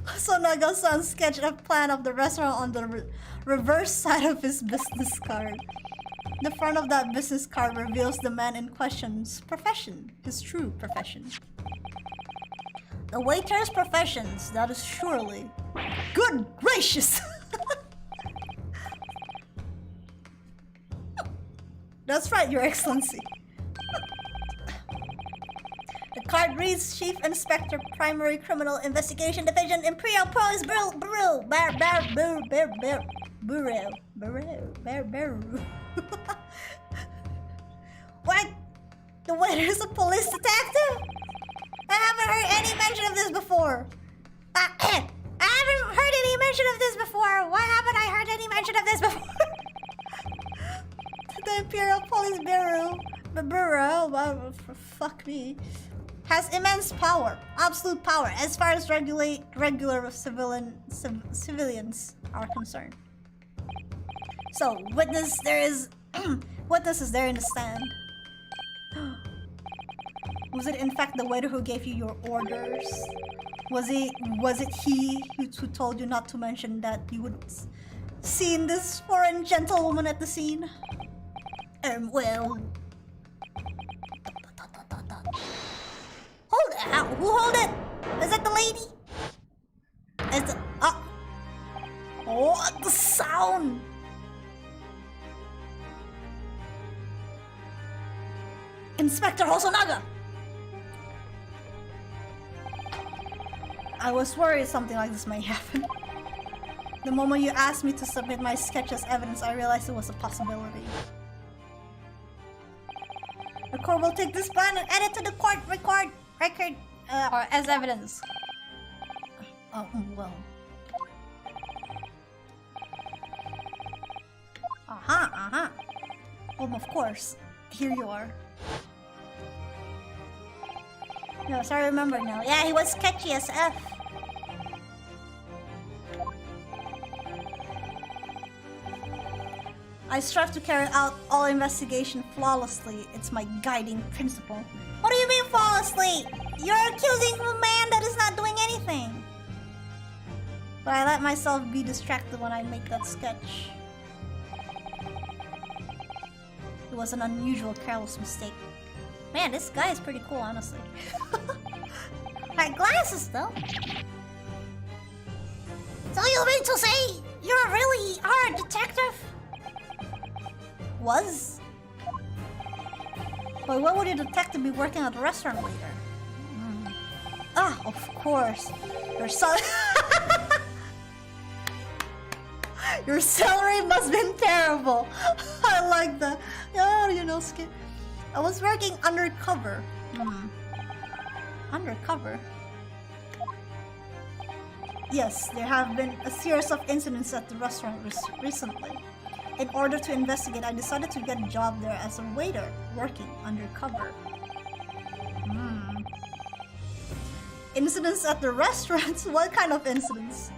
Sonaga-san sketched a plan of the restaurant on the reverse side of his business card. The front of that business card reveals the man in question's profession, his true profession. The waiter's professions, that is surely... Good gracious! That's right, Your Excellency. The card reads Chief Inspector, Primary Criminal Investigation Division, Imperial Police Bureau. What? The waiter is a police detective? I haven't heard any mention of this before. I haven't heard any mention of this before. Why haven't I heard any mention of this before? The Imperial Police Bureau, fuck me, has immense power, absolute power, as far as regular civilians are concerned. So, witness is there in the stand. Was it in fact the waiter who gave you your orders? Was it he who told you not to mention that you would see this foreign gentlewoman at the scene? Well... Hold it! Who hold it? Is that the lady? Is it... Oh, the sound! Inspector Hosonaga! I was worried something like this might happen. The moment you asked me to submit my sketch as evidence, I realized it was a possibility. The court will take this plan and add it to the court record or as evidence. Oh, well. Well, of course. Here you are. Yes, I remember now. Yeah, he was sketchy as F. I strive to carry out all investigation flawlessly. It's my guiding principle. What do you mean flawlessly? You're accusing a man that is not doing anything. But I let myself be distracted when I make that sketch. It was an unusual, careless mistake. Man, this guy is pretty cool, honestly. Like glasses, though. So you mean to say you're a really hard detective? Was? But why would a detective be working at a restaurant later? Ah, of course. Your salary must have been terrible. I like that. Oh, you know, Skip. I was working undercover. Undercover? Yes, there have been a series of incidents at the restaurant recently. In order to investigate, I decided to get a job there as a waiter, working undercover. Incidents at the restaurants? What kind of incidents?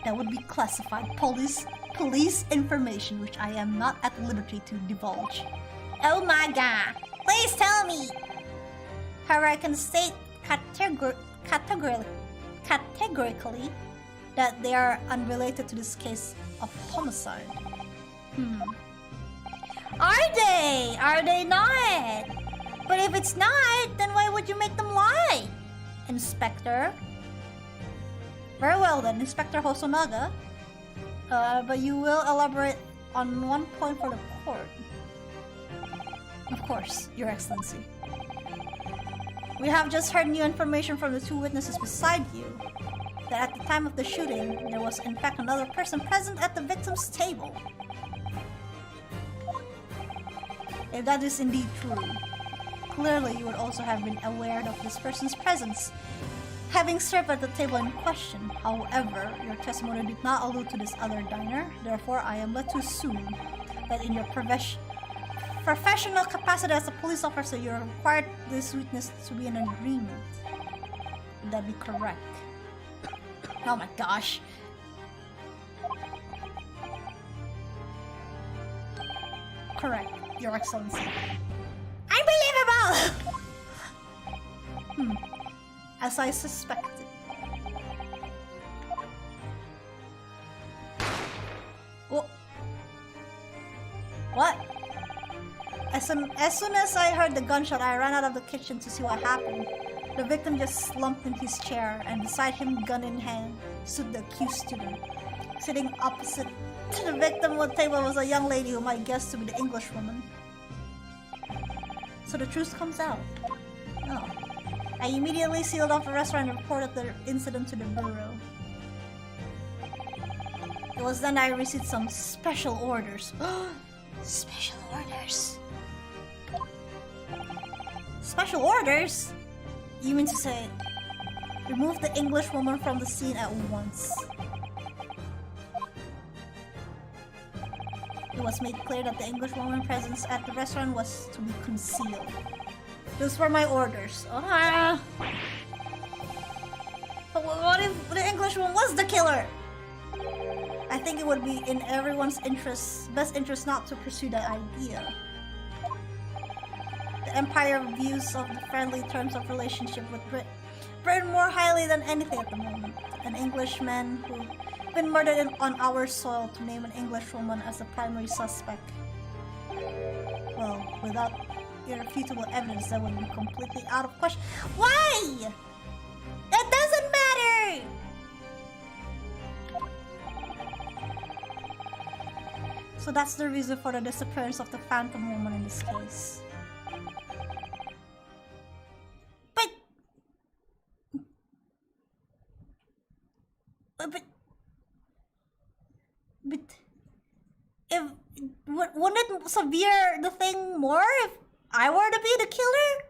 That would be classified police information, which I am not at liberty to divulge. Oh my god! Please tell me! However, I can state categorically that they are unrelated to this case of homicide. Are they? Are they not? But if it's not, then why would you make them lie? Inspector? Very well then, Inspector Hosonaga. But you will elaborate on one point for the court. Of course, Your Excellency. We have just heard new information from the two witnesses beside you. That at the time of the shooting, there was in fact another person present at the victim's table. If that is indeed true, clearly you would also have been aware of this person's presence, having served at the table in question. However, your testimony did not allude to this other diner, therefore I am led to assume that in your professional capacity as a police officer, you required this witness to be in agreement. Would that be correct? Oh my gosh. Correct, Your Excellency. Ah! As I suspected. What? As soon as I heard the gunshot, I ran out of the kitchen to see what happened. The victim just slumped in his chair, and beside him, gun in hand, stood the accused student. Sitting opposite to the victim on the table was a young lady whom I guessed to be the English woman. So the truth comes out. Oh. I immediately sealed off the restaurant and reported the incident to the bureau. It was then I received some special orders. Special orders? Special orders? You mean to say, remove the English woman from the scene at once. It was made clear that the English woman's presence at the restaurant was to be concealed. Those were my orders. But what if the English woman was the killer? I think it would be in everyone's best interest not to pursue that idea. The Empire views of the friendly terms of relationship with Britain more highly than anything at the moment. An Englishman who'd been murdered on our soil to name an English woman as the primary suspect. Well, without irrefutable evidence, that would be completely out of question. Why? That doesn't matter! So that's the reason for the disappearance of the phantom woman in this case. But if wouldn't it severe the thing more if I were to be the killer?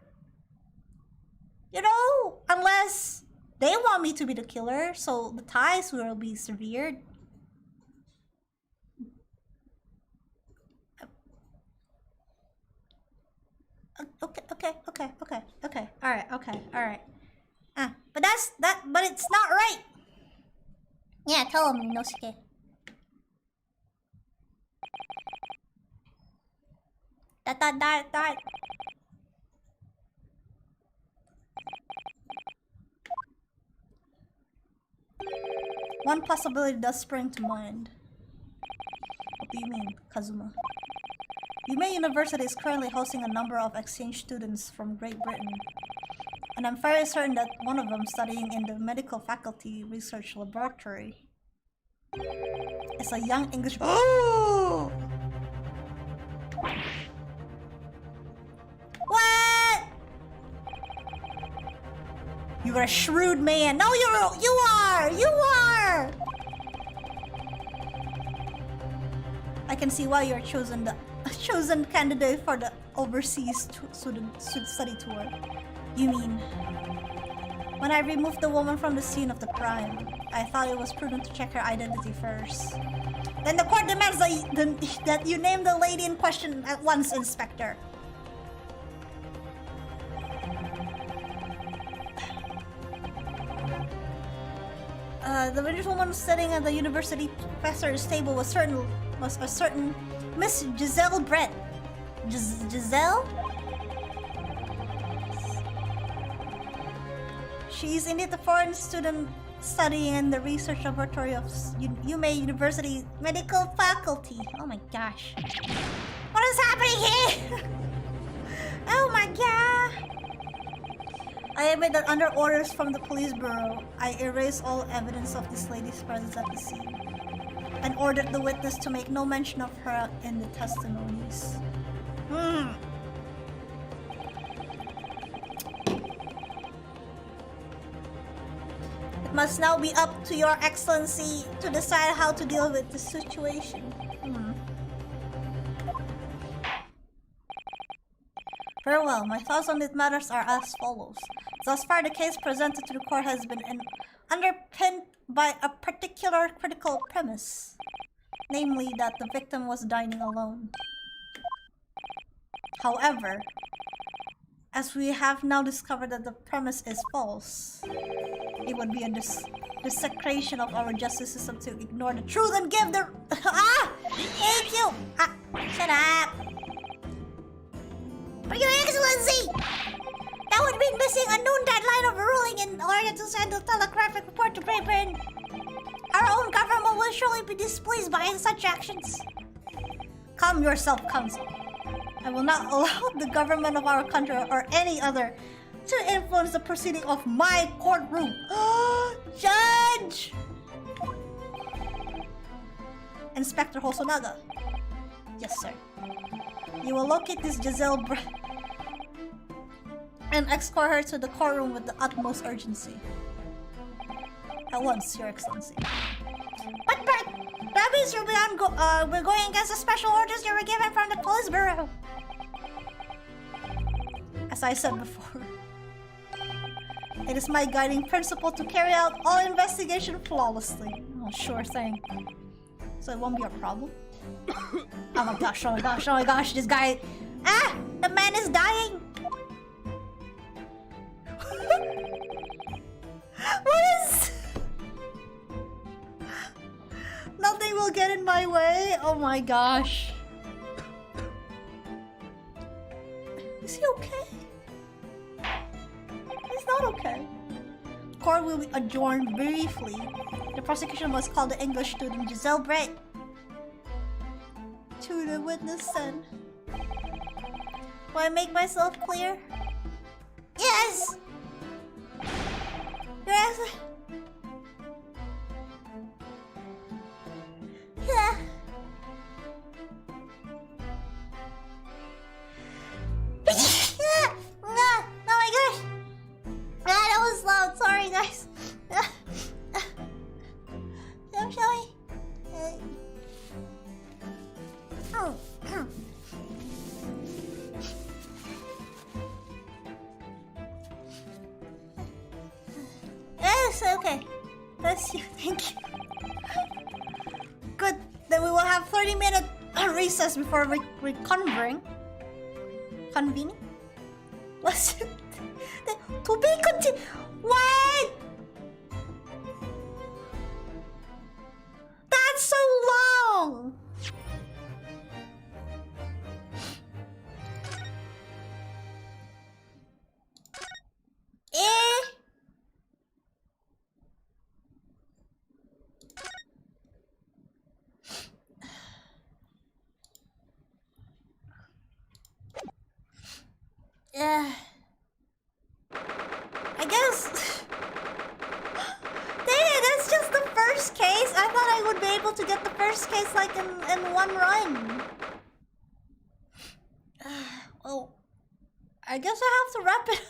You know, unless they want me to be the killer, so the ties will be severed. Okay. Alright. But but it's not right. Yeah, tell him, Inosuke. That. One possibility does spring to mind. What do you mean, Kazuma? Waay University is currently hosting a number of exchange students from Great Britain. And I'm very certain that one of them studying in the medical faculty research laboratory is a young English... Oh! What? You are a shrewd man. No, you are! I can see why you're chosen candidate for the overseas student study tour. You mean, when I removed the woman from the scene of the crime, I thought it was prudent to check her identity first. Then the court demands that you name the lady in question at once, Inspector. The British woman sitting at the university professor's table was a certain Miss Giselle Brett. Giselle? She is indeed a foreign student studying in the research laboratory of Waay University Medical Faculty. Oh my gosh. What is happening here? Oh my god. I admit that under orders from the police bureau, I erased all evidence of this lady's presence at the scene and ordered the witness to make no mention of her in the testimonies. It must now be up to Your Excellency to decide how to deal with the situation. Very well, my thoughts on these matters are as follows. Thus far, the case presented to the court has been underpinned by a particular critical premise, namely that the victim was dining alone. However, as we have now discovered that the premise is false, it would be a desecration of our justice system to ignore the truth and give the... Thank you! Shut up! For Your Excellency! would mean missing a noon deadline of ruling in order to send a telegraphic report to Great Britain. Our own government will surely be displeased by such actions. Calm yourself, Council. I will not allow the government of our country or any other to influence the proceeding of my courtroom. Judge! Inspector Hosonaga. Yes, sir. You will locate this Giselle and escort her to the courtroom with the utmost urgency. At once, Your Excellency. But that means you'll be we're going against the special orders you were given from the police bureau. As I said before, it is my guiding principle to carry out all investigation flawlessly. Oh, sure thing. So it won't be a problem? Oh my gosh, oh my gosh, oh my gosh, this guy... Ah! The man is dying! What is... Nothing will get in my way? Oh my gosh. Is he okay? He's not okay. Court will be adjourned briefly. The prosecution must call the English student Giselle Brett to the witness stand. Will I make myself clear? Yes! Yes! Yeah. Oh my gosh! That was loud. Sorry, guys. Shall we? Yes, okay. Bless you. Thank you. Good. Then we will have 30-minute recess before reconvening. Convening? What's it? To be continued. What? That's so long. Yeah. I guess... Dang it, that's just the first case. I thought I would be able to get the first case like in one run. Well, I guess I have to wrap it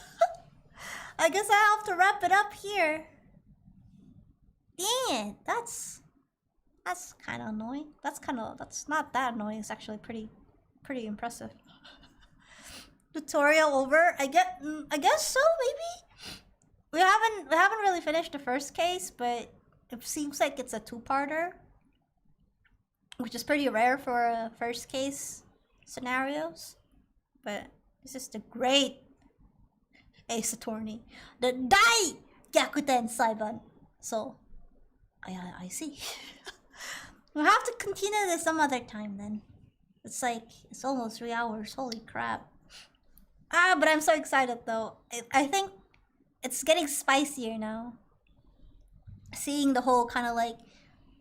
I guess I have to wrap it up here. Dang it, that's kind of annoying. That's not that annoying. It's actually pretty impressive. Tutorial over. I guess so. Maybe we haven't really finished the first case, but it seems like it's a two-parter, which is pretty rare for first case scenarios. But this is the great Ace Attorney, the Dai Gyakuten Saiban. So I see. We'll have to continue this some other time then. It's almost 3 hours. Holy crap. But I'm so excited though. I think it's getting spicier now. Seeing the whole kind of like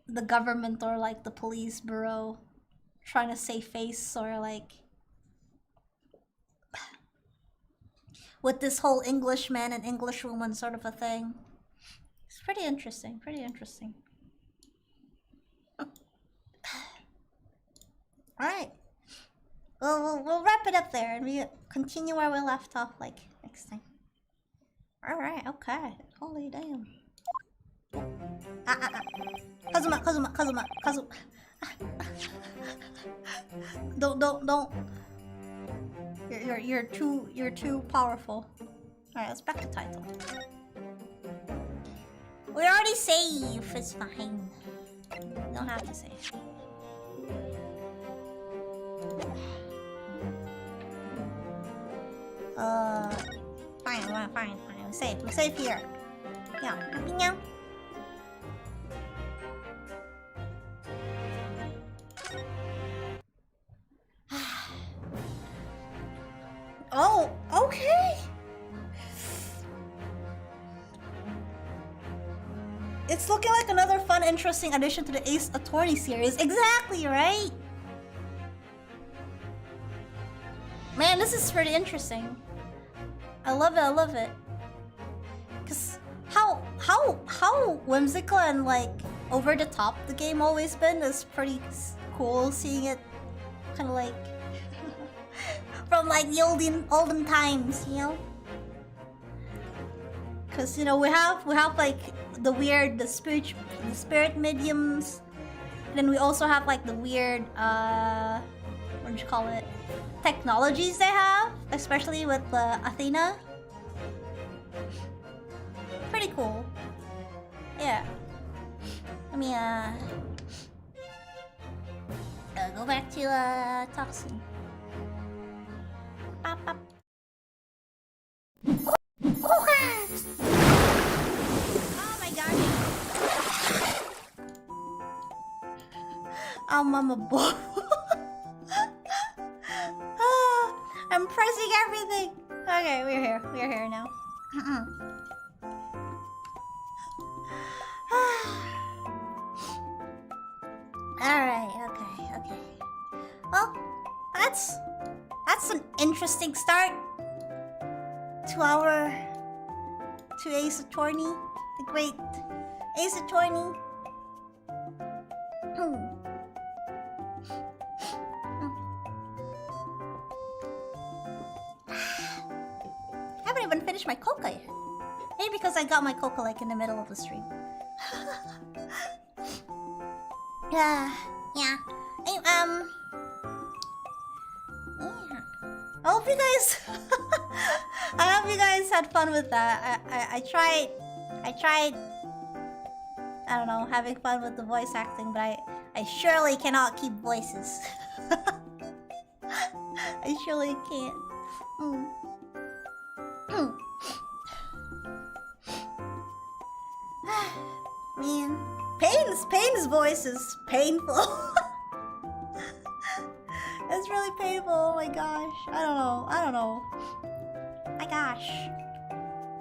the government or like the police bureau trying to save face, or like with this whole Englishman and Englishwoman sort of a thing. It's pretty interesting, Alright. We'll wrap it up there and we continue where we left off like next time. Alright, okay. Holy damn. Kazuma. Don't. You're too powerful. Alright, let's back to title. We already saved. It's fine. You don't have to save. Fine. We're safe here. Yeah. Oh, okay. It's looking like another fun, interesting addition to the Ace Attorney series. Exactly, right? Man, this is pretty interesting. I love it, I love it. Cause how whimsical and like over the top the game always been is pretty cool seeing it kind of like from like the olden times, you know? Cause you know we have like the spirit mediums, and then we also have like the weird what do you call it, technologies they have, especially with Athena. Pretty cool. Yeah. Let me go back to Toxin. Pop, pop. Oh my gosh. Oh, mama boy. I'm pressing everything. Okay, we're here. We're here now. Alright, okay. Well, that's an interesting start to Ace Attorney, the great Ace Attorney. I haven't even finished my coca yet. Maybe because I got my coca like in the middle of the stream. Yeah. Yeah. I hope you guys I hope you guys had fun with that. I tried I don't know, having fun with the voice acting, but I surely cannot keep voices. I surely can't. Man, Pain's voice is painful. It's really painful. Oh my gosh. I don't know. My gosh.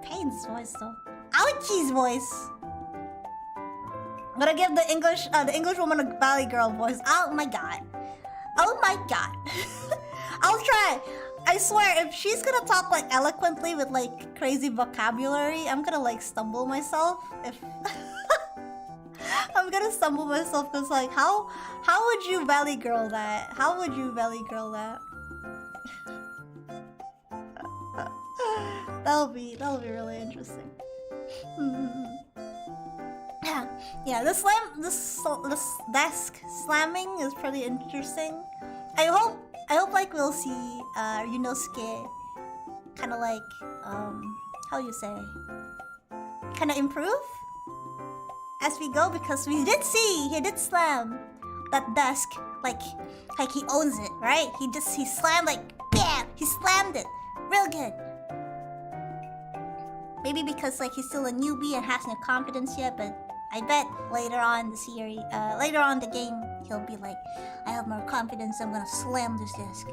Pain's voice though. Ouchie's voice. I'm gonna give the English woman a Valley Girl voice. Oh my god. Oh my god. I'll try. I swear, if she's gonna talk like eloquently with like crazy vocabulary, I'm gonna like stumble myself. If I'm gonna stumble myself because like how would you Valley Girl that? How would you Valley Girl that? That'll be really interesting. Yeah, this desk slamming is pretty interesting. I hope like we'll see Yunosuke kind of like how you say, kind of improve as we go, because we did see he did slam that desk like he owns it, right? He slammed like bam, he slammed it real good. Maybe because like he's still a newbie and has no confidence yet, but I bet later on the series, later on the game, he'll be like, I have more confidence, I'm gonna slam this desk.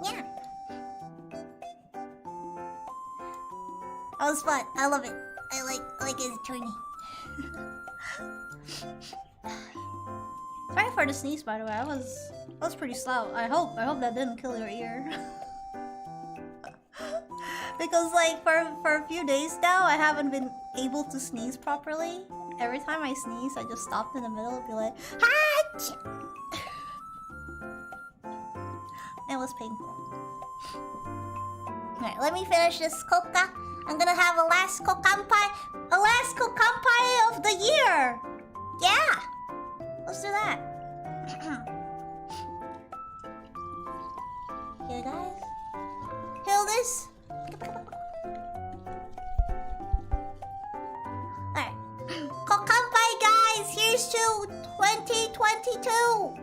Yeah. That was fun. I love it. I like his attorney. Sorry for the sneeze, by the way. I was pretty slow. I hope that didn't kill your ear. Because like for a few days now, I haven't been able to sneeze properly. Every time I sneeze, I just stop in the middle and be like, Hatch! It was painful. Alright, let me finish this coca. I'm gonna have a last kokanpai of the year! Yeah! Let's do that. Here, guys. Heal this. Alright. Kokanpai, guys! Here's to 2022!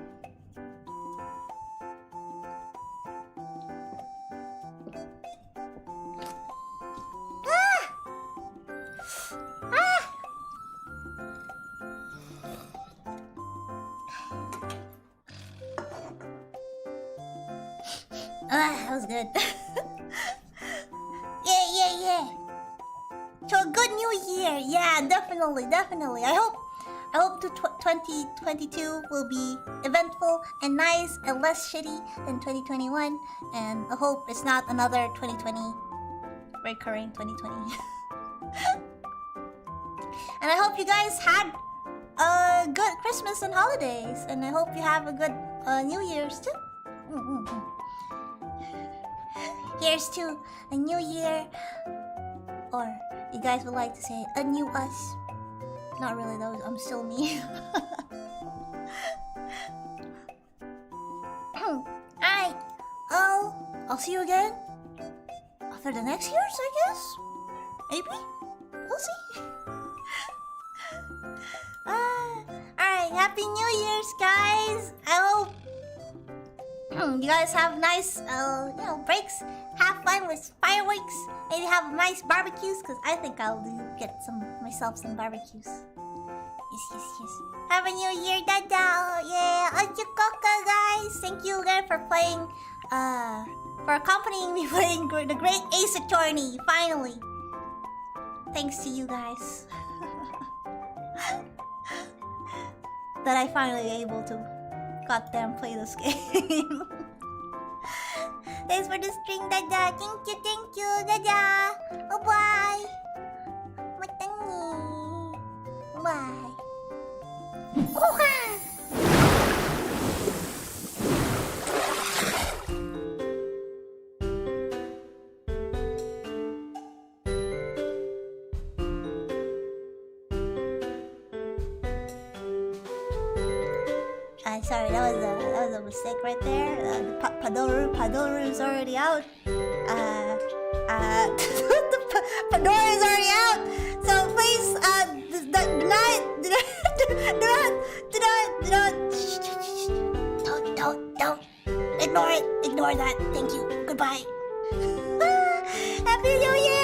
That was good. Yeah. To a good new year. Yeah, definitely. I hope 2022 will be eventful and nice and less shitty than 2021. And I hope it's not another 2020 recurring 2020. And I hope you guys had a good Christmas and holidays. And I hope you have a good New Year's too. Here's to a new year. Or you guys would like to say a new us. Not really though, I'm still me. Alright. I'll see you again after the next year's, I guess. Maybe? We'll see. Alright, Happy New Year's, guys. I hope you guys have nice breaks. Have fun with fireworks. Maybe have nice barbecues, because I think I'll get myself some barbecues. Yes. Have a new year, Dada. Yeah, Achukoka, guys. Thank you again for playing, for accompanying me playing the Great Ace Attorney, finally. Thanks to you guys. That I finally able to goddamn play this game. Thanks for the string, Dada. Thank you, Dada. Bye-bye. Matangi. Bye. Sorry, that was a mistake right there. Padoru is already out. Padoru is already out. So please, don't ignore it. Ignore that. Thank you. Goodbye. Happy New Year.